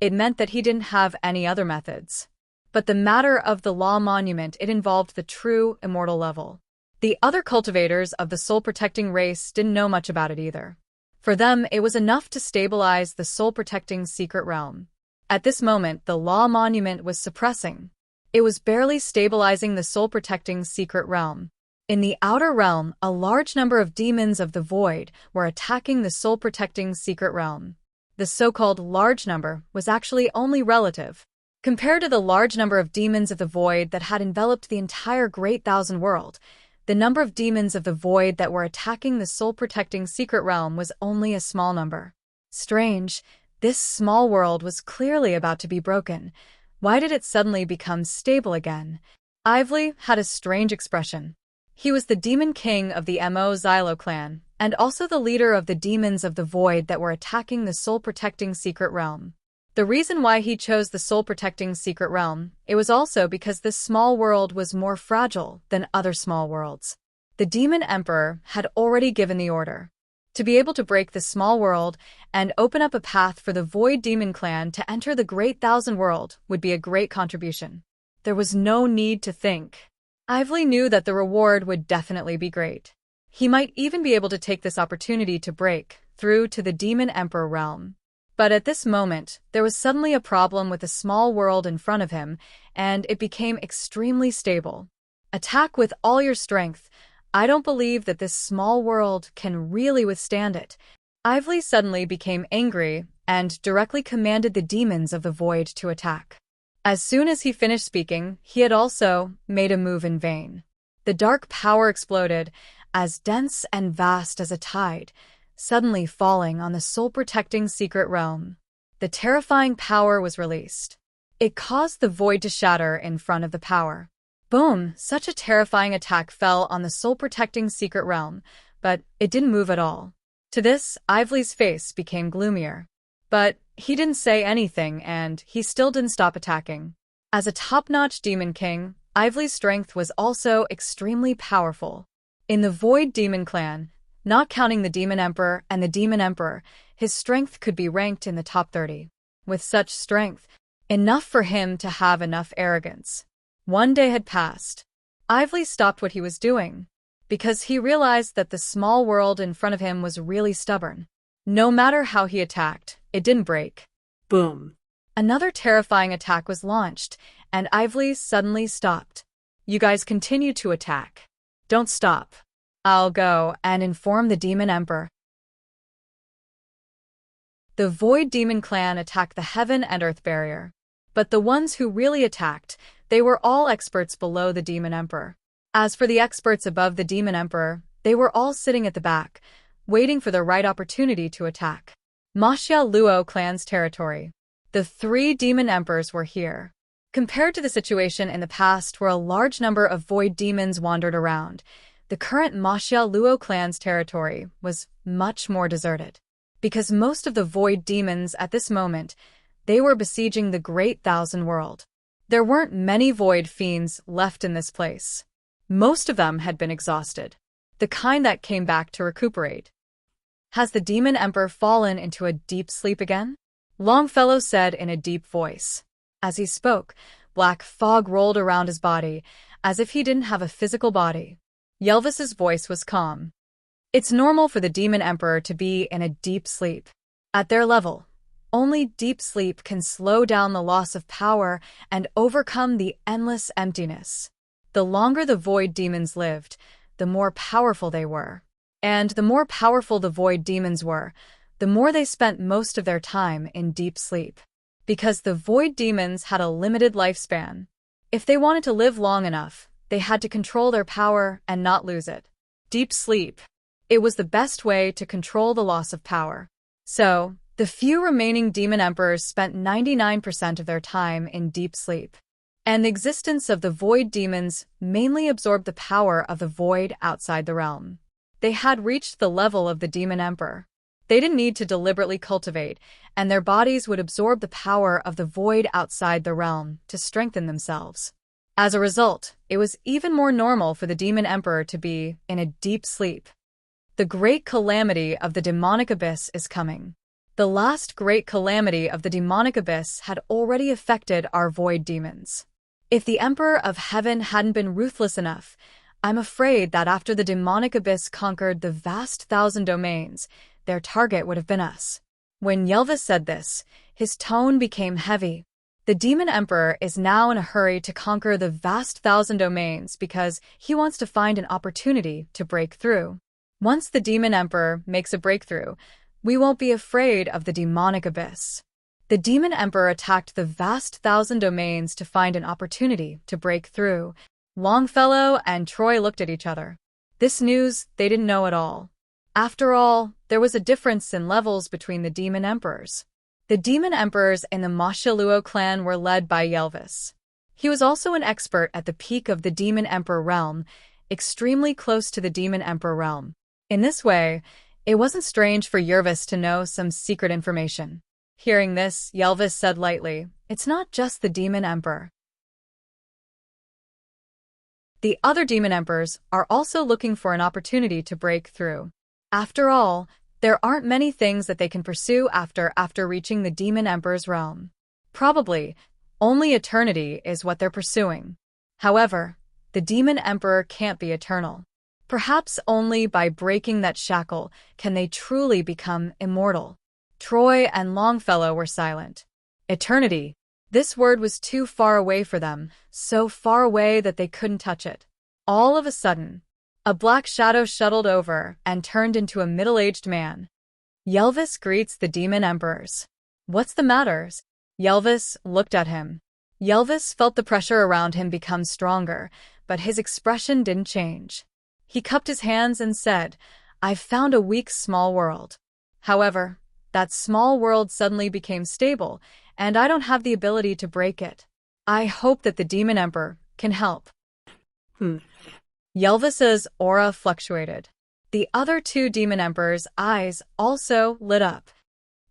it meant that he didn't have any other methods. But the matter of the Law Monument, it involved the true immortal level. The other cultivators of the soul-protecting race didn't know much about it either. For them, it was enough to stabilize the soul-protecting secret realm. At this moment, the Law Monument was suppressing. It was barely stabilizing the soul-protecting secret realm. In the outer realm, a large number of demons of the void were attacking the soul-protecting secret realm. The so-called large number was actually only relative. Compared to the large number of demons of the void that had enveloped the entire Great Thousand World, the number of demons of the void that were attacking the soul-protecting secret realm was only a small number. Strange, this small world was clearly about to be broken. Why did it suddenly become stable again? Ively had a strange expression. He was the demon king of the Mo Xylo clan, and also the leader of the demons of the void that were attacking the soul-protecting secret realm. The reason why he chose the soul-protecting secret realm, it was also because this small world was more fragile than other small worlds. The Demon Emperor had already given the order. To be able to break the small world and open up a path for the Void Demon clan to enter the Great Thousand World would be a great contribution. There was no need to think. Ively knew that the reward would definitely be great. He might even be able to take this opportunity to break through to the Demon Emperor realm. But at this moment, there was suddenly a problem with the small world in front of him, and it became extremely stable. Attack with all your strength. I don't believe that this small world can really withstand it. Ively suddenly became angry and directly commanded the demons of the void to attack. As soon as he finished speaking, he had also made a move in vain. The dark power exploded, as dense and vast as a tide, suddenly falling on the soul-protecting secret realm. The terrifying power was released. It caused the void to shatter in front of the power. Boom! Such a terrifying attack fell on the soul-protecting secret realm, but it didn't move at all. To this, Ively's face became gloomier. But he didn't say anything, and he still didn't stop attacking. As a top-notch demon king, Ively's strength was also extremely powerful. In the Void Demon clan, not counting the Demon Emperor and the Demon Emperor, his strength could be ranked in the top 30. With such strength, enough for him to have enough arrogance. One day had passed. Ively stopped what he was doing, because he realized that the small world in front of him was really stubborn. No matter how he attacked, it didn't break. Boom. Another terrifying attack was launched, and Ively suddenly stopped. You guys continue to attack. Don't stop. I'll go and inform the Demon Emperor. The Void Demon clan attacked the Heaven and Earth barrier. But the ones who really attacked, they were all experts below the Demon Emperor. As for the experts above the Demon Emperor, they were all sitting at the back, waiting for the right opportunity to attack. Maxia Luo clan's territory. The 3 Demon Emperors were here. Compared to the situation in the past where a large number of void demons wandered around, the current Maxia Luo clan's territory was much more deserted. Because most of the void demons at this moment, they were besieging the Great Thousand World. There weren't many void fiends left in this place. Most of them had been exhausted, the kind that came back to recuperate. Has the Demon Emperor fallen into a deep sleep again? Longfellow said in a deep voice. As he spoke, black fog rolled around his body, as if he didn't have a physical body. Yelvis's voice was calm. It's normal for the Demon Emperor to be in a deep sleep. At their level, only deep sleep can slow down the loss of power and overcome the endless emptiness. The longer the void demons lived, the more powerful they were. And the more powerful the void demons were, the more they spent most of their time in deep sleep. Because the void demons had a limited lifespan. If they wanted to live long enough, they had to control their power and not lose it. Deep sleep. It was the best way to control the loss of power. So, the few remaining demon emperors spent 99% of their time in deep sleep. And the existence of the void demons mainly absorbed the power of the void outside the realm. They had reached the level of the demon emperor. They didn't need to deliberately cultivate, and their bodies would absorb the power of the void outside the realm to strengthen themselves. As a result, it was even more normal for the demon emperor to be in a deep sleep. The great calamity of the demonic abyss is coming. The last great calamity of the demonic abyss had already affected our void demons. If the Emperor of Heaven hadn't been ruthless enough, I'm afraid that after the demonic abyss conquered the vast 1,000 domains, their target would have been us. When Yelvis said this, his tone became heavy. The Demon Emperor is now in a hurry to conquer the vast 1,000 domains because he wants to find an opportunity to break through. Once the Demon Emperor makes a breakthrough, we won't be afraid of the demonic abyss. The Demon Emperor attacked the vast 1,000 domains to find an opportunity to break through. Longfellow and Troy looked at each other. This news they didn't know at all. After all, there was a difference in levels between the Demon Emperors. The Demon Emperors in the Maxia Luo clan were led by Yelvis. He was also an expert at the peak of the Demon Emperor realm, extremely close to the Demon Emperor realm. In this way, it wasn't strange for Yelvis to know some secret information. Hearing this, Yelvis said lightly, "It's not just the Demon Emperor. The other demon emperors are also looking for an opportunity to break through. After all, there aren't many things that they can pursue after reaching the demon emperor's realm. Probably, only eternity is what they're pursuing. However, the demon emperor can't be eternal. Perhaps only by breaking that shackle can they truly become immortal. Troy and Longfellow were silent. Eternity. This word was too far away for them, so far away that they couldn't touch it. All of a sudden, a black shadow shuttled over and turned into a middle-aged man. Yelvis greets the demon emperors. What's the matter? Yelvis looked at him. Yelvis felt the pressure around him become stronger, but his expression didn't change. He cupped his hands and said, "I've found a weak small world. However, that small world suddenly became stable, and I don't have the ability to break it. I hope that the demon emperor can help." Yelvis's aura fluctuated. The other two demon emperors' eyes also lit up.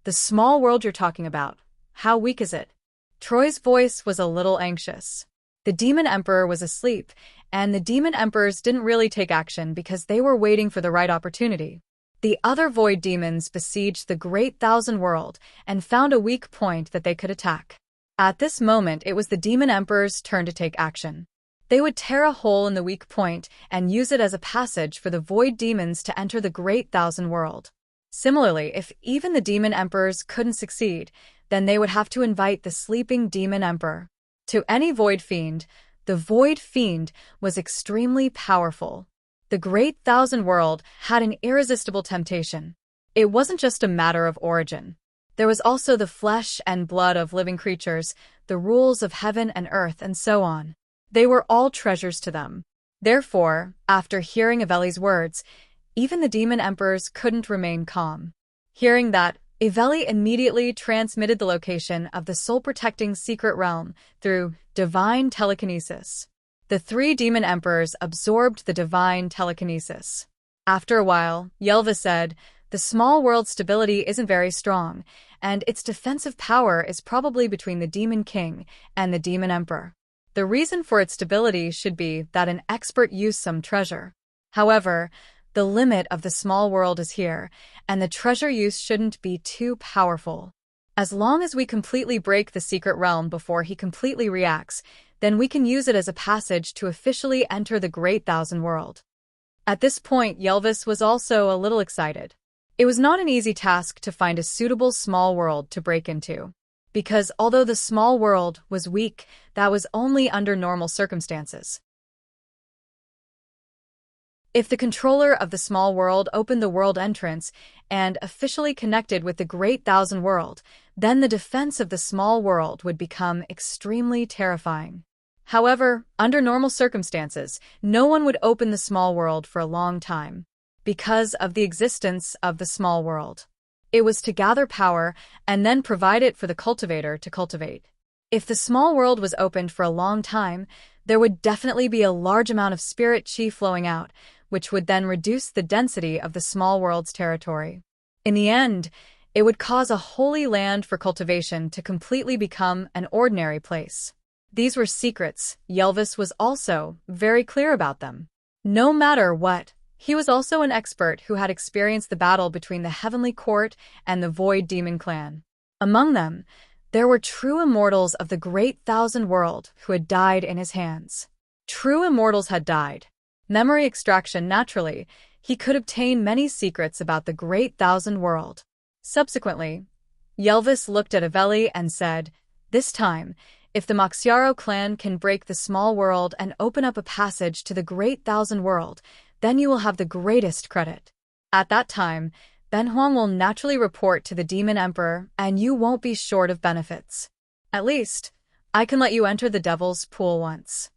"The small world you're talking about, how weak is it?" Troy's voice was a little anxious. The demon emperor was asleep, and the demon emperors didn't really take action because they were waiting for the right opportunity. The other void demons besieged the Great Thousand World and found a weak point that they could attack. At this moment, it was the demon emperor's turn to take action. They would tear a hole in the weak point and use it as a passage for the void demons to enter the Great Thousand World. Similarly, if even the demon emperors couldn't succeed, then they would have to invite the sleeping demon emperor. To any void fiend, the void fiend was extremely powerful. The Great Thousand World had an irresistible temptation. It wasn't just a matter of origin. There was also the flesh and blood of living creatures, the rules of heaven and earth, and so on. They were all treasures to them. Therefore, after hearing Iveli's words, even the demon emperors couldn't remain calm. Hearing that, Iveli immediately transmitted the location of the soul-protecting secret realm through divine telekinesis. The three demon emperors absorbed the divine telekinesis. After a while, Yelva said, "The small world's stability isn't very strong, and its defensive power is probably between the demon king and the demon emperor. The reason for its stability should be that an expert used some treasure. However, the limit of the small world is here, and the treasure use shouldn't be too powerful. As long as we completely break the secret realm before he completely reacts, then we can use it as a passage to officially enter the Great Thousand World." At this point, Yelvis was also a little excited. It was not an easy task to find a suitable small world to break into. Because although the small world was weak, that was only under normal circumstances. If the controller of the small world opened the world entrance and officially connected with the Great Thousand World, then the defense of the small world would become extremely terrifying. However, under normal circumstances, no one would open the small world for a long time, because of the existence of the small world. It was to gather power and then provide it for the cultivator to cultivate. If the small world was opened for a long time, there would definitely be a large amount of spirit chi flowing out, which would then reduce the density of the small world's territory. In the end, it would cause a holy land for cultivation to completely become an ordinary place. These were secrets. Yelvis was also very clear about them. No matter what, he was also an expert who had experienced the battle between the Heavenly Court and the Void Demon Clan. Among them, there were true immortals of the Great Thousand World who had died in his hands. True immortals had died. Memory extraction. Naturally, he could obtain many secrets about the Great Thousand World. Subsequently, Yelvis looked at Iveli and said, "This time, if the Maxiaro clan can break the small world and open up a passage to the Great Thousand World, then you will have the greatest credit. At that time, Ben Huang will naturally report to the Demon Emperor, and you won't be short of benefits. At least, I can let you enter the Devil's Pool once."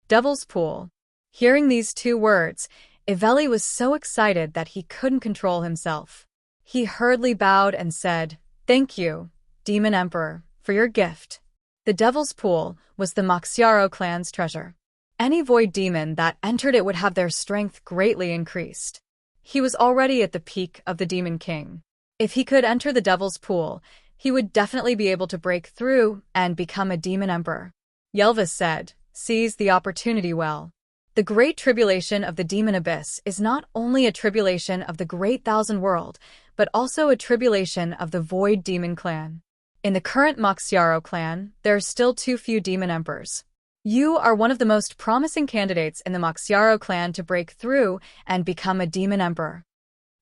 Devil's Pool. Hearing these two words, Iveli was so excited that he couldn't control himself. He hurriedly bowed and said, "Thank you, Demon Emperor, for your gift." The Devil's Pool was the Maxiaro clan's treasure. Any void demon that entered it would have their strength greatly increased. He was already at the peak of the Demon King. If he could enter the Devil's Pool, he would definitely be able to break through and become a Demon Emperor. Yelvis said, "Seize the opportunity well." The great tribulation of the demon abyss is not only a tribulation of the great thousand world, but also a tribulation of the void demon clan. In the current Moxiaro clan, there are still too few demon emperors. You are one of the most promising candidates in the Moxiaro clan to break through and become a demon emperor.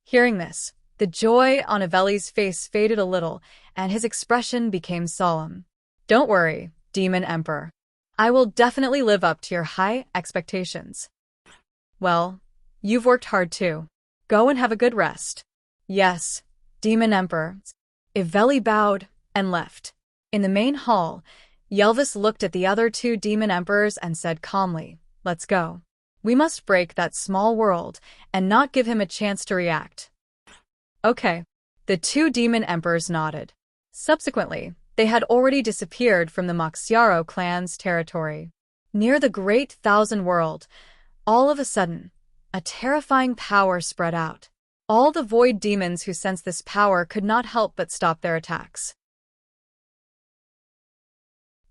Hearing this, the joy on Aveli's face faded a little, and his expression became solemn. Don't worry, demon emperor. I will definitely live up to your high expectations. Well, you've worked hard too. Go and have a good rest. Yes, demon emperor. Aveli bowed and left. In the main hall, Yelvis looked at the other two demon emperors and said calmly, "Let's go. We must break that small world and not give him a chance to react." Okay. The two demon emperors nodded. Subsequently, they had already disappeared from the Moxiaro clan's territory. Near the Great Thousand World, all of a sudden, a terrifying power spread out. All the void demons who sensed this power could not help but stop their attacks.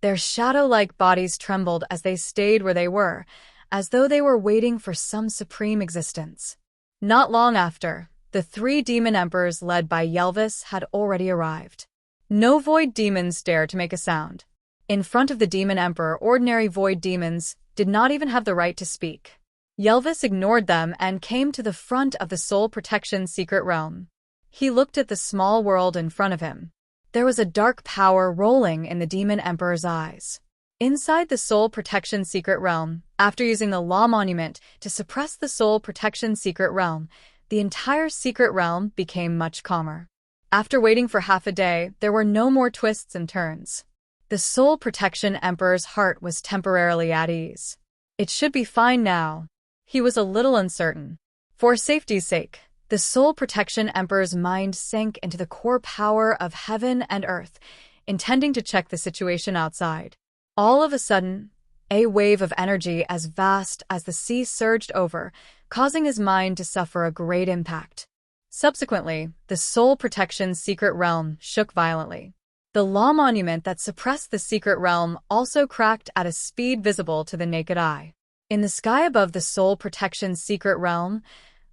Their shadow-like bodies trembled as they stayed where they were, as though they were waiting for some supreme existence. Not long after, the three demon emperors led by Yelvis had already arrived. No void demons dared to make a sound. In front of the demon emperor, ordinary void demons did not even have the right to speak. Yelvis ignored them and came to the front of the Soul Protection Secret Realm. He looked at the small world in front of him. There was a dark power rolling in the demon emperor's eyes. Inside the Soul Protection Secret Realm, after using the Law Monument to suppress the Soul Protection Secret Realm, the entire secret realm became much calmer. After waiting for half a day, there were no more twists and turns. The Soul Protection Emperor's heart was temporarily at ease. It should be fine now. He was a little uncertain. For safety's sake, the Soul Protection Emperor's mind sank into the core power of heaven and earth, intending to check the situation outside. All of a sudden, a wave of energy as vast as the sea surged over, causing his mind to suffer a great impact. Subsequently, the Soul Protection Secret Realm shook violently. The Law Monument that suppressed the secret realm also cracked at a speed visible to the naked eye. In the sky above the Soul Protection Secret Realm,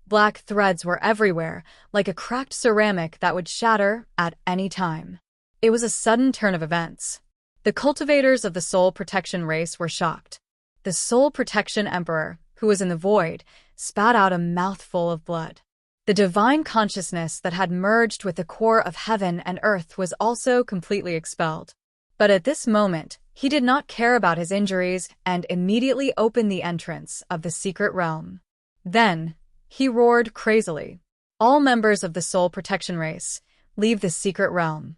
black threads were everywhere, like a cracked ceramic that would shatter at any time. It was a sudden turn of events. The cultivators of the Soul Protection race were shocked. The Soul Protection Emperor, who was in the void, spat out a mouthful of blood. The divine consciousness that had merged with the core of heaven and earth was also completely expelled. But at this moment, he did not care about his injuries and immediately opened the entrance of the secret realm. Then, he roared crazily, "All members of the Soul Protection race, leave the secret realm."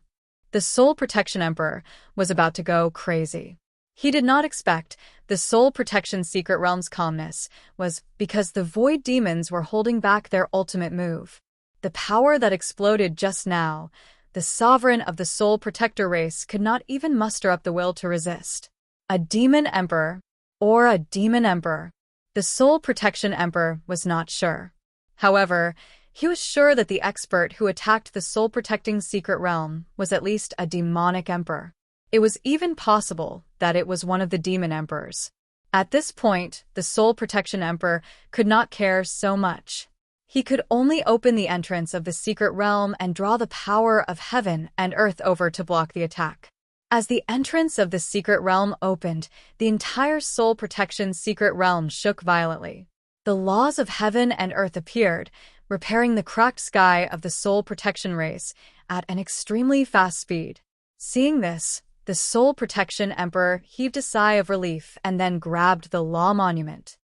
The Soul Protection Emperor was about to go crazy. He did not expect the Soul Protection Secret Realm's calmness was because the void demons were holding back their ultimate move. The power that exploded just now, the sovereign of the Soul Protector race could not even muster up the will to resist. A demon emperor or a demon emperor? The Soul Protection Emperor was not sure. However, he was sure that the expert who attacked the soul-protecting secret realm was at least a demonic emperor. It was even possible that it was one of the demon emperors. At this point, the Soul Protection Emperor could not care so much. He could only open the entrance of the secret realm and draw the power of heaven and earth over to block the attack. As the entrance of the secret realm opened, the entire Soul Protection secret realm shook violently. The laws of heaven and earth appeared, repairing the cracked sky of the Soul Protection race at an extremely fast speed. Seeing this, the Soul Protection Emperor heaved a sigh of relief and then grabbed the Law Monument.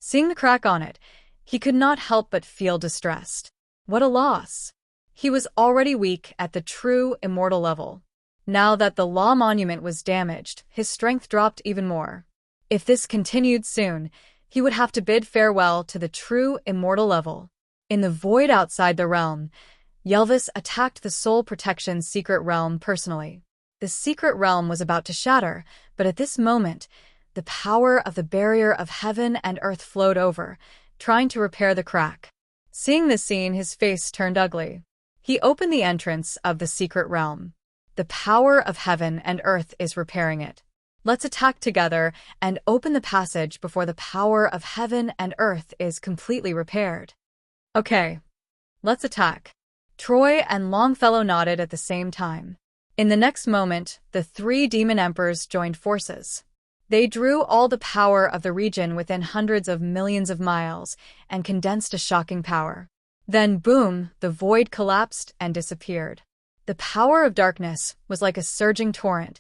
Seeing the crack on it, he could not help but feel distressed. What a loss! He was already weak at the true immortal level. Now that the Law Monument was damaged, his strength dropped even more. If this continued soon, he would have to bid farewell to the true immortal level. In the void outside the realm, Yelvis attacked the Soul Protection secret realm personally. The secret realm was about to shatter, but at this moment, the power of the barrier of heaven and earth flowed over, trying to repair the crack. Seeing this scene, his face turned ugly. He opened the entrance of the secret realm. The power of heaven and earth is repairing it. Let's attack together and open the passage before the power of heaven and earth is completely repaired. Okay, let's attack. Troy and Longfellow nodded at the same time. In the next moment, the three demon emperors joined forces. They drew all the power of the region within hundreds of millions of miles and condensed a shocking power. Then boom, the void collapsed and disappeared. The power of darkness was like a surging torrent,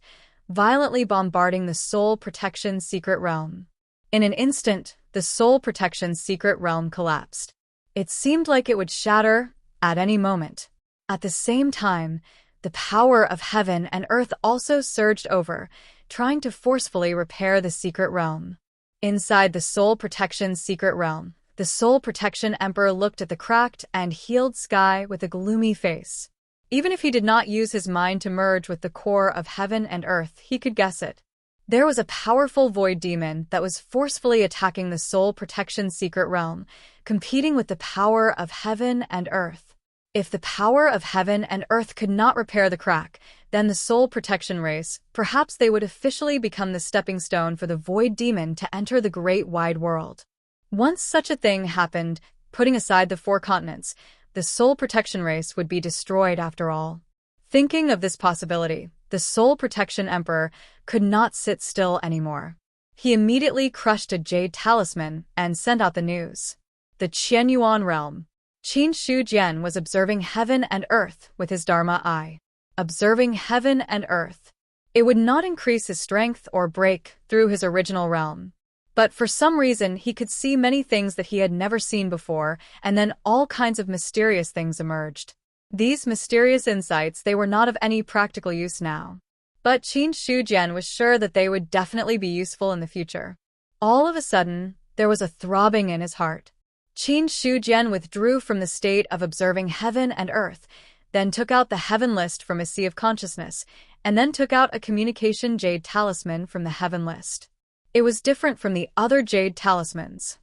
violently bombarding the Soul Protection Secret Realm. In an instant, the Soul Protection Secret Realm collapsed. It seemed like it would shatter at any moment. At the same time, the power of heaven and earth also surged over, trying to forcefully repair the secret realm. Inside the Soul Protection Secret Realm, the Soul Protection Emperor looked at the cracked and healed sky with a gloomy face. Even if he did not use his mind to merge with the core of heaven and earth, he could guess it. There was a powerful void demon that was forcefully attacking the Soul Protection Secret Realm, competing with the power of heaven and earth. If the power of heaven and earth could not repair the crack, then the Soul Protection race, perhaps they would officially become the stepping stone for the void demon to enter the great wide world. Once such a thing happened, putting aside the 4 continents, the Soul Protection race would be destroyed after all. Thinking of this possibility, the Soul Protection Emperor could not sit still anymore. He immediately crushed a jade talisman and sent out the news. The Qianyuan realm. Qin Shu Jian was observing heaven and earth with his Dharma eye. Observing heaven and earth. It would not increase his strength or break through his original realm. But for some reason, he could see many things that he had never seen before, and then all kinds of mysterious things emerged. These mysterious insights, they were not of any practical use now. But Qin Shu Jian was sure that they would definitely be useful in the future. All of a sudden, there was a throbbing in his heart. Qin Shu Jian withdrew from the state of observing heaven and earth, then took out the heaven list from his sea of consciousness, and then took out a communication jade talisman from the heaven list. It was different from the other jade talismans.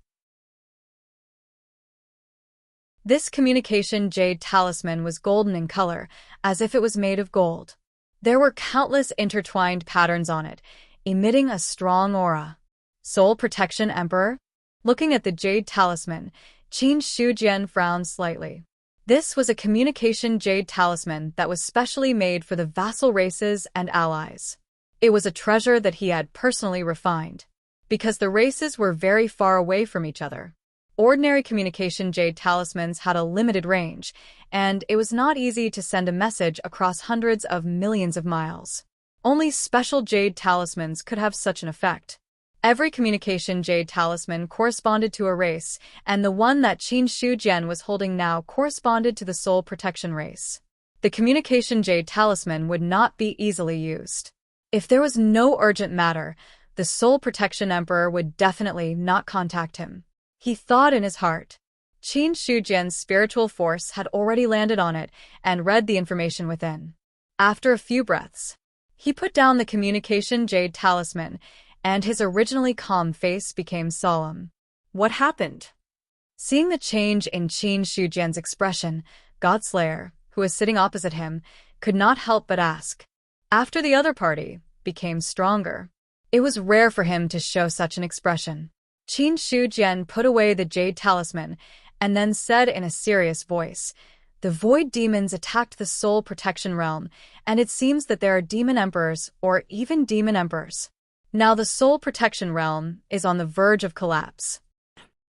This communication jade talisman was golden in color, as if it was made of gold. There were countless intertwined patterns on it, emitting a strong aura. Soul Protection Emperor? Looking at the jade talisman, Qin Shu Jian frowned slightly. This was a communication jade talisman that was specially made for the vassal races and allies. It was a treasure that he had personally refined, because the races were very far away from each other. Ordinary communication jade talismans had a limited range, and it was not easy to send a message across hundreds of millions of miles. Only special jade talismans could have such an effect. Every communication jade talisman corresponded to a race, and the one that Qin Shu Jian was holding now corresponded to the Soul Protection race. The communication jade talisman would not be easily used. If there was no urgent matter, the Soul Protection Emperor would definitely not contact him. He thought in his heart. Qin Shu Jian's spiritual force had already landed on it and read the information within. After a few breaths, he put down the communication jade talisman, and his originally calm face became solemn. What happened? Seeing the change in Qin Shu Jian's expression, Godslayer, who was sitting opposite him, could not help but ask. After the other party became stronger, it was rare for him to show such an expression. Qin Shu Jian put away the jade talisman and then said in a serious voice, "The void demons attacked the Soul Protection realm, and it seems that there are demon emperors or even demon emperors. Now the Soul Protection realm is on the verge of collapse."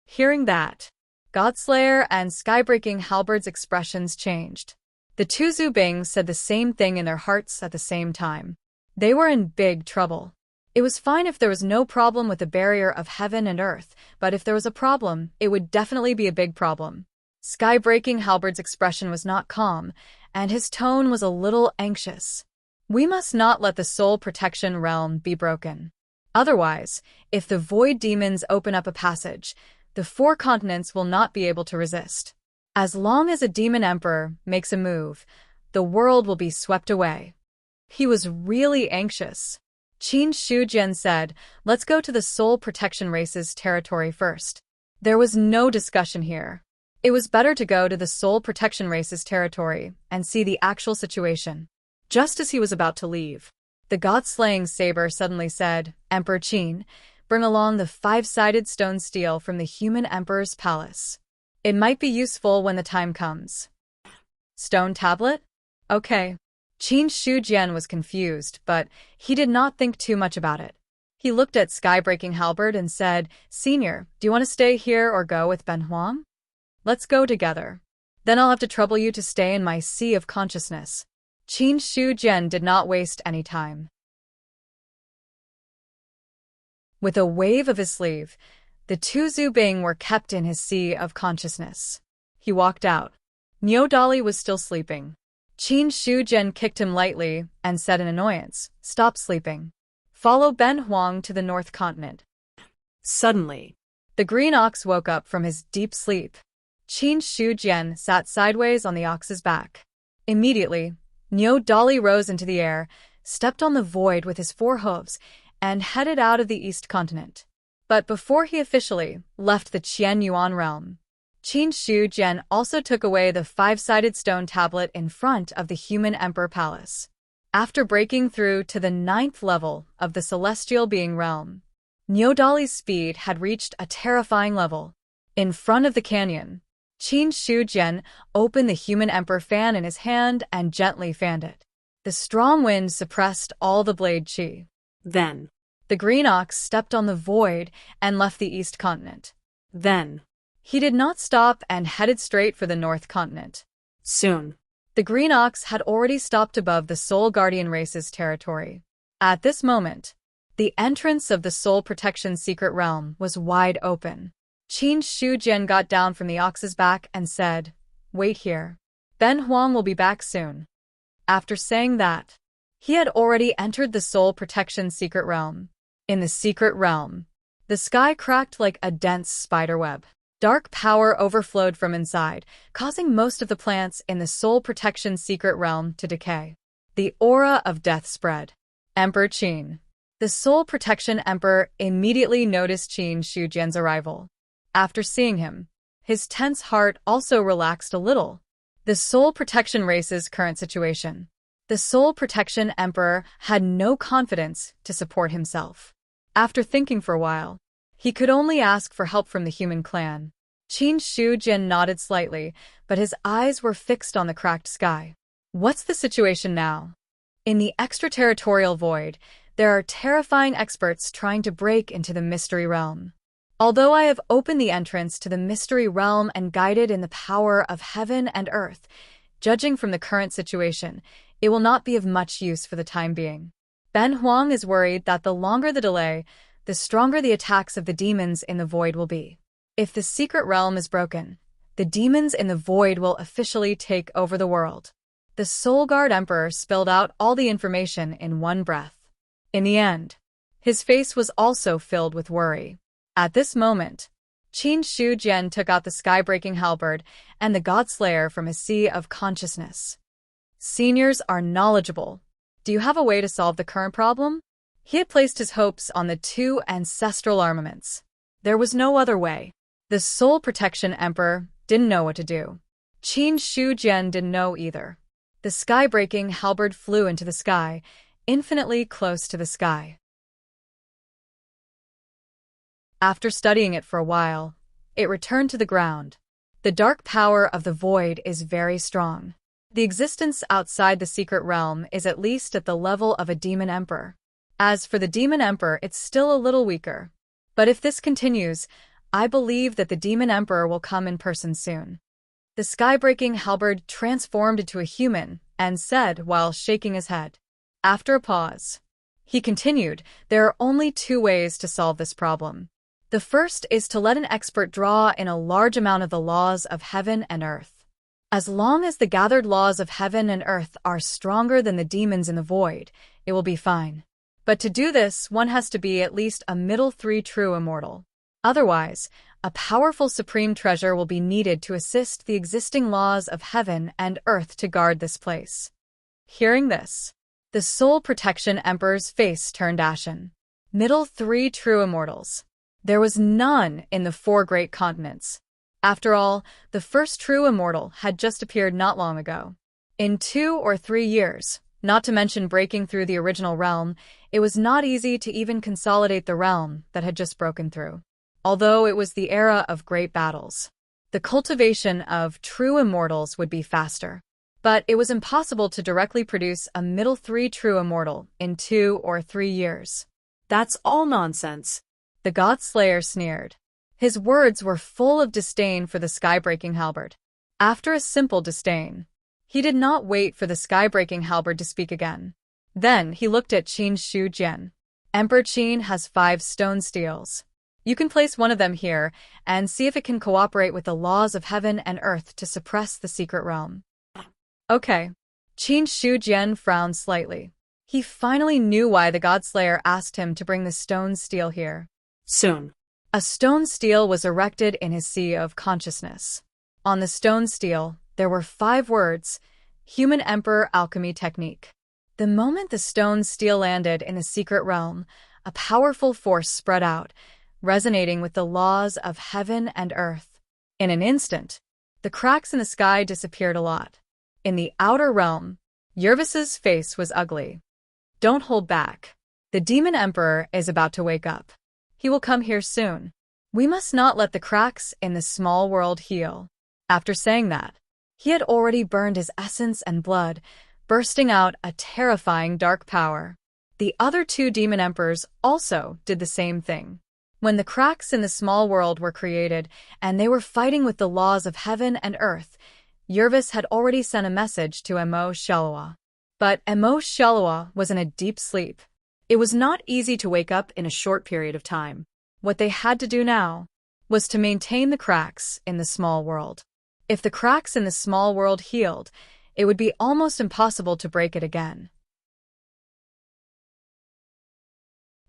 Hearing that, Godslayer and Skybreaking Halberd's expressions changed. The two Zubing said the same thing in their hearts at the same time. They were in big trouble. It was fine if there was no problem with the barrier of heaven and earth, but if there was a problem, it would definitely be a big problem. Skybreaking Halberd's expression was not calm, and his tone was a little anxious. We must not let the Soul Protection realm be broken. Otherwise, if the void demons open up a passage, the 4 continents will not be able to resist. As long as a demon emperor makes a move, the world will be swept away. He was really anxious. Qin Shu Jian said, "Let's go to the Soul Protection race's territory first." There was no discussion here. It was better to go to the Soul Protection race's territory and see the actual situation. Just as he was about to leave, The god-slaying saber suddenly said, "Emperor Qin, bring along the five-sided stone steel from the human emperor's palace. It might be useful when the time comes." Stone tablet? Okay. Qin Shujian was confused, but he did not think too much about it. He looked at Skybreaking Halberd and said, "Senior, do you want to stay here or go with Ben Huang? Let's go together. Then I'll have to trouble you to stay in my sea of consciousness." Qin Shujian did not waste any time. With a wave of his sleeve, the two Zubing were kept in his sea of consciousness. He walked out. Niu Dali was still sleeping. Qin Shujian kicked him lightly and said in annoyance, "Stop sleeping. Follow Ben Huang to the North Continent." Suddenly, the green ox woke up from his deep sleep. Qin Shujian sat sideways on the ox's back. Immediately, Niu Dali rose into the air, stepped on the void with his four hooves, and headed out of the East Continent. But before he officially left the Qian Yuan realm, Qin Shujian also took away the five-sided stone tablet in front of the human emperor palace. After breaking through to the 9th level of the celestial being realm, Niu Dali's speed had reached a terrifying level. In front of the canyon, Qin Shujian opened the human emperor fan in his hand and gently fanned it. The strong wind suppressed all the blade qi. Then, the green ox stepped on the void and left the East Continent. Then, he did not stop and headed straight for the North Continent. Soon, the green ox had already stopped above the Soul Guardian race's territory. At this moment, the entrance of the Soul Protection Secret Realm was wide open. Qin Shujian got down from the ox's back and said, "Wait here. Ben Huang will be back soon." After saying that, he had already entered the Soul Protection Secret Realm. In the Secret Realm, the sky cracked like a dense spiderweb. Dark power overflowed from inside, causing most of the plants in the Soul Protection Secret Realm to decay. The aura of death spread. Emperor Qin. The Soul Protection Emperor immediately noticed Qin Shujian's arrival. After seeing him, his tense heart also relaxed a little. The Soul Protection race's current situation. The Soul Protection Emperor had no confidence to support himself. After thinking for a while, he could only ask for help from the human clan. Qin Shujian nodded slightly, but his eyes were fixed on the cracked sky. What's the situation now? In the extraterritorial void, there are terrifying experts trying to break into the mystery realm. Although I have opened the entrance to the mystery realm and guided in the power of heaven and earth, judging from the current situation, it will not be of much use for the time being. Ben Huang is worried that the longer the delay, the stronger the attacks of the demons in the void will be. If the secret realm is broken, the demons in the void will officially take over the world. The Soul Guard Emperor spilled out all the information in one breath. In the end, his face was also filled with worry. At this moment, Qin Shujian took out the sky-breaking halberd and the God-Slayer from his sea of consciousness. Seniors are knowledgeable. Do you have a way to solve the current problem? He had placed his hopes on the two ancestral armaments. There was no other way. The Soul Protection Emperor didn't know what to do. Qin Shujian didn't know either. The sky-breaking halberd flew into the sky, infinitely close to the sky. After studying it for a while, it returned to the ground. The dark power of the void is very strong. The existence outside the secret realm is at least at the level of a demon emperor. As for the demon emperor, it's still a little weaker. But if this continues, I believe that the demon emperor will come in person soon. The sky-breaking halberd transformed into a human and said while shaking his head. After a pause, he continued, "There are only two ways to solve this problem. The first is to let an expert draw in a large amount of the laws of heaven and earth. As long as the gathered laws of heaven and earth are stronger than the demons in the void, it will be fine. But to do this, one has to be at least a middle 3 true immortal. Otherwise, a powerful supreme treasure will be needed to assist the existing laws of heaven and earth to guard this place." Hearing this, the Soul Protection Emperor's face turned ashen. Middle 3 true immortals. There was none in the 4 great continents. After all, the first true immortal had just appeared not long ago. In 2 or 3 years, Not to mention breaking through the original realm, it was not easy to even consolidate the realm that had just broken through. Although it was the era of great battles, the cultivation of true immortals would be faster. But it was impossible to directly produce a middle 3 true immortal in 2 or 3 years. That's all nonsense. The God-Slayer sneered. His words were full of disdain for the sky-breaking halberd. After a simple disdain, he did not wait for the sky-breaking halberd to speak again. Then he looked at Qin Shu Jian. Emperor Qin has 5 stone steels. You can place one of them here and see if it can cooperate with the laws of heaven and earth to suppress the secret realm. Okay. Qin Shu Jian frowned slightly. He finally knew why the God-Slayer asked him to bring the stone steel here. Soon. A stone steel was erected in his sea of consciousness. On the stone steel, there were 5 words: Human Emperor Alchemy Technique. The moment the stone steel landed in the secret realm, a powerful force spread out, resonating with the laws of heaven and earth. In an instant, the cracks in the sky disappeared a lot. In the outer realm, Yervis's face was ugly. Don't hold back. The Demon Emperor is about to wake up. He will come here soon. We must not let the cracks in the small world heal. After saying that, he had already burned his essence and blood, bursting out a terrifying dark power. The other 2 Demon Emperors also did the same thing. When the cracks in the small world were created and they were fighting with the laws of heaven and earth, Yervis had already sent a message to Emo Shalua. But Emo Shalua was in a deep sleep. It was not easy to wake up in a short period of time. What they had to do now was to maintain the cracks in the small world. If the cracks in the small world healed, it would be almost impossible to break it again.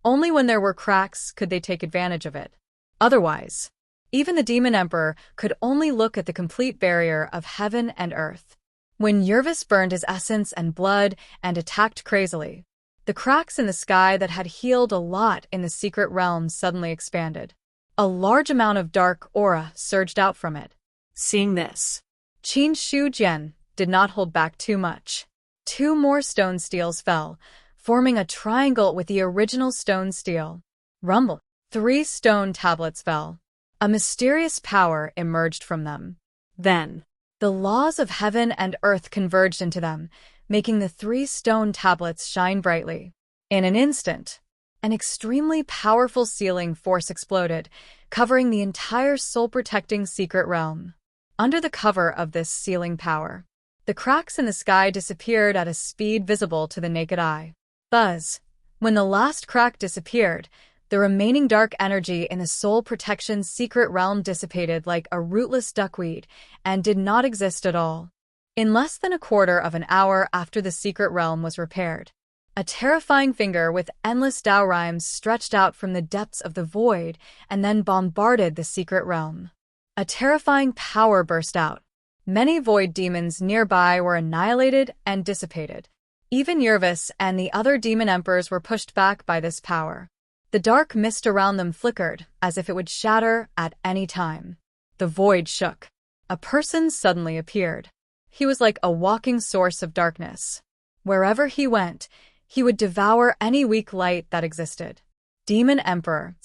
Only when there were cracks could they take advantage of it. Otherwise, even the Demon Emperor could only look at the complete barrier of heaven and earth. When Yervis burned his essence and blood and attacked crazily, the cracks in the sky that had healed a lot in the secret realm suddenly expanded. A large amount of dark aura surged out from it. Seeing this, Qin Shu Jian did not hold back too much. 2 more stone steels fell, forming a triangle with the original stone steel. Rumble. 3 stone tablets fell. A mysterious power emerged from them. Then, the laws of heaven and earth converged into them, making the 3 stone tablets shine brightly. In an instant, an extremely powerful sealing force exploded, covering the entire soul-protecting secret realm. Under the cover of this sealing power, the cracks in the sky disappeared at a speed visible to the naked eye. Buzz. When the last crack disappeared, the remaining dark energy in the soul protection secret realm dissipated like a rootless duckweed and did not exist at all. In less than a quarter of an hour after the secret realm was repaired, a terrifying finger with endless Tao rhymes stretched out from the depths of the void and then bombarded the secret realm. A terrifying power burst out. Many void demons nearby were annihilated and dissipated. Even Yervis and the other demon emperors were pushed back by this power. The dark mist around them flickered, as if it would shatter at any time. The void shook. A person suddenly appeared. He was like a walking source of darkness. Wherever he went, he would devour any weak light that existed. Demon Emperor.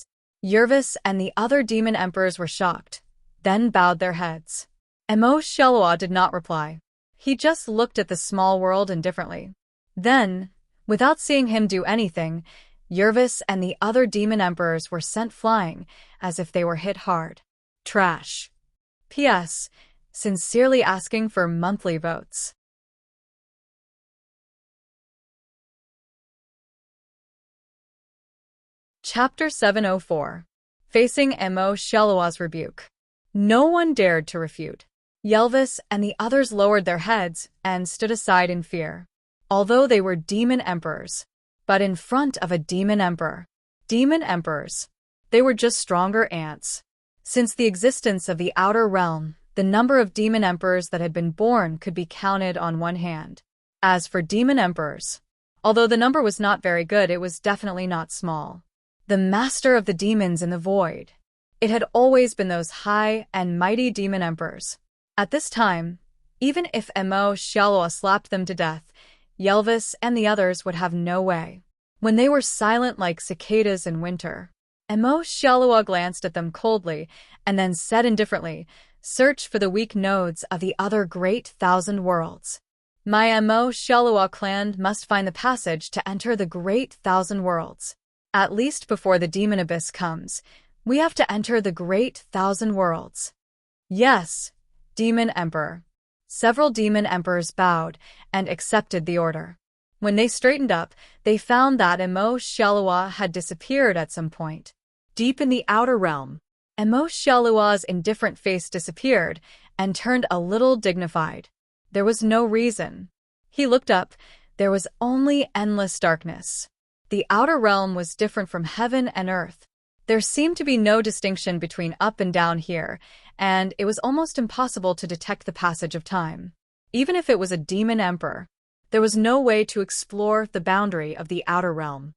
Yervis and the other demon emperors were shocked, then bowed their heads. Emo Shalua did not reply. He just looked at the small world indifferently. Then, without seeing him do anything, Yervis and the other demon emperors were sent flying, as if they were hit hard. Trash. P.S. Sincerely asking for monthly votes. Chapter 704. Facing Emo Shalua's Rebuke. No one dared to refute. Yervis and the others lowered their heads and stood aside in fear. Although they were demon emperors, but in front of a demon emperor. Demon emperors. They were just stronger ants. Since the existence of the outer realm, the number of demon emperors that had been born could be counted on one hand. As for demon emperors, although the number was not very good, it was definitely not small. The master of the demons in the void. It had always been those high and mighty demon emperors. At this time, even if Emo Shalua slapped them to death, Yelvis and the others would have no way. When they were silent like cicadas in winter, Emo Shalua glanced at them coldly and then said indifferently, "Search for the weak nodes of the other great thousand worlds. My Emo Shalua clan must find the passage to enter the great thousand worlds. At least before the demon abyss comes, we have to enter the great thousand worlds." "Yes, Demon Emperor." Several demon emperors bowed and accepted the order. When they straightened up, they found that Emo Shalua had disappeared at some point. Deep in the outer realm, Emo Shalua's indifferent face disappeared and turned a little dignified. There was no reason. He looked up. There was only endless darkness. The outer realm was different from heaven and earth. There seemed to be no distinction between up and down here, and it was almost impossible to detect the passage of time. Even if it was a demon emperor, there was no way to explore the boundary of the outer realm.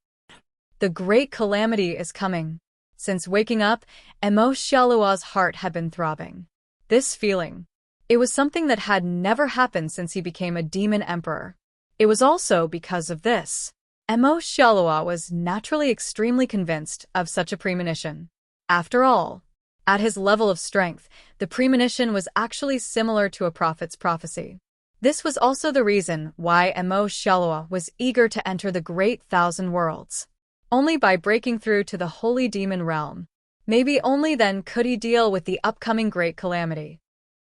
The great calamity is coming. Since waking up, Emo Shalua's heart had been throbbing. This feeling, it was something that had never happened since he became a demon emperor. It was also because of this. Emo Shalua was naturally extremely convinced of such a premonition. After all, at his level of strength, the premonition was actually similar to a prophet's prophecy. This was also the reason why Emo Shalua was eager to enter the great thousand worlds. Only by breaking through to the holy demon realm, maybe only then could he deal with the upcoming great calamity.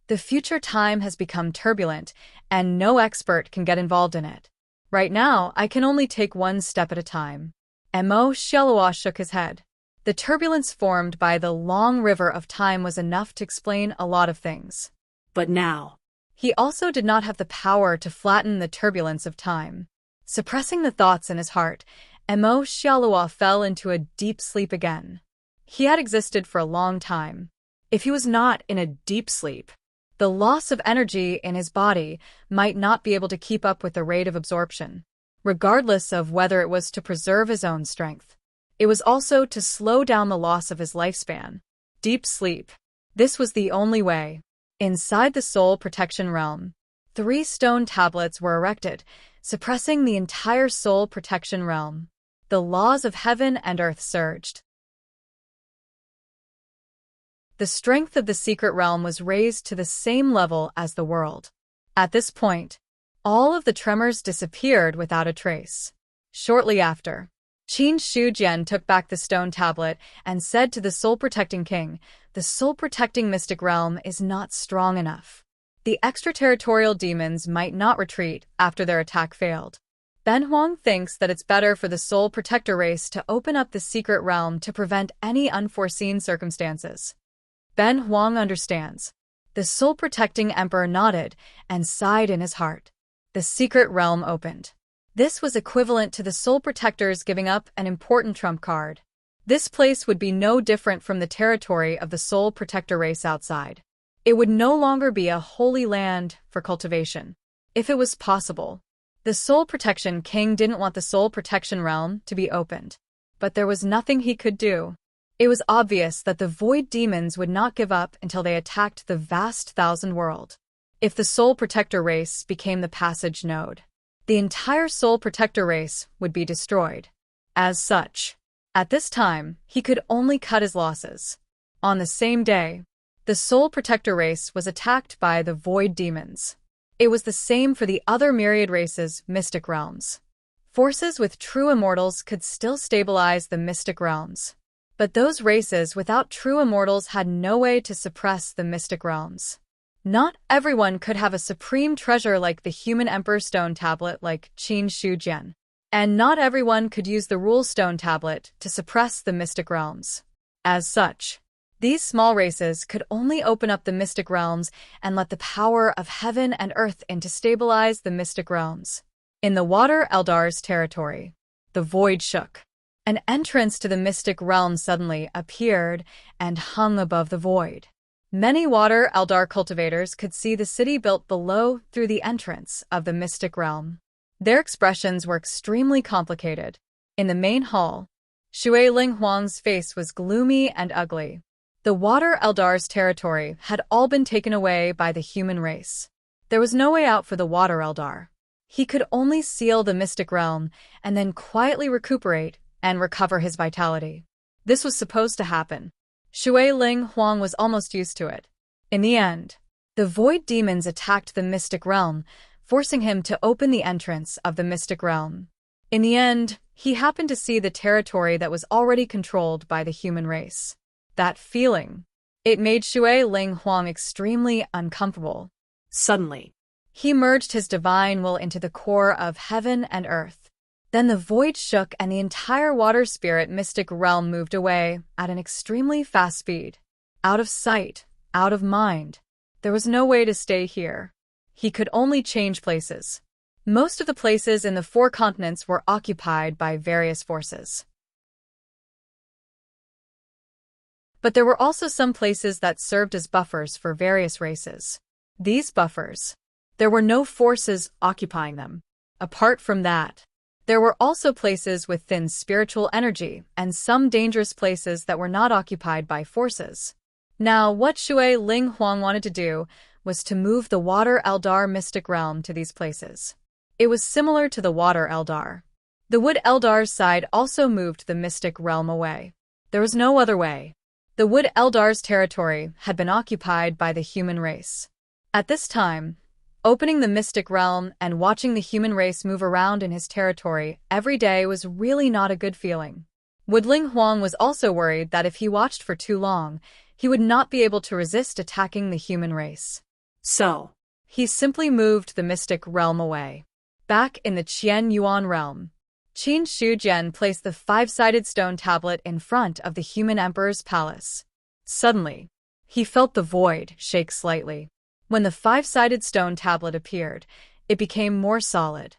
The future time has become turbulent, and no expert can get involved in it. Right now, I can only take one step at a time. Emo Shalua shook his head. The turbulence formed by the long river of time was enough to explain a lot of things. But now, he also did not have the power to flatten the turbulence of time. Suppressing the thoughts in his heart, Emo Shalua fell into a deep sleep again. He had existed for a long time. If he was not in a deep sleep, the loss of energy in his body might not be able to keep up with the rate of absorption, regardless of whether it was to preserve his own strength. It was also to slow down the loss of his lifespan. Deep sleep. This was the only way. Inside the soul protection realm, 3 stone tablets were erected, suppressing the entire soul protection realm. The laws of heaven and earth surged. The strength of the secret realm was raised to the same level as the world. At this point, all of the tremors disappeared without a trace. Shortly after, Qin Shujian took back the stone tablet and said to the soul-protecting king, "The soul-protecting mystic realm is not strong enough. The extraterritorial demons might not retreat after their attack failed. Ben Huang thinks that it's better for the soul protector race to open up the secret realm to prevent any unforeseen circumstances." Ben Huang understands. The soul-protecting emperor nodded and sighed in his heart. The secret realm opened. This was equivalent to the soul protectors giving up an important trump card. This place would be no different from the territory of the soul protector race outside. It would no longer be a holy land for cultivation. If it was possible, the soul protection king didn't want the soul protection realm to be opened. But there was nothing he could do. It was obvious that the void demons would not give up until they attacked the vast thousand world. If the soul protector race became the passage node, the entire soul protector race would be destroyed. As such, at this time, he could only cut his losses. On the same day, the soul protector race was attacked by the void demons. It was the same for the other myriad races' mystic realms. Forces with true immortals could still stabilize the mystic realms. But those races without true immortals had no way to suppress the mystic realms. Not everyone could have a supreme treasure like the human emperor stone tablet like Qin Shujian. And not everyone could use the rule stone tablet to suppress the mystic realms. As such, these small races could only open up the mystic realms and let the power of heaven and earth in to stabilize the mystic realms. In the Water Eldar's territory, the void shook. An entrance to the mystic realm suddenly appeared and hung above the void. Many Water Eldar cultivators could see the city built below through the entrance of the mystic realm. Their expressions were extremely complicated. In the main hall, Shui Linghuang's face was gloomy and ugly. The Water Eldar's territory had all been taken away by the human race. There was no way out for the Water Eldar. He could only seal the mystic realm and then quietly recuperate and recover his vitality. This was supposed to happen. Shui Ling Huang was almost used to it. In the end, the void demons attacked the mystic realm, forcing him to open the entrance of the mystic realm. In the end, he happened to see the territory that was already controlled by the human race. That feeling, it made Shui Ling Huang extremely uncomfortable. Suddenly, He merged his divine will into the core of heaven and earth. Then the void shook and the entire water spirit mystic realm moved away at an extremely fast speed. Out of sight, out of mind. There was no way to stay here. He could only change places. Most of the places in the 4 continents were occupied by various forces. But there were also some places that served as buffers for various races. These buffers, there were no forces occupying them. Apart from that, there were also places with thin spiritual energy and some dangerous places that were not occupied by forces. Now, what Shui Ling Huang wanted to do was to move the Water Eldar mystic realm to these places. It was similar to the Water Eldar. The Wood Eldar's side also moved the mystic realm away. There was no other way. The Wood Eldar's territory had been occupied by the human race. At this time, opening the mystic realm and watching the human race move around in his territory every day was really not a good feeling. Woodling Huang was also worried that if he watched for too long, he would not be able to resist attacking the human race. So, He simply moved the mystic realm away. Back in the Qian Yuan realm, Qin Shujian placed the 5-sided stone tablet in front of the human emperor's palace. Suddenly, he felt the void shake slightly. When the 5-sided stone tablet appeared, it became more solid.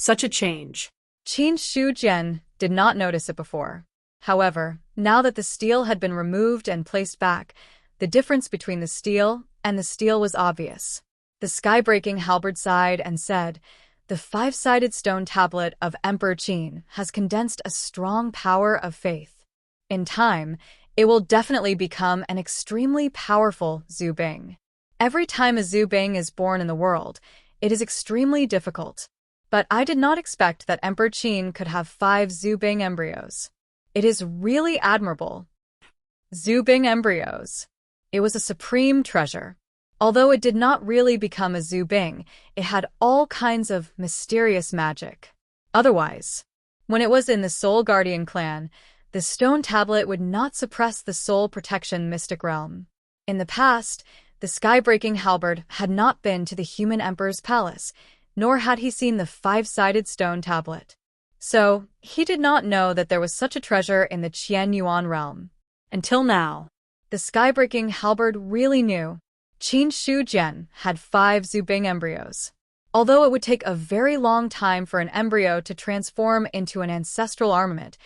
such a change. Qin Shujian did not notice it before. However, now that the steel had been removed and placed back, the difference between the steel and the steel was obvious. The sky-breaking halberd sighed and said, "The 5-sided stone tablet of Emperor Qin has condensed a strong power of faith. In time, it will definitely become an extremely powerful Zhu Bing. Every time a Zhu Bing is born in the world, it is extremely difficult. But I did not expect that Emperor Qin could have 5 Zhu Bing embryos. It is really admirable." Zhu Bing embryos. It was a supreme treasure. Although it did not really become a Zhu Bing, it had all kinds of mysterious magic. Otherwise, when it was in the Soul Guardian clan, the stone tablet would not suppress the soul protection mystic realm. In the past, the sky-breaking halberd had not been to the human emperor's palace, nor had he seen the 5-sided stone tablet. So, he did not know that there was such a treasure in the Qian Yuan realm. Until now, the sky-breaking halberd really knew. Qin Shujian had 5 Zhu Bing embryos. Although it would take a very long time for an embryo to transform into an ancestral armament,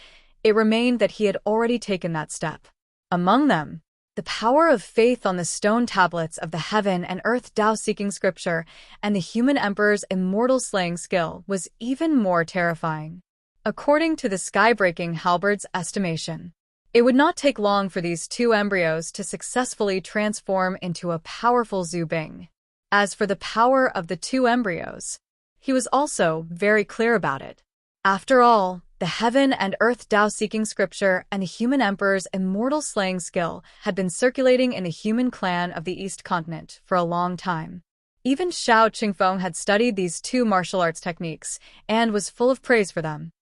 it remained that he had already taken that step. Among them, the power of faith on the stone tablets of the heaven and earth Tao-seeking scripture and the human emperor's immortal slaying skill was even more terrifying. According to the sky-breaking halberd's estimation, it would not take long for these 2 embryos to successfully transform into a powerful Zhu Bing. As for the power of the 2 embryos, he was also very clear about it. After all, the heaven and earth Tao-seeking scripture and the human emperor's immortal slaying skill had been circulating in the human clan of the East Continent for a long time. Even Xiao Qingfeng had studied these 2 martial arts techniques and was full of praise for them.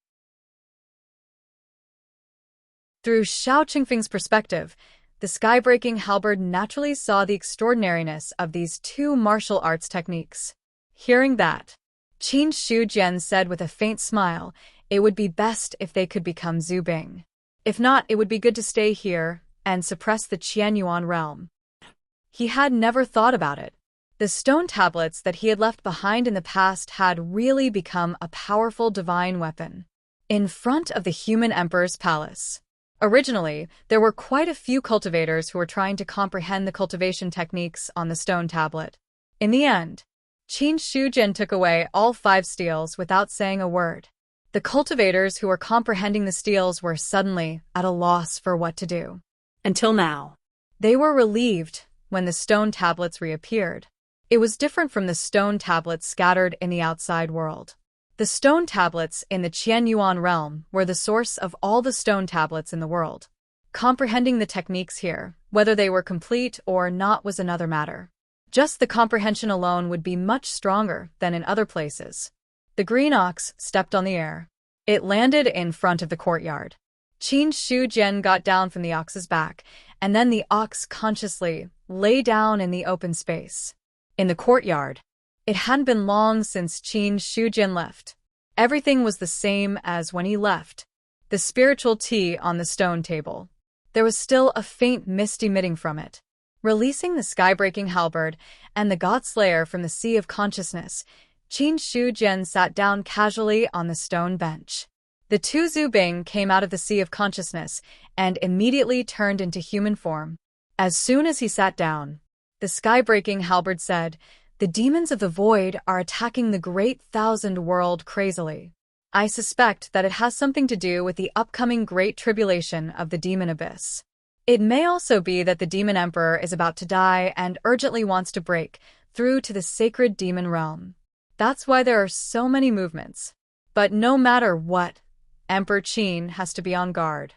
Through Xiao Qingfeng's perspective, the sky-breaking halberd naturally saw the extraordinariness of these 2 martial arts techniques. Hearing that, Qin Shujian said with a faint smile, it would be best if they could become Zhu Bing. If not, it would be good to stay here and suppress the Qian Yuan realm. He had never thought about it. The stone tablets that he had left behind in the past had really become a powerful divine weapon. In front of the human emperor's palace. Originally, there were quite a few cultivators who were trying to comprehend the cultivation techniques on the stone tablet. In the end, Qin Shujian took away all 5 steels without saying a word. The cultivators who were comprehending the steels were suddenly at a loss for what to do. Until now, They were relieved when the stone tablets reappeared. It was different from the stone tablets scattered in the outside world. The stone tablets in the Qianyuan realm were the source of all the stone tablets in the world. Comprehending the techniques here, whether they were complete or not, was another matter. Just the comprehension alone would be much stronger than in other places. The green ox stepped on the air. It landed in front of the courtyard. Qin Shujian got down from the ox's back, and then the ox consciously lay down in the open space. In the courtyard, it hadn't been long since Qin Shujian left. Everything was the same as when he left. The spiritual tea on the stone table. There was still a faint mist emitting from it. Releasing the sky-breaking halberd and the god-slayer from the sea of consciousness, Qin Shujian sat down casually on the stone bench. The two Zubing came out of the sea of consciousness and immediately turned into human form. As soon as he sat down, the sky-breaking halberd said, "The demons of the void are attacking the great thousand world crazily. I suspect that it has something to do with the upcoming great tribulation of the demon abyss. It may also be that the demon emperor is about to die and urgently wants to break through to the sacred demon realm. That's why there are so many movements. But no matter what, Emperor Qin has to be on guard.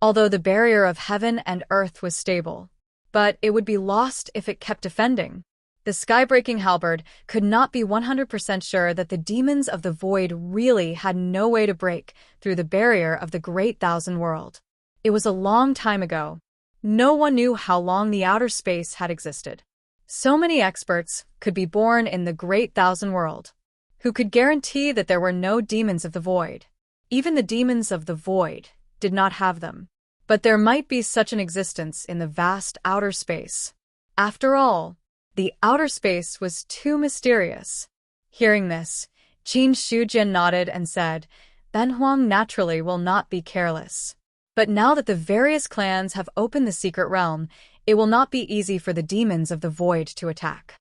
Although the barrier of heaven and earth was stable, but it would be lost if it kept defending. The sky-breaking halberd could not be 100% sure that the demons of the void really had no way to break through the barrier of the great thousand world. It was a long time ago. No one knew how long the outer space had existed. So many experts could be born in the great thousand world. Who could guarantee that there were no demons of the void? Even the demons of the void did not have them. But there might be such an existence in the vast outer space. After all, the outer space was too mysterious. Hearing this, Qin Shujian nodded and said, "Ben Huang naturally will not be careless. But now that the various clans have opened the secret realm, it will not be easy for the demons of the void to attack.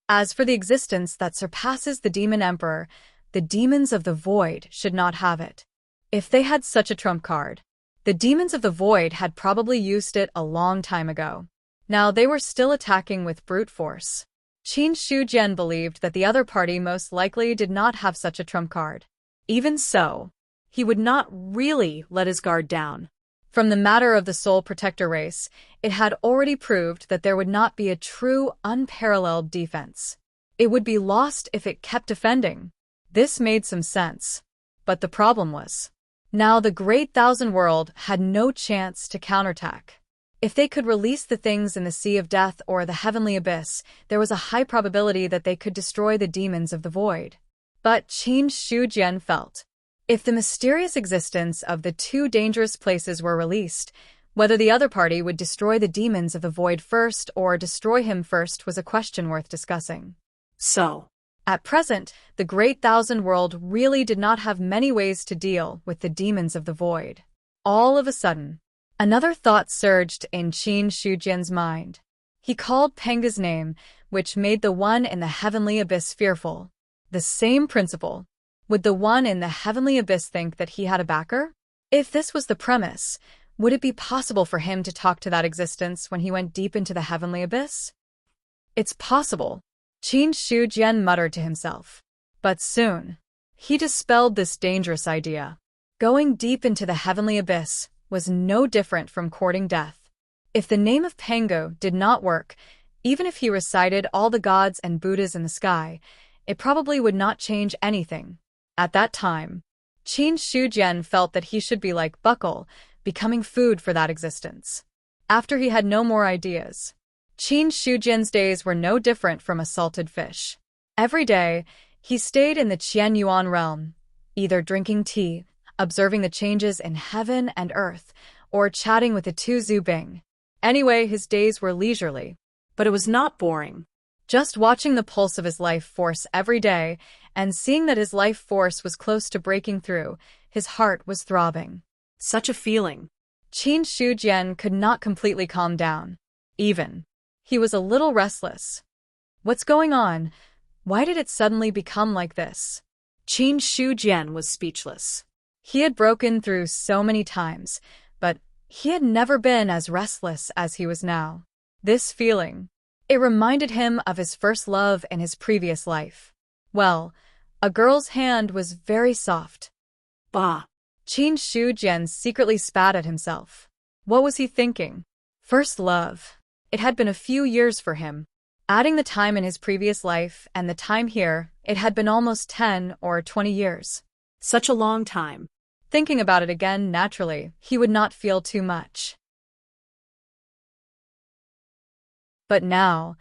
As for the existence that surpasses the demon emperor, the demons of the void should not have it. If they had such a trump card, the demons of the void had probably used it a long time ago. Now they were still attacking with brute force. Qin Shujian believed that the other party most likely did not have such a trump card. Even so, he would not really let his guard down. From the matter of the Soul Protector race, it had already proved that there would not be a true, unparalleled defense. It would be lost if it kept defending. This made some sense. But the problem was, now the Great Thousand World had no chance to counterattack. If they could release the things in the Sea of Death or the Heavenly Abyss, there was a high probability that they could destroy the demons of the void. But Qin Shujian felt, if the mysterious existence of the two dangerous places were released, whether the other party would destroy the demons of the void first or destroy him first was a question worth discussing. So, at present, the Great Thousand World really did not have many ways to deal with the demons of the void. All of a sudden, another thought surged in Qin Shujian's mind. He called Penga's name, which made the one in the heavenly abyss fearful. The same principle. Would the one in the heavenly abyss think that he had a backer? If this was the premise, would it be possible for him to talk to that existence when he went deep into the heavenly abyss? It's possible, Qin Shujian muttered to himself. But soon, he dispelled this dangerous idea. Going deep into the heavenly abyss was no different from courting death. If the name of Pango did not work, even if he recited all the gods and Buddhas in the sky, it probably would not change anything. At that time, Qin Shujian felt that he should be like Buckle, becoming food for that existence. After he had no more ideas, Qin Shujian's days were no different from a salted fish. Every day, he stayed in the Qianyuan realm, either drinking tea, observing the changes in heaven and earth, or chatting with the two Zubing. Anyway, his days were leisurely. But it was not boring. Just watching the pulse of his life force every day and seeing that his life force was close to breaking through, his heart was throbbing. Such a feeling. Qin Shujian could not completely calm down. He was a little restless. What's going on? Why did it suddenly become like this? Qin Shujian was speechless. He had broken through so many times, but he had never been as restless as he was now. This feeling, it reminded him of his first love in his previous life. Well, a girl's hand was very soft. Bah! Qin Shujian secretly spat at himself. What was he thinking? First love. It had been a few years for him. Adding the time in his previous life and the time here, it had been almost 10 or 20 years. Such a long time. Thinking about it again, naturally, he would not feel too much. But now,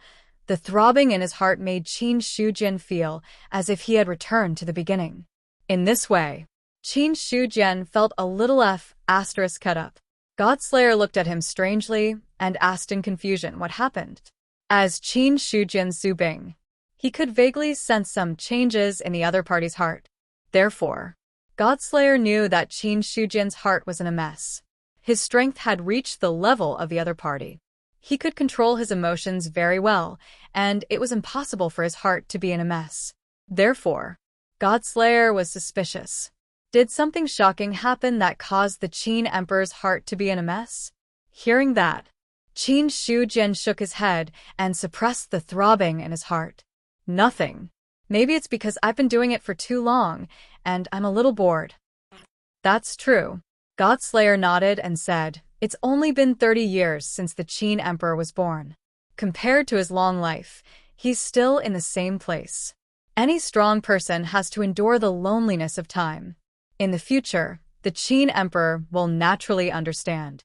the throbbing in his heart made Qin Shujian feel as if he had returned to the beginning. In this way, Qin Shujian felt a little *cut up. Godslayer looked at him strangely and asked in confusion what happened. As Qin Shujian Zubing, he could vaguely sense some changes in the other party's heart. Therefore, Godslayer knew that Qin Shujian's heart was in a mess. His strength had reached the level of the other party. He could control his emotions very well, and it was impossible for his heart to be in a mess. Therefore, Godslayer was suspicious. Did something shocking happen that caused the Qin Emperor's heart to be in a mess? Hearing that, Qin Shujian shook his head and suppressed the throbbing in his heart. Nothing. Maybe it's because I've been doing it for too long, and I'm a little bored. That's true. Godslayer nodded and said, it's only been 30 years since the Qin Emperor was born. Compared to his long life, he's still in the same place. Any strong person has to endure the loneliness of time. In the future, the Qin Emperor will naturally understand.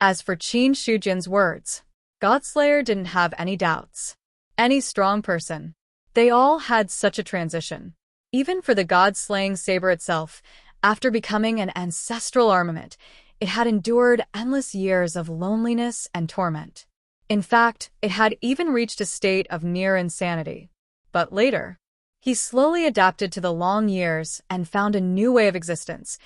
As for Qin Shujian's words, Godslayer didn't have any doubts. Any strong person. They all had such a transition. Even for the god-slaying saber itself, after becoming an ancestral armament, it had endured endless years of loneliness and torment. In fact, it had even reached a state of near insanity. But later, he slowly adapted to the long years and found a new way of existence,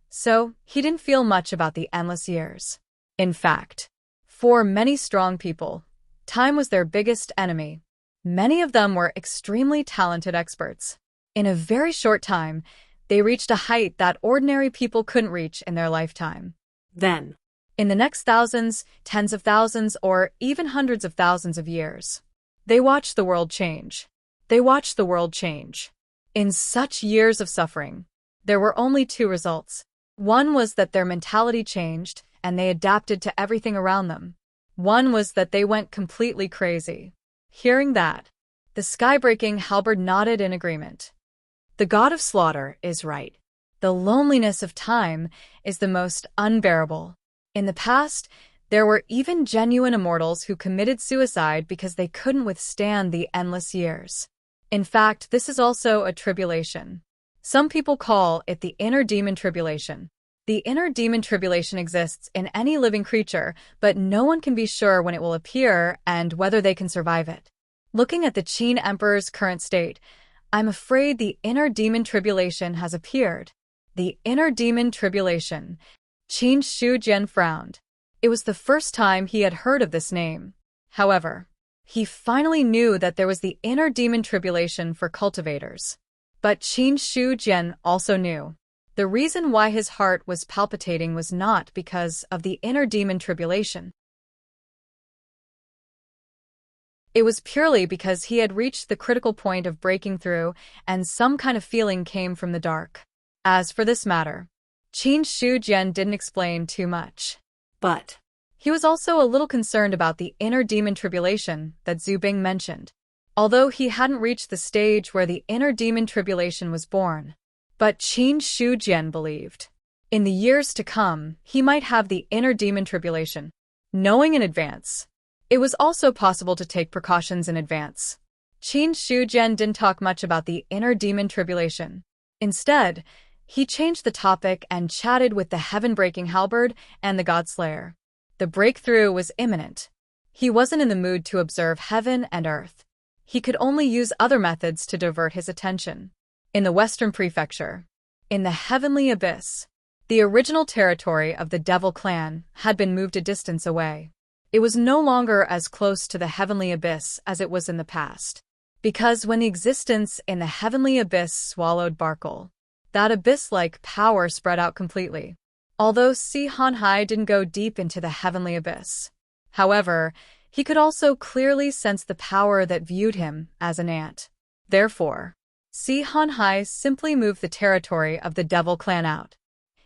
so he didn't feel much about the endless years. In fact, for many strong people, time was their biggest enemy. Many of them were extremely talented experts. In a very short time, they reached a height that ordinary people couldn't reach in their lifetime. Then, in the next thousands, tens of thousands, or even hundreds of thousands of years, they watched the world change. They watched the world change. In such years of suffering, there were only two results. One was that their mentality changed, and they adapted to everything around them. One was that they went completely crazy. Hearing that, the sky-breaking halberd nodded in agreement. The god of slaughter is right. The loneliness of time is the most unbearable. In the past, there were even genuine immortals who committed suicide because they couldn't withstand the endless years. In fact, this is also a tribulation. Some people call it the inner demon tribulation. The inner demon tribulation exists in any living creature, but no one can be sure when it will appear and whether they can survive it. Looking at the Qin Emperor's current state, I'm afraid the inner demon tribulation has appeared. The inner demon tribulation. Qin Shujian frowned. It was the first time he had heard of this name. However, he finally knew that there was the inner demon tribulation for cultivators. But Qin Shujian also knew. The reason why his heart was palpitating was not because of the inner demon tribulation. It was purely because he had reached the critical point of breaking through, and some kind of feeling came from the dark. As for this matter, Qin Shujian didn't explain too much. But he was also a little concerned about the inner demon tribulation that Zubing mentioned, although he hadn't reached the stage where the inner demon tribulation was born. But Qin Shujian believed, in the years to come, he might have the inner demon tribulation. Knowing in advance, it was also possible to take precautions in advance. Qin Shujian didn't talk much about the inner demon tribulation. Instead, he changed the topic and chatted with the heaven-breaking halberd and the godslayer. The breakthrough was imminent. He wasn't in the mood to observe heaven and earth. He could only use other methods to divert his attention. In the Western Prefecture, in the heavenly abyss, the original territory of the Devil clan had been moved a distance away. It was no longer as close to the heavenly abyss as it was in the past. Because when the existence in the heavenly abyss swallowed Barkle, that abyss-like power spread out completely. Although Si Hanhai didn't go deep into the heavenly abyss. However, he could also clearly sense the power that viewed him as an ant. Therefore, Si Hanhai simply moved the territory of the Devil Clan out.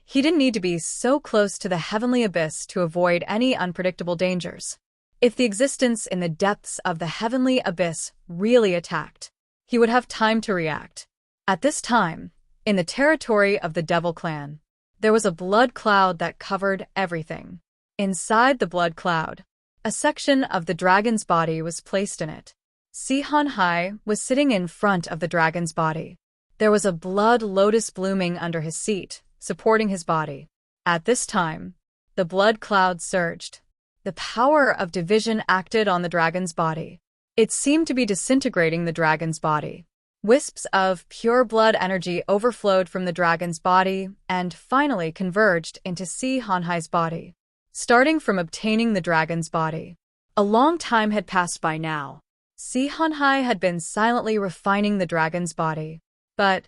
He didn't need to be so close to the heavenly abyss to avoid any unpredictable dangers. If the existence in the depths of the heavenly abyss really attacked, he would have time to react. At this time, in the territory of the Devil Clan, there was a blood cloud that covered everything. Inside the blood cloud, a section of the dragon's body was placed in it. Si Hanhai was sitting in front of the dragon's body. There was a blood lotus blooming under his seat, supporting his body. At this time, the blood cloud surged. The power of division acted on the dragon's body. It seemed to be disintegrating the dragon's body. Wisps of pure blood energy overflowed from the dragon's body and finally converged into Si Hanhai's body. Starting from obtaining the dragon's body, a long time had passed by now. Si Hanhai had been silently refining the dragon's body. But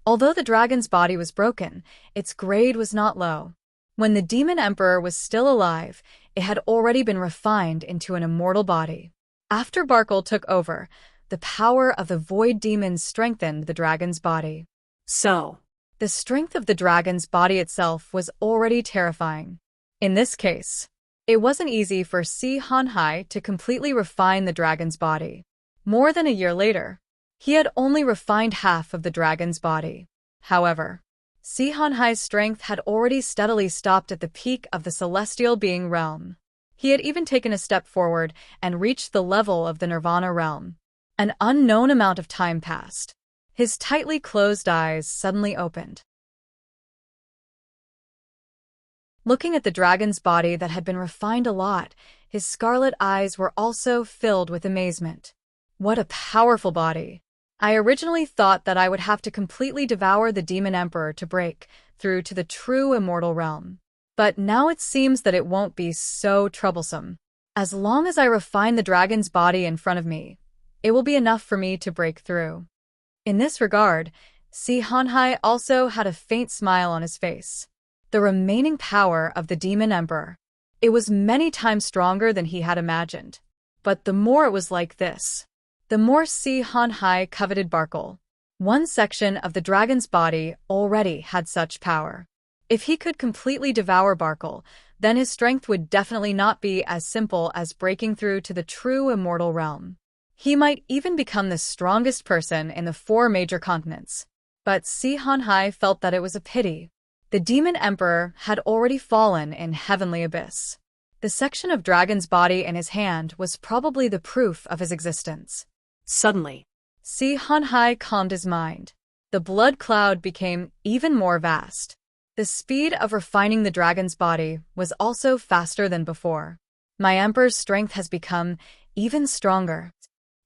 although the dragon's body was broken, its grade was not low. When the Demon Emperor was still alive, it had already been refined into an immortal body. After Barkle took over, the power of the Void Demon strengthened the dragon's body. So, the strength of the dragon's body itself was already terrifying. In this case, it wasn't easy for Si Hanhai to completely refine the dragon's body. More than a year later, he had only refined half of the dragon's body. However, Si Hanhai's strength had already steadily stopped at the peak of the celestial being realm. He had even taken a step forward and reached the level of the Nirvana realm. An unknown amount of time passed. His tightly closed eyes suddenly opened. Looking at the dragon's body that had been refined a lot, his scarlet eyes were also filled with amazement. What a powerful body! I originally thought that I would have to completely devour the Demon Emperor to break through to the true immortal realm. But now it seems that it won't be so troublesome. As long as I refine the dragon's body in front of me, it will be enough for me to break through. In this regard, Si Hanhai also had a faint smile on his face. The remaining power of the Demon Emperor. It was many times stronger than he had imagined. But the more it was like this, the more Si Hanhai coveted Barkle. One section of the dragon's body already had such power. If he could completely devour Barkle, then his strength would definitely not be as simple as breaking through to the true immortal realm. He might even become the strongest person in the 4 major continents. But Si Hanhai felt that it was a pity. The Demon Emperor had already fallen in heavenly abyss. The section of dragon's body in his hand was probably the proof of his existence. Suddenly, Si Hanhai calmed his mind. The blood cloud became even more vast. The speed of refining the dragon's body was also faster than before. My emperor's strength has become even stronger.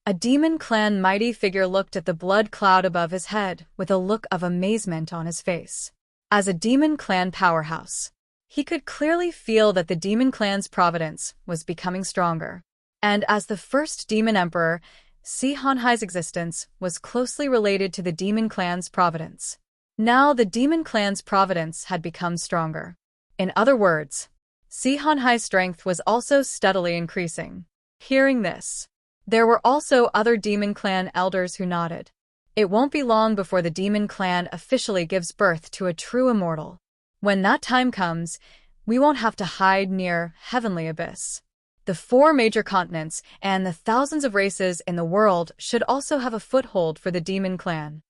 A demon clan mighty figure looked at the blood cloud above his head with a look of amazement on his face. As a demon clan powerhouse, he could clearly feel that the demon clan's providence was becoming stronger. And as the first demon emperor, Si Hanhai's existence was closely related to the demon clan's providence. Now the demon clan's providence had become stronger. In other words, Si Hanhai's strength was also steadily increasing. Hearing this, there were also other demon clan elders who nodded. It won't be long before the demon clan officially gives birth to a true immortal. When that time comes, we won't have to hide near heavenly abyss. The 4 major continents and the thousands of races in the world should also have a foothold for the demon clan.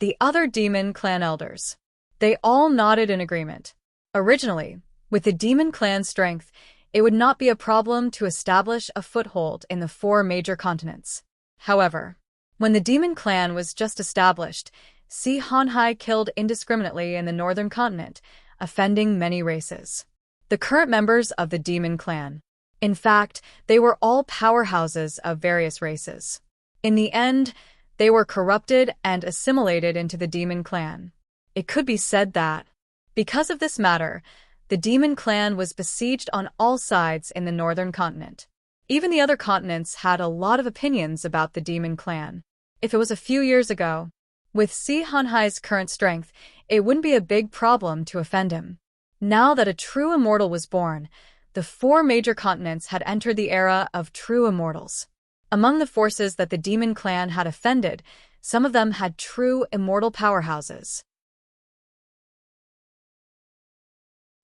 The other demon clan elders. They all nodded in agreement. Originally, with the demon clan's strength, it would not be a problem to establish a foothold in the 4 major continents. However, when the demon clan was just established, Si Hanhai killed indiscriminately in the northern continent, offending many races. The current members of the demon clan. In fact, they were all powerhouses of various races. In the end, they were corrupted and assimilated into the demon clan. It could be said that, because of this matter, the demon clan was besieged on all sides in the northern continent. Even the other continents had a lot of opinions about the demon clan. If it was a few years ago, with Si Hanhai's current strength, it wouldn't be a big problem to offend him. Now that a true immortal was born, the 4 major continents had entered the era of true immortals. Among the forces that the demon clan had offended, some of them had true immortal powerhouses.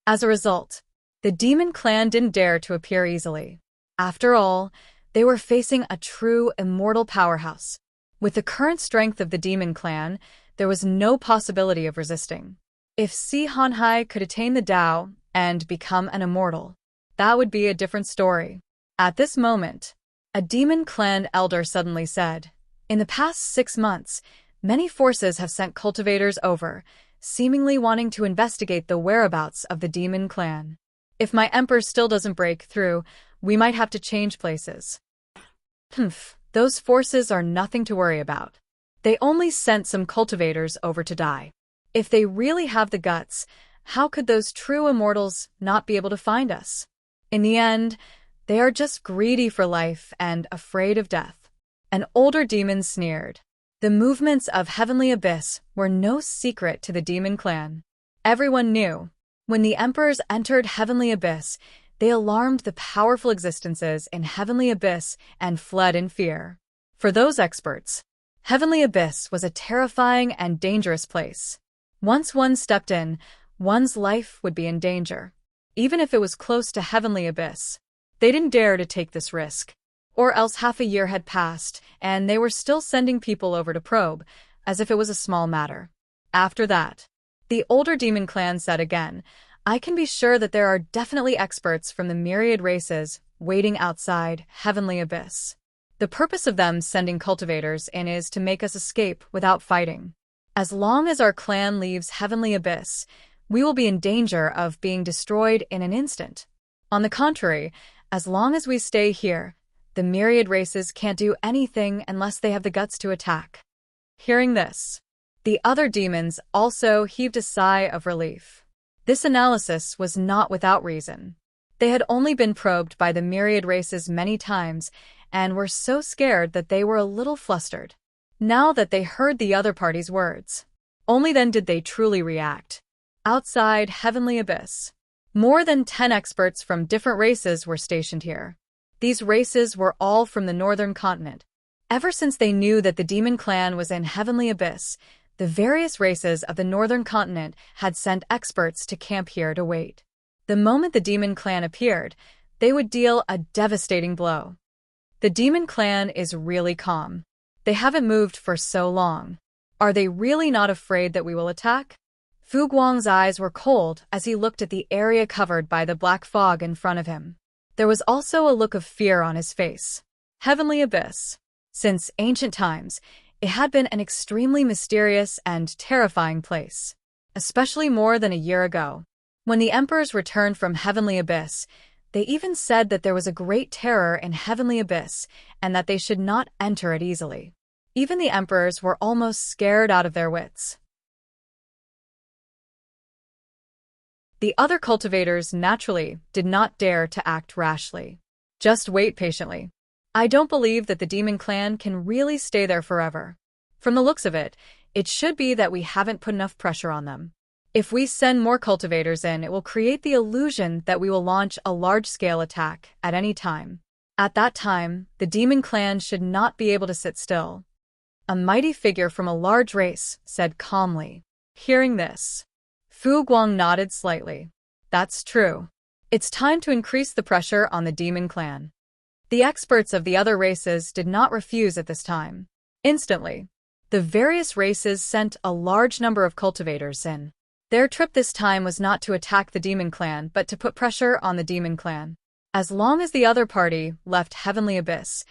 As a result, the demon clan didn't dare to appear easily. After all, they were facing a true immortal powerhouse. With the current strength of the demon clan, there was no possibility of resisting. If Si Hanhai could attain the Tao and become an immortal, that would be a different story. At this moment, a demon clan elder suddenly said, "In the past 6 months, many forces have sent cultivators over, seemingly wanting to investigate the whereabouts of the demon clan. If my emperor still doesn't break through, we might have to change places." Those forces are nothing to worry about. They only sent some cultivators over to die. If they really have the guts, how could those true immortals not be able to find us? In the end, they are just greedy for life and afraid of death. An older demon sneered. The movements of Heavenly Abyss were no secret to the demon clan. Everyone knew. When the emperors entered Heavenly Abyss, they alarmed the powerful existences in Heavenly Abyss and fled in fear. For those experts, Heavenly Abyss was a terrifying and dangerous place. Once one stepped in, one's life would be in danger. Even if it was close to Heavenly Abyss, they didn't dare to take this risk. Or else half a year had passed, and they were still sending people over to probe, as if it was a small matter. After that, the older demon clan said again, "I can be sure that there are definitely experts from the myriad races waiting outside Heavenly Abyss. The purpose of them sending cultivators in is to make us escape without fighting. As long as our clan leaves Heavenly Abyss, we will be in danger of being destroyed in an instant. On the contrary, as long as we stay here, the myriad races can't do anything unless they have the guts to attack." Hearing this, the other demons also heaved a sigh of relief. This analysis was not without reason. They had only been probed by the myriad races many times and were so scared that they were a little flustered. Now that they heard the other party's words, only then did they truly react. Outside Heavenly Abyss, more than 10 experts from different races were stationed here. These races were all from the northern continent. Ever since they knew that the demon clan was in Heavenly Abyss, the various races of the northern continent had sent experts to camp here to wait. The moment the demon clan appeared, they would deal a devastating blow. The demon clan is really calm. They haven't moved for so long. Are they really not afraid that we will attack? Fu Guang's eyes were cold as he looked at the area covered by the black fog in front of him. There was also a look of fear on his face. Heavenly Abyss. Since ancient times, it had been an extremely mysterious and terrifying place, especially more than a year ago. When the emperors returned from Heavenly Abyss, they even said that there was a great terror in Heavenly Abyss and that they should not enter it easily. Even the emperors were almost scared out of their wits. The other cultivators naturally did not dare to act rashly. Just wait patiently. I don't believe that the demon clan can really stay there forever. From the looks of it, it should be that we haven't put enough pressure on them. If we send more cultivators in, it will create the illusion that we will launch a large-scale attack at any time. At that time, the demon clan should not be able to sit still. A mighty figure from a large race said calmly. Hearing this, Fu Guang nodded slightly. That's true. It's time to increase the pressure on the demon clan. The experts of the other races did not refuse at this time. Instantly, the various races sent a large number of cultivators in. Their trip this time was not to attack the demon clan but to put pressure on the demon clan. As long as the other party left Heavenly Abyss,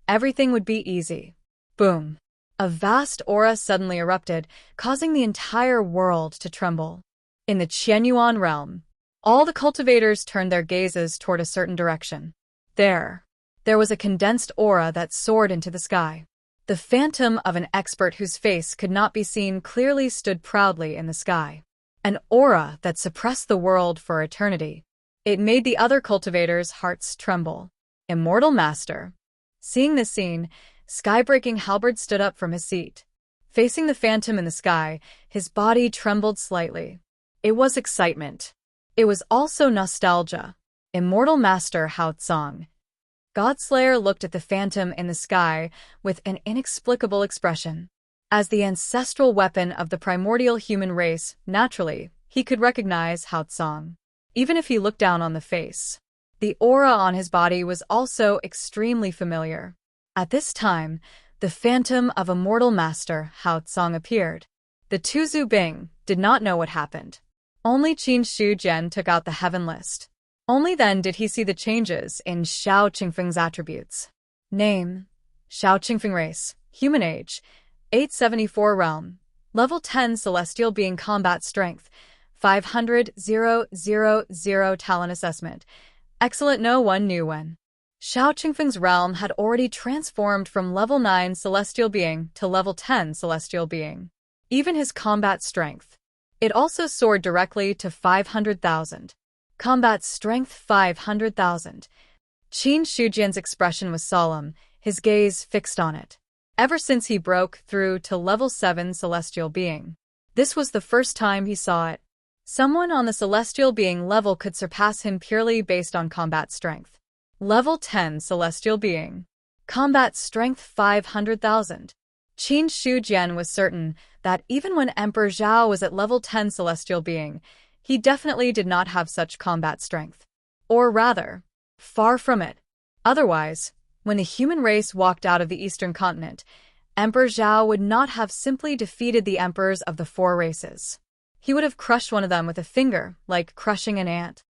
everything would be easy. Boom! A vast aura suddenly erupted, causing the entire world to tremble. In the Qianyuan realm, all the cultivators turned their gazes toward a certain direction. There was a condensed aura that soared into the sky. The phantom of an expert whose face could not be seen clearly stood proudly in the sky. An aura that suppressed the world for eternity. It made the other cultivators' hearts tremble. Immortal Master. Seeing this scene, Skybreaking Halberd stood up from his seat. Facing the phantom in the sky, his body trembled slightly. It was excitement. It was also nostalgia. Immortal Master Hao Tsang. Godslayer looked at the phantom in the sky with an inexplicable expression. As the ancestral weapon of the primordial human race, naturally, he could recognize Hao Tsang, even if he looked down on the face. The aura on his body was also extremely familiar. At this time, the phantom of Immortal Master Hao Tsang appeared. The Tuzu Bing did not know what happened. Only Qin Shu Jian took out the heaven list. Only then did he see the changes in Xiao Qingfeng's attributes. Name: Xiao Qingfeng race, human age, 874 realm, level 10 celestial being combat strength, 500,000 talent assessment. Excellent, no one knew when. Xiao Qingfeng's realm had already transformed from level 9 celestial being to level 10 celestial being. Even his combat strength. It also soared directly to 500,000. Combat strength 500,000. Qin Shujian's expression was solemn, his gaze fixed on it. Ever since he broke through to level 7 celestial being, this was the first time he saw it. Someone on the celestial being level could surpass him purely based on combat strength. Level 10 celestial being. Combat strength 500,000. Qin Shujian was certain that even when Emperor Zhao was at level 10 celestial being, he definitely did not have such combat strength. Or rather, far from it. Otherwise, when the human race walked out of the eastern continent, Emperor Zhao would not have simply defeated the emperors of the 4 races. He would have crushed one of them with a finger, like crushing an ant.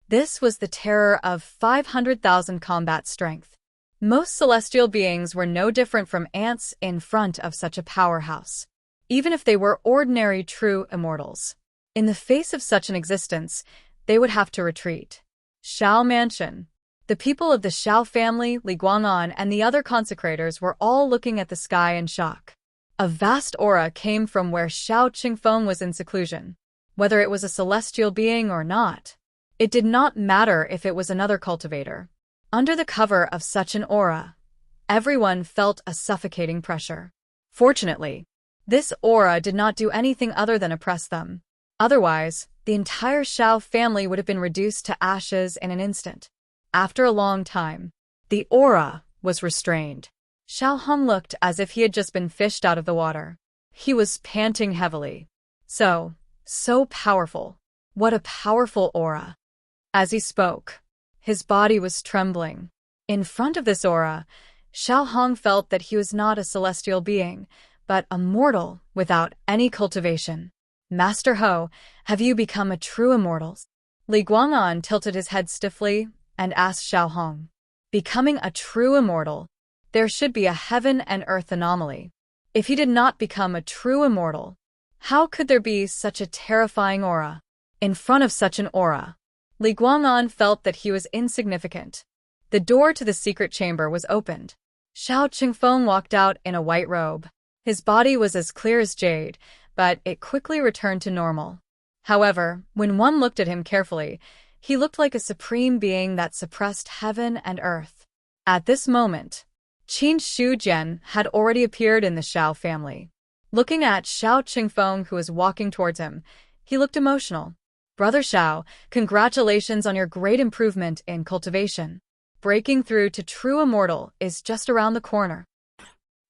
This was the terror of 500,000 combat strength. Most celestial beings were no different from ants in front of such a powerhouse, even if they were ordinary true immortals. In the face of such an existence, they would have to retreat. Shao Mansion. The people of the Shao family, Li Guang'an, and the other consecrators were all looking at the sky in shock. A vast aura came from where Xiao Qingfeng was in seclusion. Whether it was a celestial being or not, it did not matter if it was another cultivator. Under the cover of such an aura, everyone felt a suffocating pressure. Fortunately, this aura did not do anything other than oppress them. Otherwise, the entire Shao family would have been reduced to ashes in an instant. After a long time, the aura was restrained. Xiao Hong looked as if he had just been fished out of the water. He was panting heavily. So powerful. What a powerful aura. As he spoke, his body was trembling. In front of this aura, Xiao Hong felt that he was not a celestial being, but a mortal without any cultivation. Master Ho, have you become a true immortal? Li Guang'an tilted his head stiffly and asked Xiao Hong. Becoming a true immortal, there should be a heaven and earth anomaly. If he did not become a true immortal, how could there be such a terrifying aura? In front of such an aura, Li Guang'an felt that he was insignificant. The door to the secret chamber was opened. Xiao Qingfeng walked out in a white robe. His body was as clear as jade, but it quickly returned to normal. However, when one looked at him carefully, he looked like a supreme being that suppressed heaven and earth. At this moment, Qin Shu Jian had already appeared in the Shao family. Looking at Xiao Qingfeng, who was walking towards him, he looked emotional. Brother Xiao, congratulations on your great improvement in cultivation. Breaking through to true immortal is just around the corner.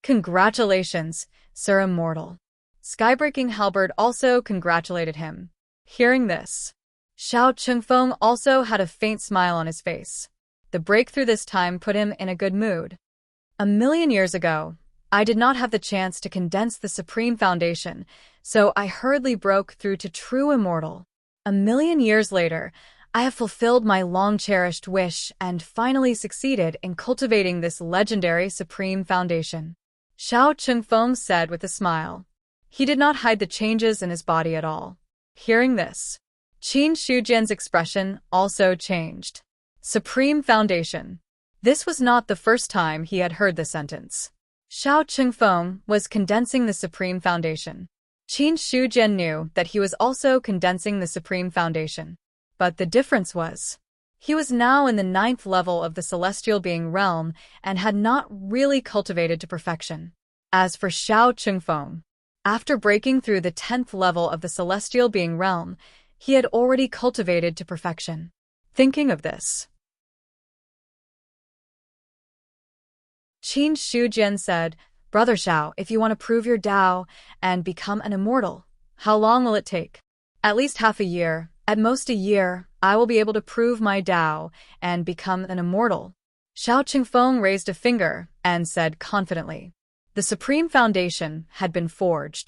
Congratulations, Sir Immortal. Skybreaking Halberd also congratulated him. Hearing this, Xiao Qingfeng also had a faint smile on his face. The breakthrough this time put him in a good mood. 1,000,000 years ago, I did not have the chance to condense the Supreme Foundation, so I hurriedly broke through to true immortal. 1,000,000 years later, I have fulfilled my long-cherished wish and finally succeeded in cultivating this legendary Supreme Foundation. Xiao Qingfeng said with a smile. He did not hide the changes in his body at all. Hearing this, Qin Shujian's expression also changed. Supreme Foundation. This was not the first time he had heard the sentence. Xiao Qingfeng was condensing the Supreme Foundation. Qin Shujian knew that he was also condensing the Supreme Foundation. But the difference was, he was now in the 9th level of the celestial being realm and had not really cultivated to perfection. As for Xiao Qingfeng, after breaking through the 10th level of the celestial being realm, he had already cultivated to perfection. Thinking of this, Qin Shujian said, "Brother Xiao, if you want to prove your Tao and become an immortal, how long will it take?" "At least half a year, at most a year, I will be able to prove my Tao and become an immortal." Xiao Qingfeng raised a finger and said confidently. The supreme foundation had been forged,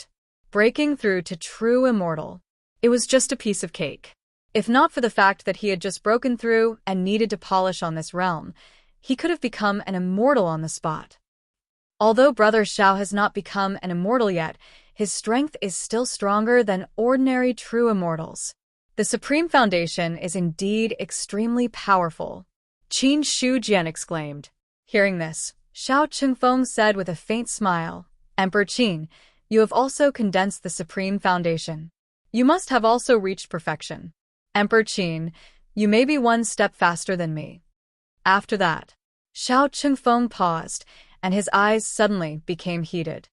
breaking through to true immortal. It was just a piece of cake. If not for the fact that he had just broken through and needed to polish on this realm, he could have become an immortal on the spot. Although Brother Xiao has not become an immortal yet, his strength is still stronger than ordinary true immortals. The supreme foundation is indeed extremely powerful, Qin Shujian exclaimed. Hearing this, Xiao Qingfeng said with a faint smile, "Emperor Qin, you have also condensed the supreme foundation. You must have also reached perfection. Emperor Qin, you may be one step faster than me." After that, Xiao Qingfeng paused, and his eyes suddenly became heated.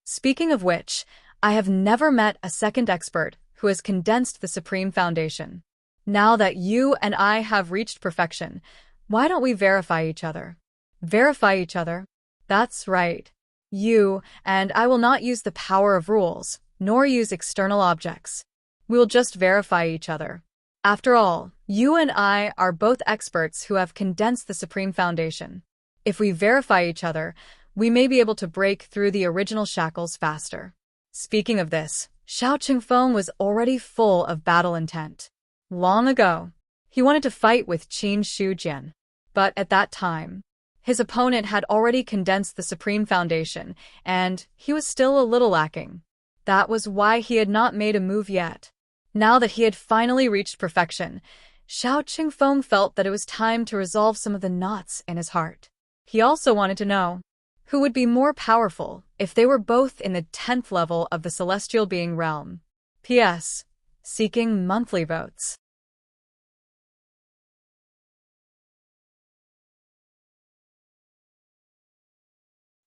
"Speaking of which, I have never met a second expert who has condensed the supreme foundation. Now that you and I have reached perfection, why don't we verify each other?" "Verify each other?" "That's right. You and I will not use the power of rules, nor use external objects. We will just verify each other. After all, you and I are both experts who have condensed the supreme foundation. If we verify each other, we may be able to break through the original shackles faster." Speaking of this, Xiao Qingfeng was already full of battle intent. Long ago, he wanted to fight with Qin Shujian, but at that time, his opponent had already condensed the supreme foundation, and he was still a little lacking. That was why he had not made a move yet. Now that he had finally reached perfection, Xiao Qingfeng felt that it was time to resolve some of the knots in his heart. He also wanted to know who would be more powerful if they were both in the 10th level of the celestial being realm. P.S. Seeking monthly votes.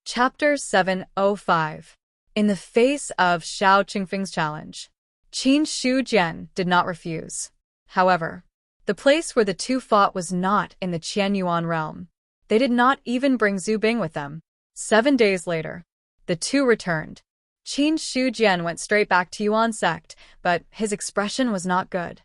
Chapter 705. In the face of Xiao Qingfeng's challenge, Qin Shujian did not refuse. However, the place where the two fought was not in the Qianyuan realm. They did not even bring Zhu Bing with them. 7 days later, the two returned. Qin Shujian went straight back to Yuan sect, but his expression was not good.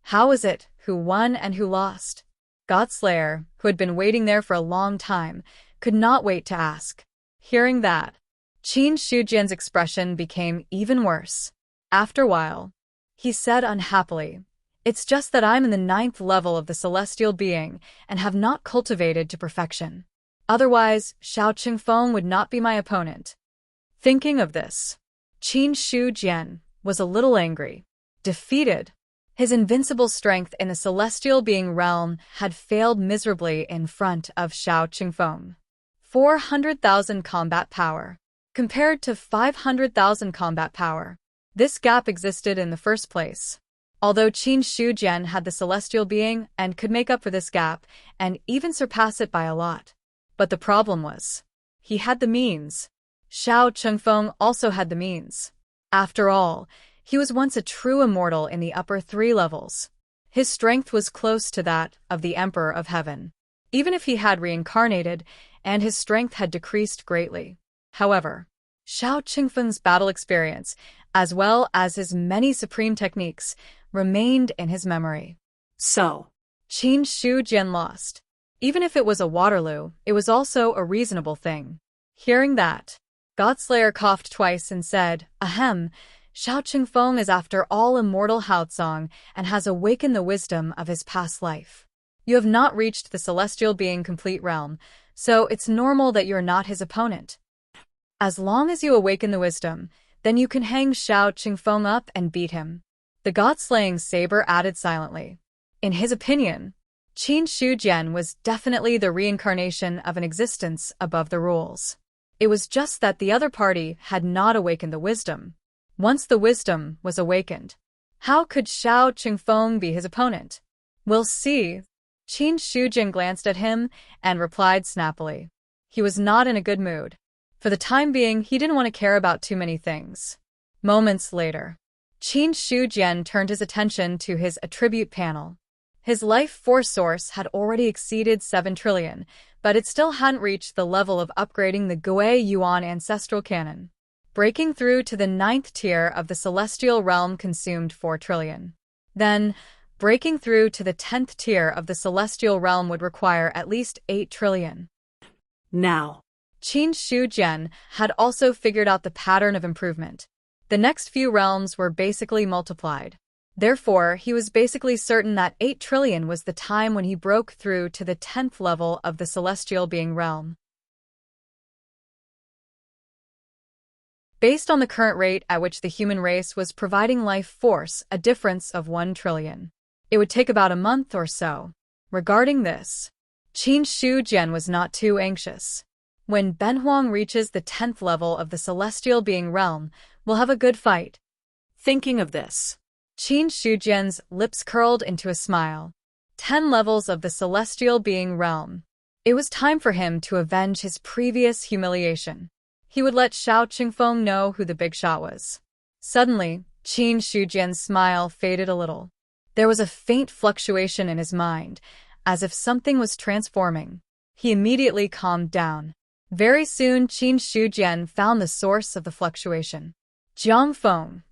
How is it who won and who lost? Godslayer, who had been waiting there for a long time, could not wait to ask. Hearing that, Qin Shujian's expression became even worse. After a while, he said unhappily, "It's just that I'm in the 9th level of the celestial being and have not cultivated to perfection. Otherwise, Xiao Qingfeng would not be my opponent." Thinking of this, Qin Shujian was a little angry, defeated. His invincible strength in the celestial being realm had failed miserably in front of Xiao Qingfeng. 400,000 combat power, compared to 500,000 combat power. This gap existed in the first place. Although Qin Shujian had the celestial being and could make up for this gap and even surpass it by a lot. But the problem was, he had the means. Xiao Qingfeng also had the means. After all, he was once a true immortal in the upper 3 levels. His strength was close to that of the Emperor of Heaven, even if he had reincarnated and his strength had decreased greatly. However, Xiao Qingfeng's battle experience, as well as his many supreme techniques, remained in his memory. So, Qin Shujian lost. Even if it was a Waterloo, it was also a reasonable thing. Hearing that, Godslayer coughed twice and said, "Ahem, Xiao Qingfeng is after all immortal Haozong and has awakened the wisdom of his past life. You have not reached the celestial being complete realm, so it's normal that you're not his opponent. As long as you awaken the wisdom, then you can hang Xiao Qingfeng up and beat him." The god-slaying saber added silently. In his opinion, Qin Shujian was definitely the reincarnation of an existence above the rules. It was just that the other party had not awakened the wisdom. Once the wisdom was awakened, how could Xiao Qingfeng be his opponent? "We'll see." Qin Shujian glanced at him and replied snappily. He was not in a good mood. For the time being, he didn't want to care about too many things. Moments later, Qin Shujian turned his attention to his attribute panel. His life force source had already exceeded 7 trillion, but it still hadn't reached the level of upgrading the Gui Yuan ancestral cannon. Breaking through to the 9th tier of the celestial realm consumed 4 trillion. Then, breaking through to the 10th tier of the celestial realm would require at least 8 trillion. Now, Qin Shujian had also figured out the pattern of improvement. The next few realms were basically multiplied. Therefore, he was basically certain that 8 trillion was the time when he broke through to the 10th level of the celestial being realm. Based on the current rate at which the human race was providing life force, a difference of 1 trillion. It would take about a month or so. Regarding this, Qin Shujian was not too anxious. When Benhuang reaches the 10th level of the celestial being realm, we'll have a good fight. thinking of this, Qin Shujian's lips curled into a smile. 10 levels of the celestial being realm. It was time for him to avenge his previous humiliation. He would let Xiao Qingfeng know who the big shot was. Suddenly, Qin Shujian's smile faded a little. There was a faint fluctuation in his mind, as if something was transforming. He immediately calmed down. Very soon, Qin Shujian found the source of the fluctuation. Jiang Feng.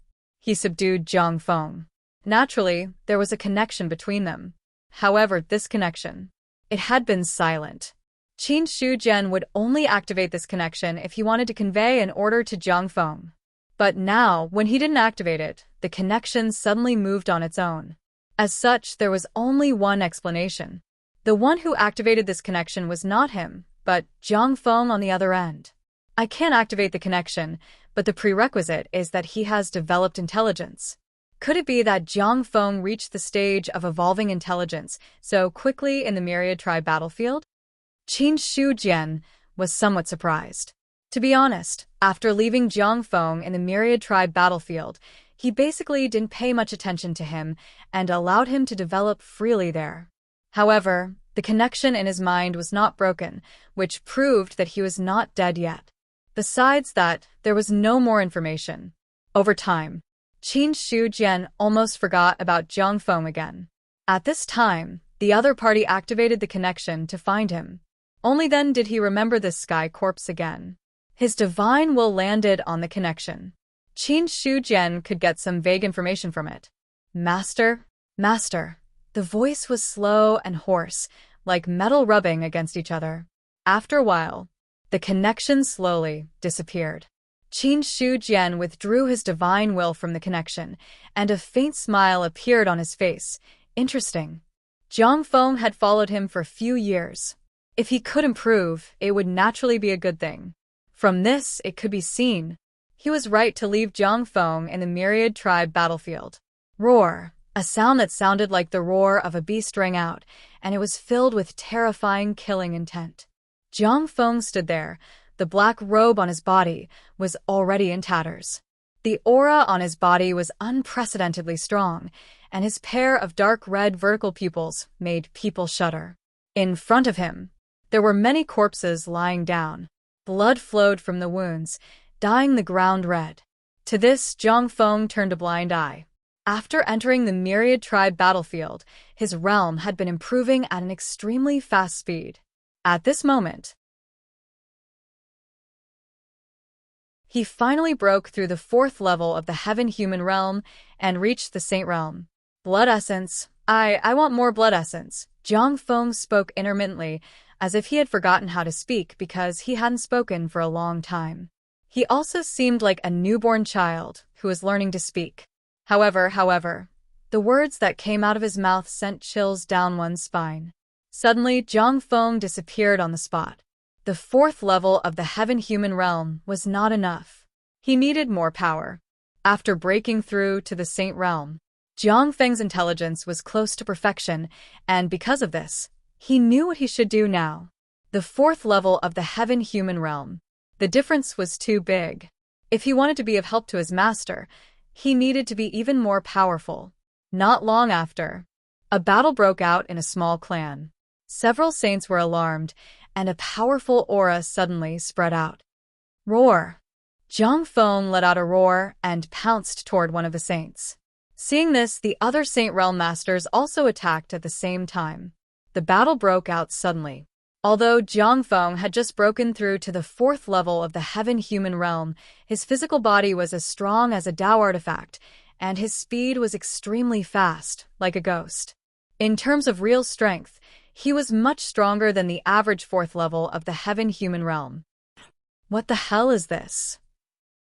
He subdued Jiang Feng. Naturally, there was a connection between them. However, this connection, it had been silent. Qin Shujian would only activate this connection if he wanted to convey an order to Jiang Feng. But now, when he didn't activate it, the connection suddenly moved on its own. As such, there was only one explanation. The one who activated this connection was not him, but Jiang Feng on the other end. I can't activate the connection, but the prerequisite is that he has developed intelligence. Could it be that Jiang Feng reached the stage of evolving intelligence so quickly in the Myriad Tribe battlefield? Qin Shujian was somewhat surprised. To be honest, after leaving Jiang Feng in the Myriad Tribe battlefield, he basically didn't pay much attention to him and allowed him to develop freely there. However, the connection in his mind was not broken, which proved that he was not dead yet. Besides that, there was no more information. Over time, Qin Shujian almost forgot about Jiang Feng again. At this time, the other party activated the connection to find him. Only then did he remember the sky corpse again. His divine will landed on the connection. Qin Shujian could get some vague information from it. Master, Master. The voice was slow and hoarse, like metal rubbing against each other. After a while, the connection slowly disappeared. Qin Shujian withdrew his divine will from the connection, and a faint smile appeared on his face. Interesting. Jiang Feng had followed him for a few years. If he could improve, it would naturally be a good thing. From this, it could be seen. He was right to leave Jiang Feng in the Myriad Tribe battlefield. Roar. A sound that sounded like the roar of a beast rang out, and it was filled with terrifying killing intent. Jiang Feng stood there. The black robe on his body was already in tatters. The aura on his body was unprecedentedly strong, and his pair of dark red vertical pupils made people shudder. In front of him, there were many corpses lying down. Blood flowed from the wounds, dyeing the ground red. To this, Jiang Feng turned a blind eye. After entering the Myriad Tribe battlefield, his realm had been improving at an extremely fast speed. At this moment, he finally broke through the 4th level of the Heaven-Human realm and reached the Saint realm. Blood essence. I want more blood essence. Jiang Feng spoke intermittently, as if he had forgotten how to speak because he hadn't spoken for a long time. He also seemed like a newborn child who was learning to speak. However, the words that came out of his mouth sent chills down one's spine. Suddenly, Jiang Feng disappeared on the spot. The 4th level of the Heaven-Human realm was not enough. He needed more power. After breaking through to the Saint realm, Jiang Feng's intelligence was close to perfection, and because of this, he knew what he should do now. The 4th level of the Heaven-Human realm. The difference was too big. If he wanted to be of help to his master, he needed to be even more powerful. Not long after, a battle broke out in a small clan. Several saints were alarmed, and a powerful aura suddenly spread out. Roar! Jiang Feng let out a roar and pounced toward one of the saints. Seeing this, the other Saint Realm Masters also attacked at the same time. The battle broke out suddenly. Although Jiang Feng had just broken through to the 4th level of the Heaven-Human Realm, his physical body was as strong as a Dao artifact, and his speed was extremely fast, like a ghost. In terms of real strength, he was much stronger than the average 4th level of the Heaven-Human Realm. What the hell is this?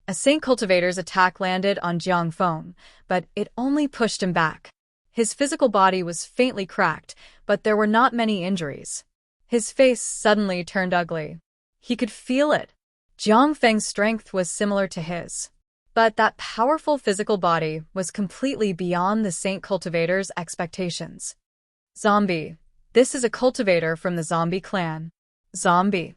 A Saint Cultivator's attack landed on Jiang Feng, but it only pushed him back. His physical body was faintly cracked, but there were not many injuries. His face suddenly turned ugly. He could feel it. Jiang Feng's strength was similar to his, but that powerful physical body was completely beyond the Saint Cultivator's expectations. Zombie. This is a cultivator from the zombie clan. Zombie.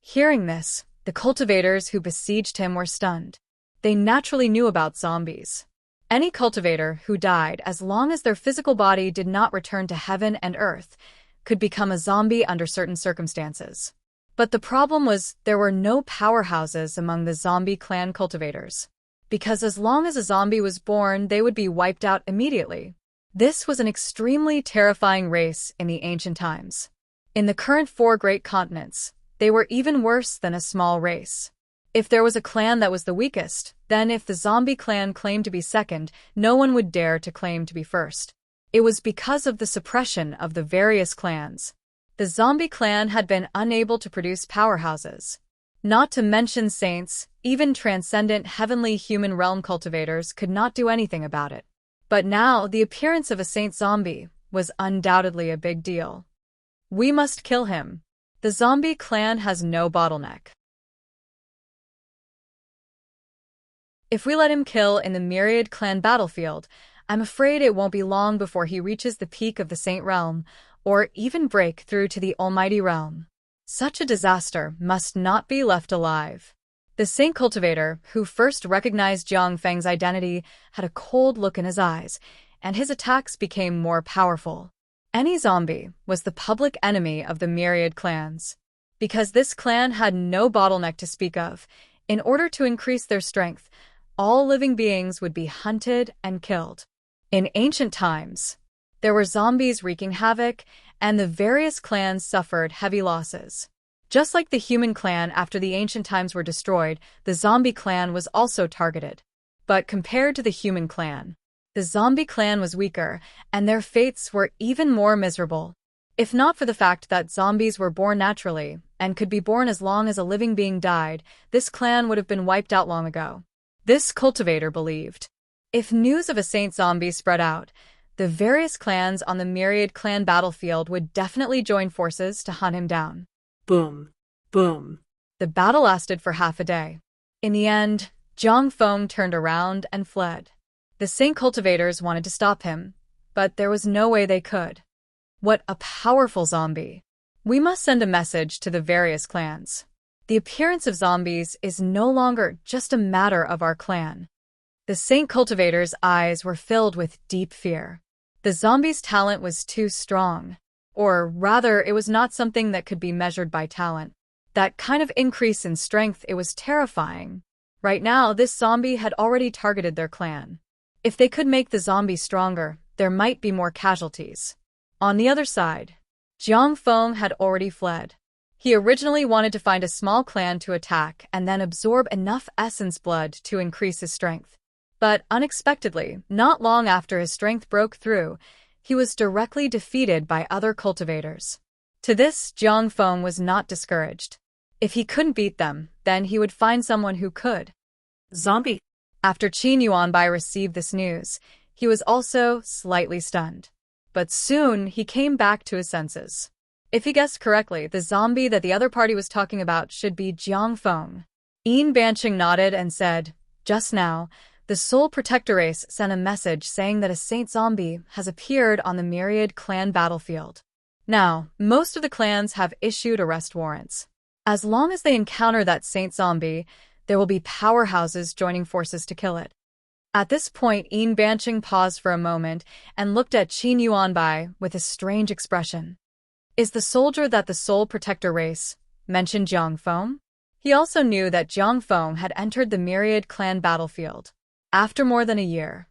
Hearing this, the cultivators who besieged him were stunned. They naturally knew about zombies. Any cultivator who died, as long as their physical body did not return to heaven and earth, could become a zombie under certain circumstances. But the problem was there were no powerhouses among the zombie clan cultivators. Because as long as a zombie was born, they would be wiped out immediately. This was an extremely terrifying race in the ancient times. In the current 4 great continents, they were even worse than a small race. If there was a clan that was the weakest, then if the zombie clan claimed to be second, no one would dare to claim to be first. It was because of the suppression of the various clans. The zombie clan had been unable to produce powerhouses. Not to mention saints, even transcendent heavenly human realm cultivators could not do anything about it. But now, the appearance of a saint zombie was undoubtedly a big deal. We must kill him. The zombie clan has no bottleneck. If we let him kill in the Myriad Clan battlefield, I'm afraid it won't be long before he reaches the peak of the Saint Realm, or even break through to the Almighty Realm. Such a disaster must not be left alive. The Saint Cultivator, who first recognized Jiang Feng's identity, had a cold look in his eyes, and his attacks became more powerful. Any zombie was the public enemy of the Myriad clans. Because this clan had no bottleneck to speak of, in order to increase their strength, all living beings would be hunted and killed. In ancient times, there were zombies wreaking havoc, and the various clans suffered heavy losses. Just like the human clan after the ancient times were destroyed, the zombie clan was also targeted. But compared to the human clan, the zombie clan was weaker, and their fates were even more miserable. If not for the fact that zombies were born naturally, and could be born as long as a living being died, this clan would have been wiped out long ago. This cultivator believed. If news of a saint zombie spread out, the various clans on the Myriad Clan battlefield would definitely join forces to hunt him down. Boom. Boom. The battle lasted for half a day. In the end, Jiang Feng turned around and fled. The Saint cultivators wanted to stop him, but there was no way they could. What a powerful zombie! We must send a message to the various clans. The appearance of zombies is no longer just a matter of our clan. The Saint cultivator's eyes were filled with deep fear. The zombie's talent was too strong. Or rather, it was not something that could be measured by talent. That kind of increase in strength, it was terrifying. Right now, this zombie had already targeted their clan. If they could make the zombie stronger, there might be more casualties. On the other side, Jiang Feng had already fled. He originally wanted to find a small clan to attack and then absorb enough essence blood to increase his strength. But unexpectedly, not long after his strength broke through, he was directly defeated by other cultivators. To this, Jiang Feng was not discouraged. If he couldn't beat them, then he would find someone who could. Zombie. After Qin Yuanbai received this news, he was also slightly stunned. But soon he came back to his senses. If he guessed correctly, the zombie that the other party was talking about should be Jiang Feng. Yin Banqing nodded and said, "Just now, the Soul Protector race sent a message saying that a saint zombie has appeared on the Myriad Clan battlefield. Now, most of the clans have issued arrest warrants. As long as they encounter that saint zombie, there will be powerhouses joining forces to kill it." At this point, Yin Banqing paused for a moment and looked at Qin Yuanbai with a strange expression. Is the soldier that the Soul Protector race mentioned Jiang Feng? He also knew that Jiang Feng had entered the Myriad clan battlefield. After more than a year,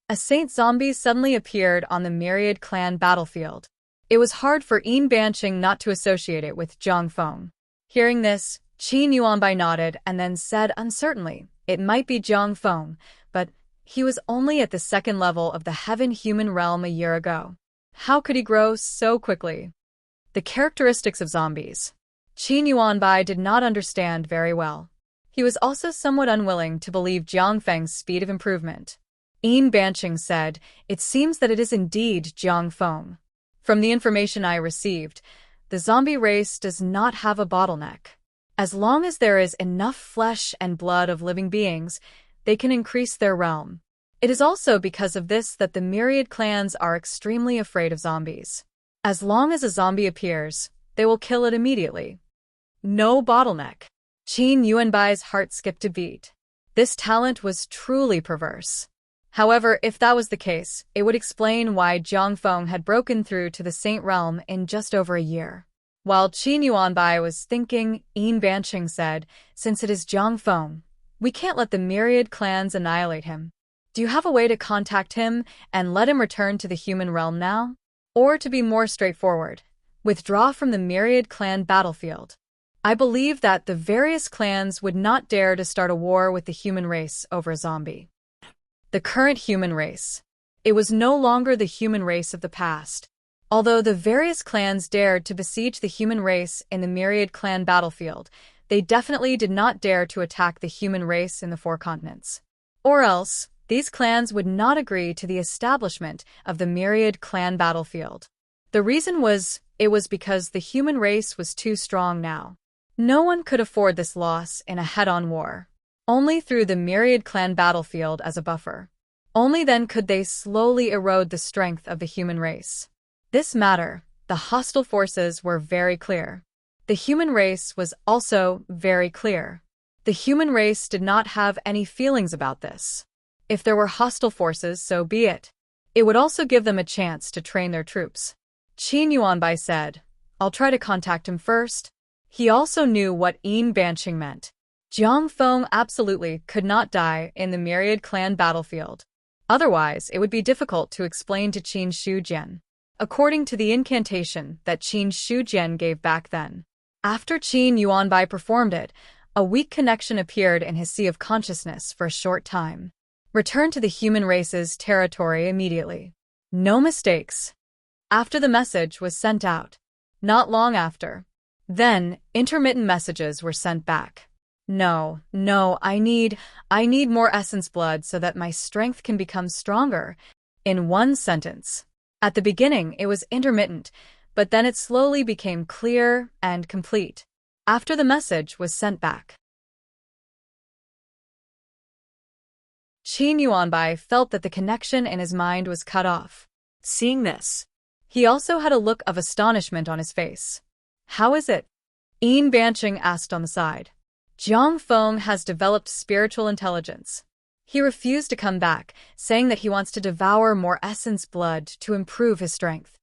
a Saint Zombie suddenly appeared on the Myriad clan battlefield. It was hard for Yin Banqing not to associate it with Jiang Feng. Hearing this, Qin Yuanbai nodded and then said uncertainly, "It might be Jiang Feng, but he was only at the second level of the heaven-human realm a year ago. How could he grow so quickly?" The characteristics of zombies. Qin Yuanbai did not understand very well. He was also somewhat unwilling to believe Jiang Feng's speed of improvement. Yin Banqing said, "It seems that it is indeed Jiang Feng. From the information I received, the zombie race does not have a bottleneck. As long as there is enough flesh and blood of living beings, they can increase their realm. It is also because of this that the Myriad clans are extremely afraid of zombies. As long as a zombie appears, they will kill it immediately." No bottleneck. Qin Yuanbai's heart skipped a beat. This talent was truly perverse. However, if that was the case, it would explain why Jiang Feng had broken through to the Saint Realm in just over a year. While Qin Yuanbai was thinking, Yin Banqing said, "Since it is Jiang Feng, we can't let the Myriad clans annihilate him. Do you have a way to contact him and let him return to the human realm now? Or to be more straightforward, withdraw from the Myriad clan battlefield. I believe that the various clans would not dare to start a war with the human race over a zombie." The current human race. It was no longer the human race of the past. Although the various clans dared to besiege the human race in the Myriad clan battlefield, they definitely did not dare to attack the human race in the four continents. Or else, these clans would not agree to the establishment of the Myriad clan battlefield. The reason was, it was because the human race was too strong now. No one could afford this loss in a head-on war. Only through the Myriad clan battlefield as a buffer. Only then could they slowly erode the strength of the human race. This matter, the hostile forces were very clear. The human race was also very clear. The human race did not have any feelings about this. If there were hostile forces, so be it. It would also give them a chance to train their troops. Qin Yuanbai said, "I'll try to contact him first." He also knew what Yin Banqing meant. Jiang Feng absolutely could not die in the Myriad clan battlefield. Otherwise, it would be difficult to explain to Qin Shujian. According to the incantation that Qin Shujian gave back then. After Qin Yuanbai performed it, a weak connection appeared in his sea of consciousness for a short time. Return to the human race's territory immediately. No mistakes. After the message was sent out. Not long after. Then, intermittent messages were sent back. No, I need more essence blood so that my strength can become stronger. In one sentence. At the beginning, it was intermittent, but then it slowly became clear and complete. After the message was sent back. Qin Yuanbai felt that the connection in his mind was cut off. Seeing this, he also had a look of astonishment on his face. "How is it?" Yin Banqing asked on the side. "Jiang Feng has developed spiritual intelligence. He refused to come back, saying that he wants to devour more essence blood to improve his strength."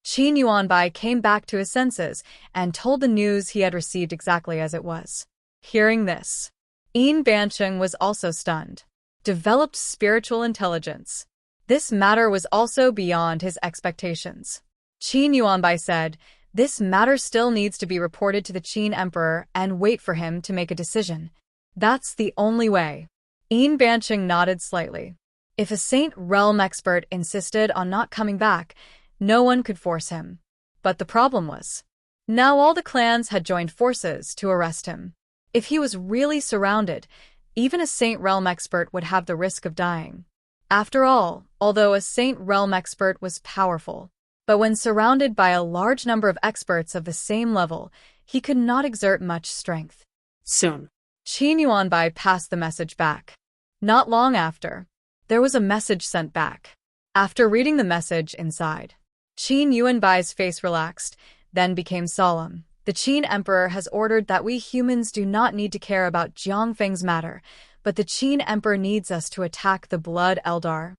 Qin Yuanbai came back to his senses and told the news he had received exactly as it was. Hearing this, Yin Banqing was also stunned. Developed spiritual intelligence. This matter was also beyond his expectations. Qin Yuanbai said, "This matter still needs to be reported to the Qin Emperor and wait for him to make a decision. That's the only way." Yin Banqing nodded slightly. If a Saint Realm expert insisted on not coming back, no one could force him. But the problem was, now all the clans had joined forces to arrest him. If he was really surrounded, even a Saint Realm expert would have the risk of dying. After all, although a Saint Realm expert was powerful, but when surrounded by a large number of experts of the same level, he could not exert much strength. Soon. Qin Yuanbai passed the message back. Not long after, there was a message sent back. After reading the message inside, Qin Yuanbai's face relaxed, then became solemn. The Qin Emperor has ordered that we humans do not need to care about Jiang Feng's matter, but the Qin Emperor needs us to attack the Blood Eldar.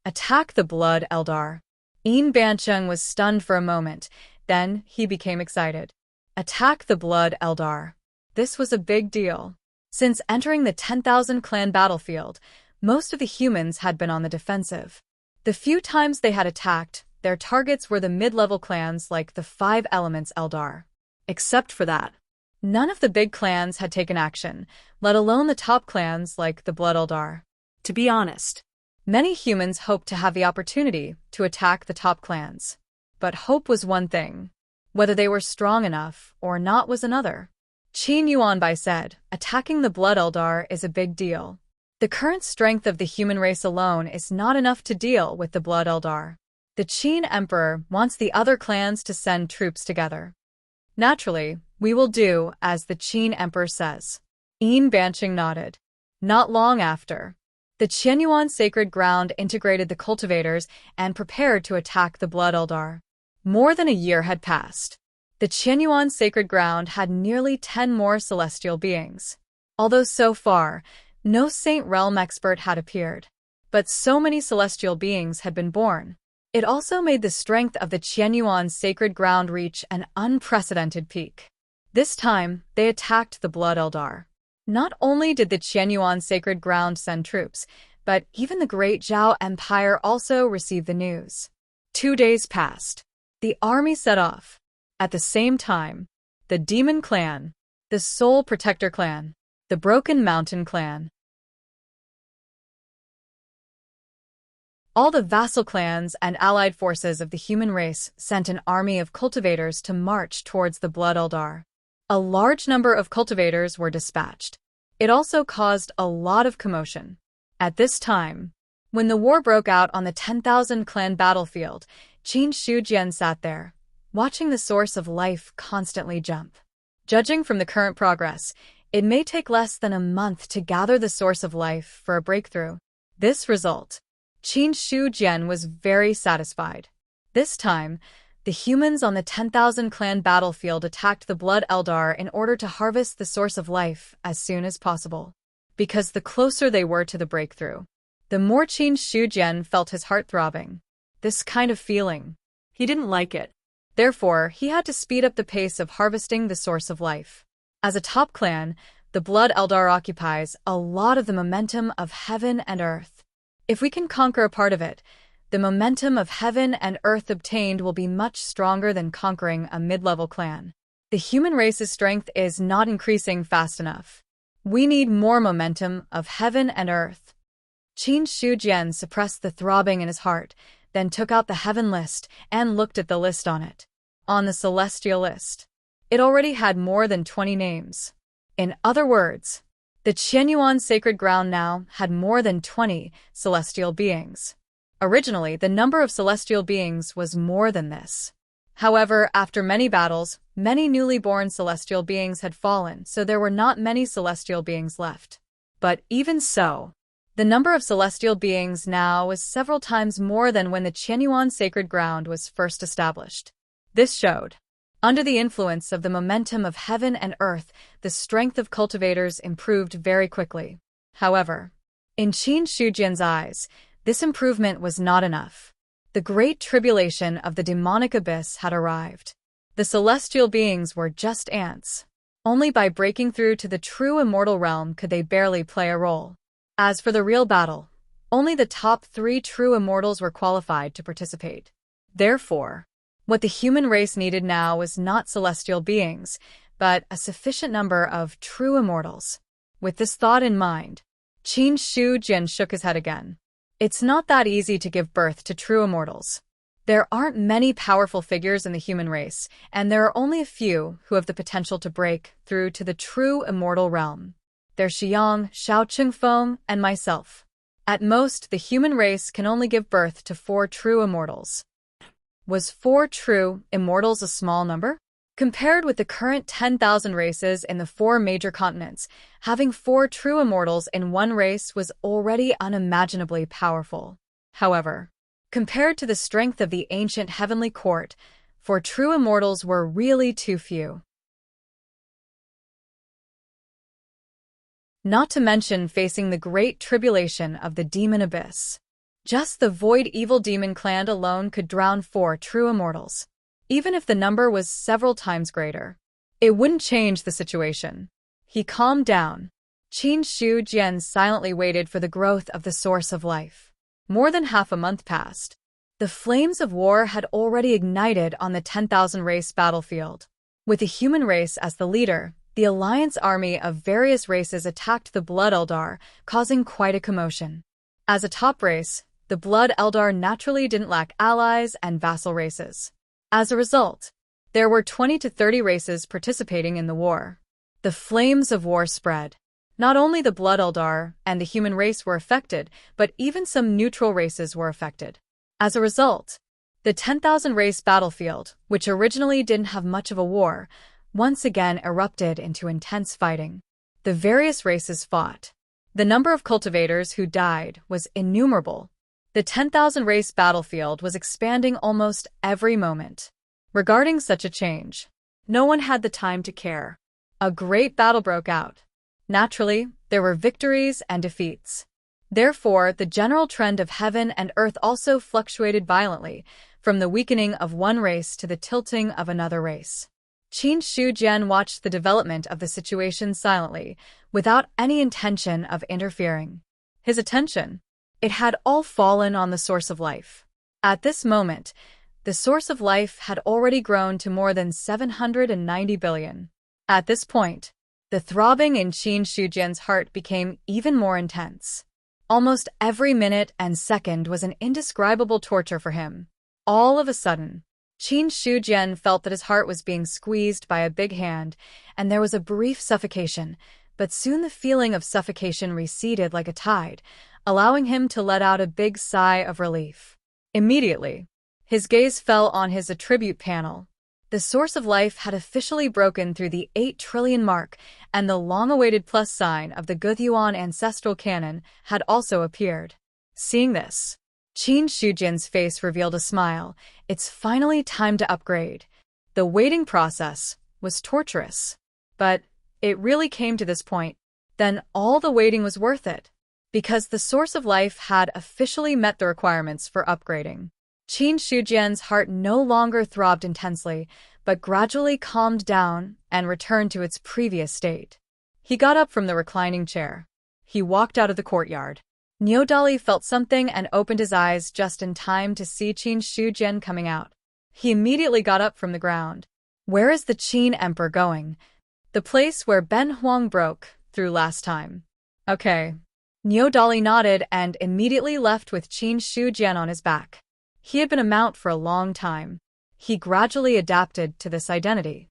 Attack the Blood Eldar. Yin Banqing was stunned for a moment, Then he became excited. Attack the Blood Eldar. This was a big deal. Since entering the 10,000 clan battlefield, most of the humans had been on the defensive. The few times they had attacked, their targets were the mid-level clans like the Five Elements Eldar. Except for that, none of the big clans had taken action, let alone the top clans like the Blood Eldar. To be honest, many humans hoped to have the opportunity to attack the top clans. But hope was one thing. Whether they were strong enough or not was another. Qin Yuanbai said, attacking the Blood Eldar is a big deal. The current strength of the human race alone is not enough to deal with the Blood Eldar. The Qin Emperor wants the other clans to send troops together. Naturally, we will do as the Qin Emperor says. Yin Banqing nodded. Not long after, the Qianyuan sacred ground integrated the cultivators and prepared to attack the Blood Eldar. More than a year had passed. The Qianyuan sacred ground had nearly 10 more celestial beings. Although so far, no Saint Realm expert had appeared. But so many celestial beings had been born. It also made the strength of the Qianyuan sacred ground reach an unprecedented peak. This time, they attacked the Blood Eldar. Not only did the Qianyuan sacred ground send troops, but even the Great Zhao Empire also received the news. 2 days passed. The army set off. At the same time, the Demon Clan, the Soul Protector Clan, the Broken Mountain Clan, all the vassal clans and allied forces of the human race sent an army of cultivators to march towards the Blood Eldar. A large number of cultivators were dispatched. It also caused a lot of commotion. At this time, when the war broke out on the 10,000 clan battlefield, Qin Shujian sat there, watching the source of life constantly jump. Judging from the current progress, it may take less than a month to gather the source of life for a breakthrough. This result, Qin Shujian was very satisfied. This time, the humans on the 10,000 clan battlefield attacked the Blood Eldar in order to harvest the source of life as soon as possible. Because the closer they were to the breakthrough, the more Qin Shujian felt his heart throbbing. This kind of feeling. He didn't like it. Therefore, he had to speed up the pace of harvesting the source of life. As a top clan, the Blood Eldar occupies a lot of the momentum of heaven and earth. If we can conquer a part of it, the momentum of heaven and earth obtained will be much stronger than conquering a mid-level clan. The human race's strength is not increasing fast enough. We need more momentum of heaven and earth. Qin Shujian suppressed the throbbing in his heart, then took out the heaven list and looked at the list on it. On the celestial list, it already had more than 20 names. In other words, the Qianyuan sacred ground now had more than 20 celestial beings. Originally, the number of celestial beings was more than this. However, after many battles, many newly born celestial beings had fallen, so there were not many celestial beings left. But even so, the number of celestial beings now was several times more than when the Qianyuan sacred ground was first established. This showed, under the influence of the momentum of heaven and earth, the strength of cultivators improved very quickly. However, in Qin Shujian's eyes, this improvement was not enough. The great tribulation of the demonic abyss had arrived. The celestial beings were just ants. Only by breaking through to the true immortal realm could they barely play a role. As for the real battle, only the top 3 true immortals were qualified to participate. Therefore, what the human race needed now was not celestial beings, but a sufficient number of true immortals. With this thought in mind, Qin Shujian shook his head again. It's not that easy to give birth to true immortals. There aren't many powerful figures in the human race, and there are only a few who have the potential to break through to the true immortal realm. There's Xiang, Xiao Chengfeng, and myself. At most, the human race can only give birth to 4 true immortals. Was 4 true immortals a small number? Compared with the current 10,000 races in the 4 major continents, having 4 true immortals in one race was already unimaginably powerful. However, compared to the strength of the ancient heavenly court, 4 true immortals were really too few. Not to mention facing the great tribulation of the demon abyss. Just the Void Evil Demon Clan alone could drown 4 true immortals. even if the number was several times greater. It wouldn't change the situation. He calmed down. Qin Shu Jian silently waited for the growth of the source of life. More than half a month passed. The flames of war had already ignited on the 10,000 race battlefield. With the human race as the leader, the alliance army of various races attacked the Blood Eldar, causing quite a commotion. As a top race, the Blood Eldar naturally didn't lack allies and vassal races. As a result, there were 20 to 30 races participating in the war. The flames of war spread. Not only the Blood Eldar and the human race were affected, but even some neutral races were affected. As a result, the 10,000 race battlefield, which originally didn't have much of a war, once again erupted into intense fighting. The various races fought. The number of cultivators who died was innumerable. The 10,000 race battlefield was expanding almost every moment. Regarding such a change, no one had the time to care. A great battle broke out. Naturally, there were victories and defeats. Therefore, the general trend of heaven and earth also fluctuated violently, from the weakening of one race to the tilting of another race. Qin Shu Jian watched the development of the situation silently, without any intention of interfering. His attention, it had all fallen on the source of life. At this moment, the source of life had already grown to more than 790 billion. At this point, the throbbing in Qin Shu Jian's heart became even more intense. Almost every minute and second was an indescribable torture for him. All of a sudden, Qin Shu Jian felt that his heart was being squeezed by a big hand, and there was a brief suffocation, but soon the feeling of suffocation receded like a tide, allowing him to let out a big sigh of relief. Immediately, his gaze fell on his attribute panel. The source of life had officially broken through the 8 trillion mark, and the long-awaited plus sign of the Guthuan ancestral canon had also appeared. Seeing this, Qin Shu Jian's face revealed a smile. It's finally time to upgrade. The waiting process was torturous. But it really came to this point. Then all the waiting was worth it. Because the source of life had officially met the requirements for upgrading. Qin Shu Jian's heart no longer throbbed intensely, but gradually calmed down and returned to its previous state. He got up from the reclining chair. He walked out of the courtyard. Niodali felt something and opened his eyes just in time to see Qin Shu Jian coming out. He immediately got up from the ground. Where is the Qin Emperor going? The place where Ben Huang broke through last time. Okay. Niodali nodded and immediately left with Qin Shu Jian on his back. He had been a mount for a long time. He gradually adapted to this identity.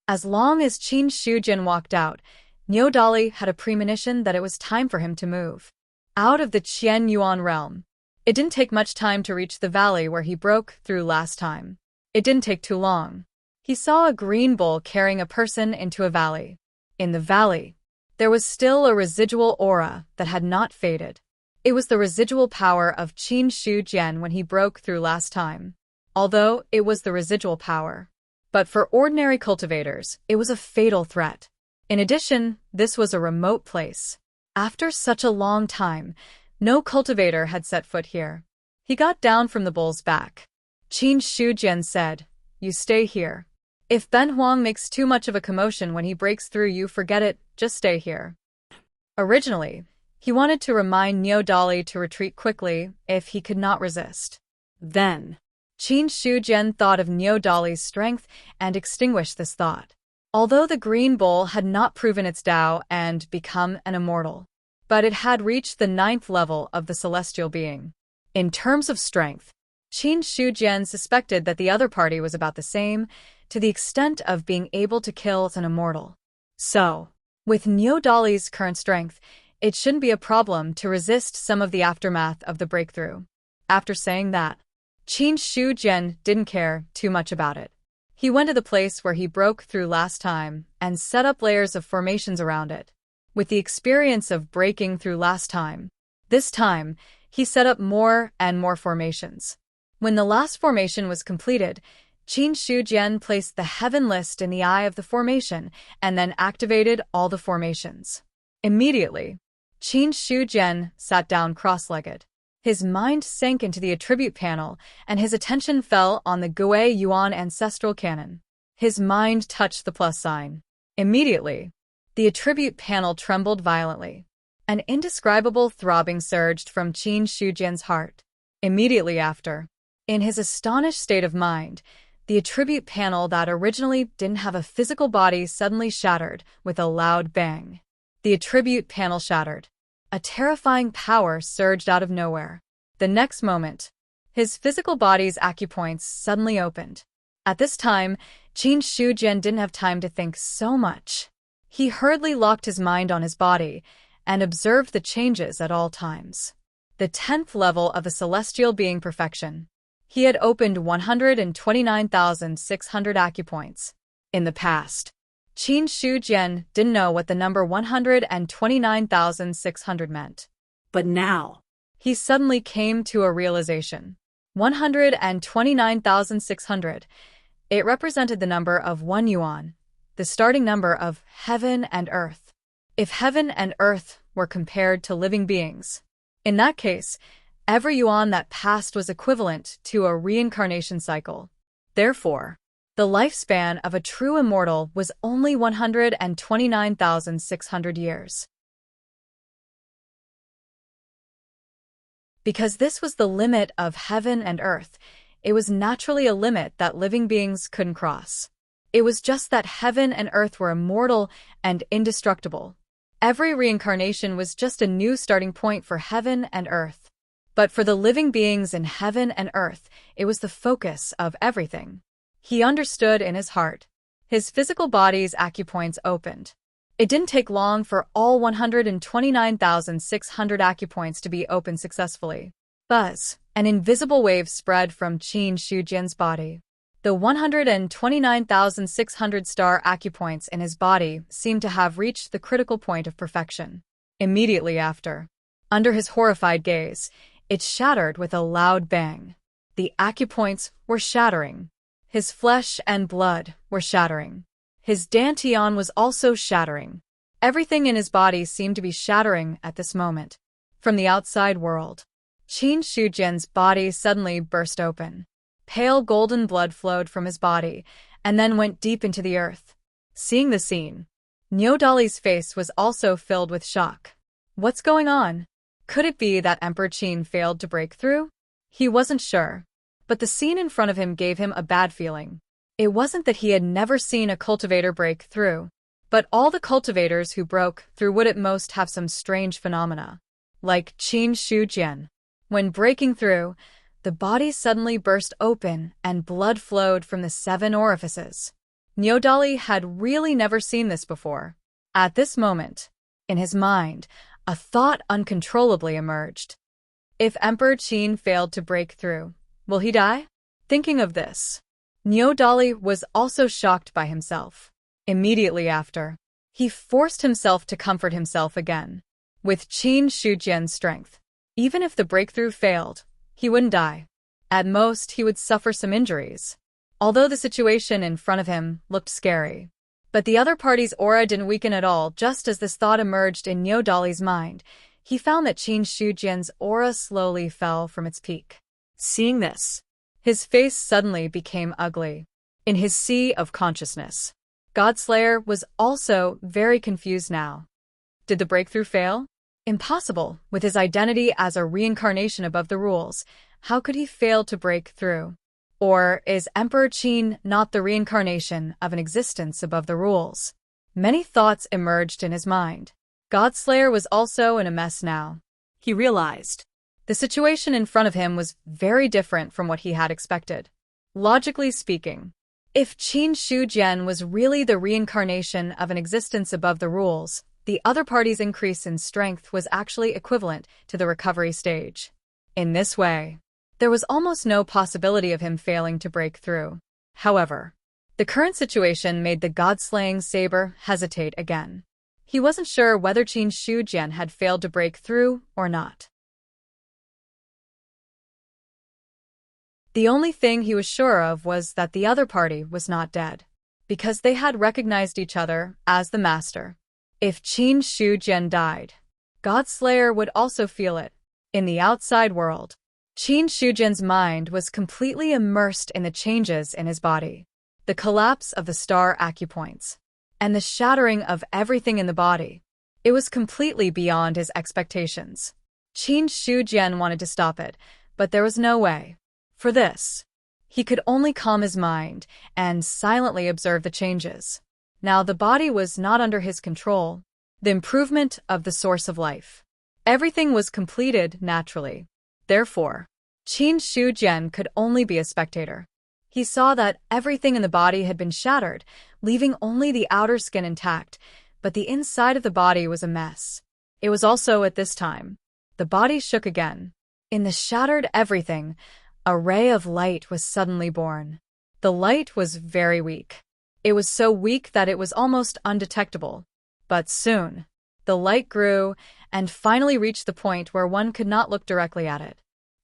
As long as Qin Shu Jian walked out, Niodali had a premonition that it was time for him to move out of the Qian Yuan realm. It didn't take much time to reach the valley where he broke through last time. It didn't take too long. He saw a green bull carrying a person into a valley. In the valley, there was still a residual aura that had not faded. It was the residual power of Qin Shu Jian when he broke through last time. Although it was the residual power. But for ordinary cultivators, it was a fatal threat. In addition, this was a remote place. After such a long time, no cultivator had set foot here. He got down from the bull's back. Qin Shu Jian said, "You stay here. If Ben Huang makes too much of a commotion when he breaks through, you forget it, just stay here." Originally, he wanted to remind Niodali to retreat quickly if he could not resist. Then, Qin Shu Jian thought of Niodali's strength and extinguished this thought. Although the green bull had not proven its Tao and become an immortal, but it had reached the 9th level of the celestial being. In terms of strength, Qin Shu Jian suspected that the other party was about the same, to the extent of being able to kill an immortal. So, with Niodali's current strength, it shouldn't be a problem to resist some of the aftermath of the breakthrough. After saying that, Qin Shu Jian didn't care too much about it. He went to the place where he broke through last time and set up layers of formations around it. With the experience of breaking through last time, this time, he set up more and more formations. When the last formation was completed, Qin Shu Jian placed the heaven list in the eye of the formation and then activated all the formations. Immediately, Qin Shu Jian sat down cross-legged. His mind sank into the attribute panel, and his attention fell on the Gui Yuan ancestral canon. His mind touched the plus sign. Immediately, the attribute panel trembled violently. An indescribable throbbing surged from Qin Shujian's heart. Immediately after, in his astonished state of mind, the attribute panel that originally didn't have a physical body suddenly shattered with a loud bang. The attribute panel shattered. A terrifying power surged out of nowhere. The next moment, his physical body's acupoints suddenly opened. At this time, Qin Shujian didn't have time to think so much. He hurriedly locked his mind on his body and observed the changes at all times. The 10th level of the celestial being perfection. He had opened 129,600 acupoints. In the past, Qin Shujian didn't know what the number 129,600 meant. But now, he suddenly came to a realization. 129,600. It represented the number of 1 yuan, the starting number of heaven and earth. If heaven and earth were compared to living beings, in that case, every yuan that passed was equivalent to a reincarnation cycle. Therefore, the lifespan of a true immortal was only 129,600 years. Because this was the limit of heaven and earth, it was naturally a limit that living beings couldn't cross. It was just that heaven and earth were immortal and indestructible. Every reincarnation was just a new starting point for heaven and earth. But for the living beings in heaven and earth, it was the focus of everything. He understood in his heart. His physical body's acupoints opened. It didn't take long for all 129,600 acupoints to be opened successfully. Buzz, an invisible wave spread from Qin Shujian's body. The 129,600 star acupoints in his body seemed to have reached the critical point of perfection. Immediately after, under his horrified gaze, it shattered with a loud bang. The acupoints were shattering. His flesh and blood were shattering. His dantian was also shattering. Everything in his body seemed to be shattering at this moment. From the outside world, Qin Shujian's body suddenly burst open. Pale golden blood flowed from his body, and then went deep into the earth. Seeing the scene, Niodali's face was also filled with shock. What's going on? Could it be that Emperor Qin failed to break through? He wasn't sure, but the scene in front of him gave him a bad feeling. It wasn't that he had never seen a cultivator break through, but all the cultivators who broke through would at most have some strange phenomena. Like Qin Shujian. When breaking through, the body suddenly burst open and blood flowed from the 7 orifices. Niodali had really never seen this before. At this moment, in his mind, a thought uncontrollably emerged. If Emperor Qin failed to break through, will he die? Thinking of this, Niodali was also shocked by himself. Immediately after, he forced himself to comfort himself again. With Qin Shujian's strength, even if the breakthrough failed, he wouldn't die. At most, he would suffer some injuries. Although the situation in front of him looked scary. But the other party's aura didn't weaken at all. Just as this thought emerged in Niodali's mind, he found that Qin Shujian's aura slowly fell from its peak. Seeing this, his face suddenly became ugly. In his sea of consciousness, Godslayer was also very confused now. Did the breakthrough fail? Impossible. With his identity as a reincarnation above the rules, how could he fail to break through? Or is Emperor Qin not the reincarnation of an existence above the rules? Many thoughts emerged in his mind. Godslayer was also in a mess now. He realized the situation in front of him was very different from what he had expected. Logically speaking, if Qin Shujian was really the reincarnation of an existence above the rules, the other party's increase in strength was actually equivalent to the recovery stage. In this way, there was almost no possibility of him failing to break through. However, the current situation made the god-slaying saber hesitate again. He wasn't sure whether Qin Shujian had failed to break through or not. The only thing he was sure of was that the other party was not dead, because they had recognized each other as the master. If Qin Shujian died, Godslayer would also feel it. In the outside world, Qin Shujian's mind was completely immersed in the changes in his body. The collapse of the star acupoints, and the shattering of everything in the body. It was completely beyond his expectations. Qin Shujian wanted to stop it, but there was no way. For this, he could only calm his mind and silently observe the changes. Now the body was not under his control. The improvement of the source of life. Everything was completed naturally. Therefore, Qin Shujian could only be a spectator. He saw that everything in the body had been shattered, leaving only the outer skin intact, but the inside of the body was a mess. It was also at this time. The body shook again. In the shattered everything, a ray of light was suddenly born. The light was very weak. It was so weak that it was almost undetectable. But soon, the light grew and finally reached the point where one could not look directly at it.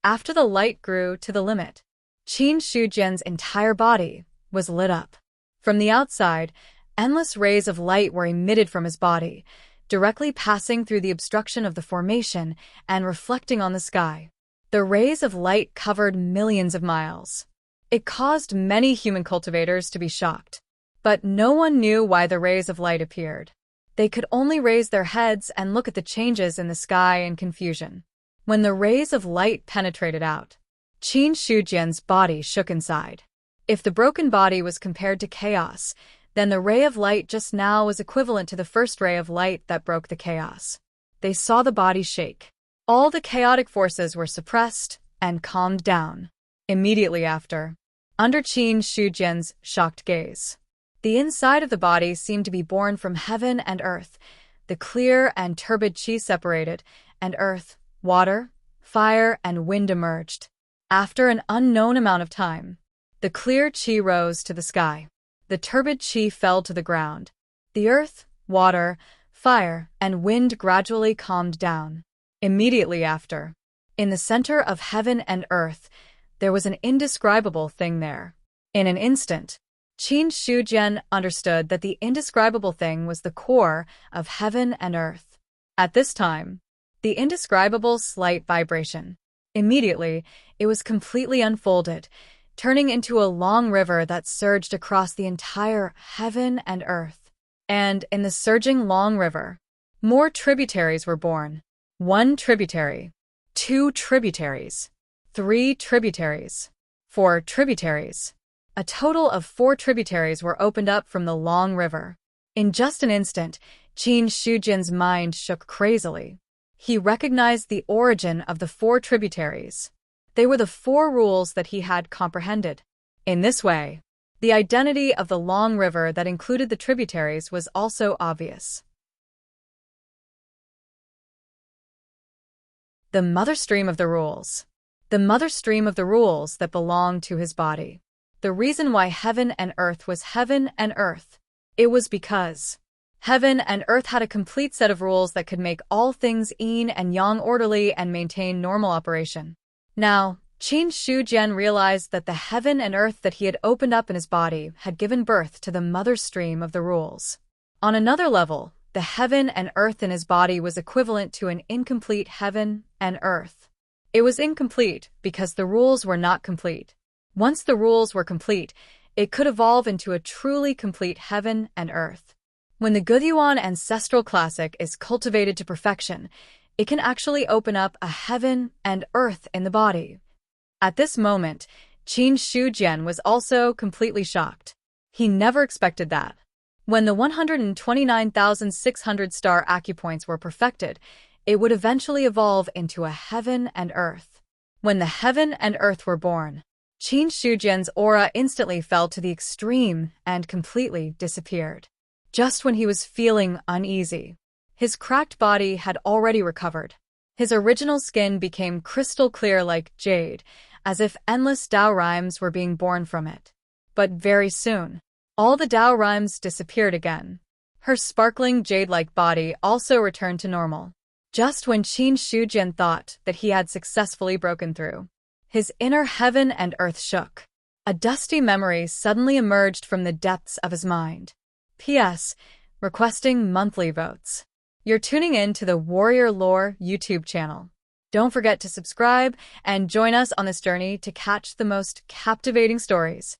After the light grew to the limit, Qin Shujian's entire body was lit up. From the outside, endless rays of light were emitted from his body, directly passing through the obstruction of the formation and reflecting on the sky. The rays of light covered millions of miles. It caused many human cultivators to be shocked. But no one knew why the rays of light appeared. They could only raise their heads and look at the changes in the sky in confusion. When the rays of light penetrated out, Qin Shujian's body shook inside. If the broken body was compared to chaos, then the ray of light just now was equivalent to the first ray of light that broke the chaos. They saw the body shake. All the chaotic forces were suppressed and calmed down. Immediately after, under Qin Shujian's shocked gaze, the inside of the body seemed to be born from heaven and earth. The clear and turbid qi separated, and earth, water, fire, and wind emerged. After an unknown amount of time, the clear qi rose to the sky. The turbid qi fell to the ground. The earth, water, fire, and wind gradually calmed down. Immediately after, in the center of heaven and earth, there was an indescribable thing there. In an instant, Qin Shujian understood that the indescribable thing was the core of heaven and earth. At this time, the indescribable slight vibration. Immediately, it was completely unfolded, turning into a long river that surged across the entire heaven and earth. And in the surging long river, more tributaries were born. 1 tributary, 2 tributaries, 3 tributaries, 4 tributaries. A total of 4 tributaries were opened up from the long river. In just an instant, Qin Shujian's mind shook crazily. He recognized the origin of the 4 tributaries. They were the 4 rules that he had comprehended. In this way, the identity of the long river that included the tributaries was also obvious. The mother stream of the rules. The mother stream of the rules that belonged to his body. The reason why heaven and earth was heaven and earth. It was because heaven and earth had a complete set of rules that could make all things yin and yang orderly and maintain normal operation. Now, Qin Shujian realized that the heaven and earth that he had opened up in his body had given birth to the mother stream of the rules. On another level, the heaven and earth in his body was equivalent to an incomplete heaven and earth. It was incomplete because the rules were not complete. Once the rules were complete, it could evolve into a truly complete heaven and earth. When the Gudyuan ancestral classic is cultivated to perfection, it can actually open up a heaven and earth in the body. At this moment, Qin Shujian was also completely shocked. He never expected that. When the 129,600 star acupoints were perfected, it would eventually evolve into a heaven and earth. When the heaven and earth were born, Qin Shujian's aura instantly fell to the extreme and completely disappeared. Just when he was feeling uneasy, his cracked body had already recovered. His original skin became crystal clear like jade, as if endless Tao rhymes were being born from it. But very soon, all the Tao rhymes disappeared again. Her sparkling jade-like body also returned to normal. Just when Qin Shujian thought that he had successfully broken through, his inner heaven and earth shook. A dusty memory suddenly emerged from the depths of his mind. P.S. Requesting monthly votes. You're tuning in to the Warrior Lore YouTube channel. Don't forget to subscribe and join us on this journey to catch the most captivating stories.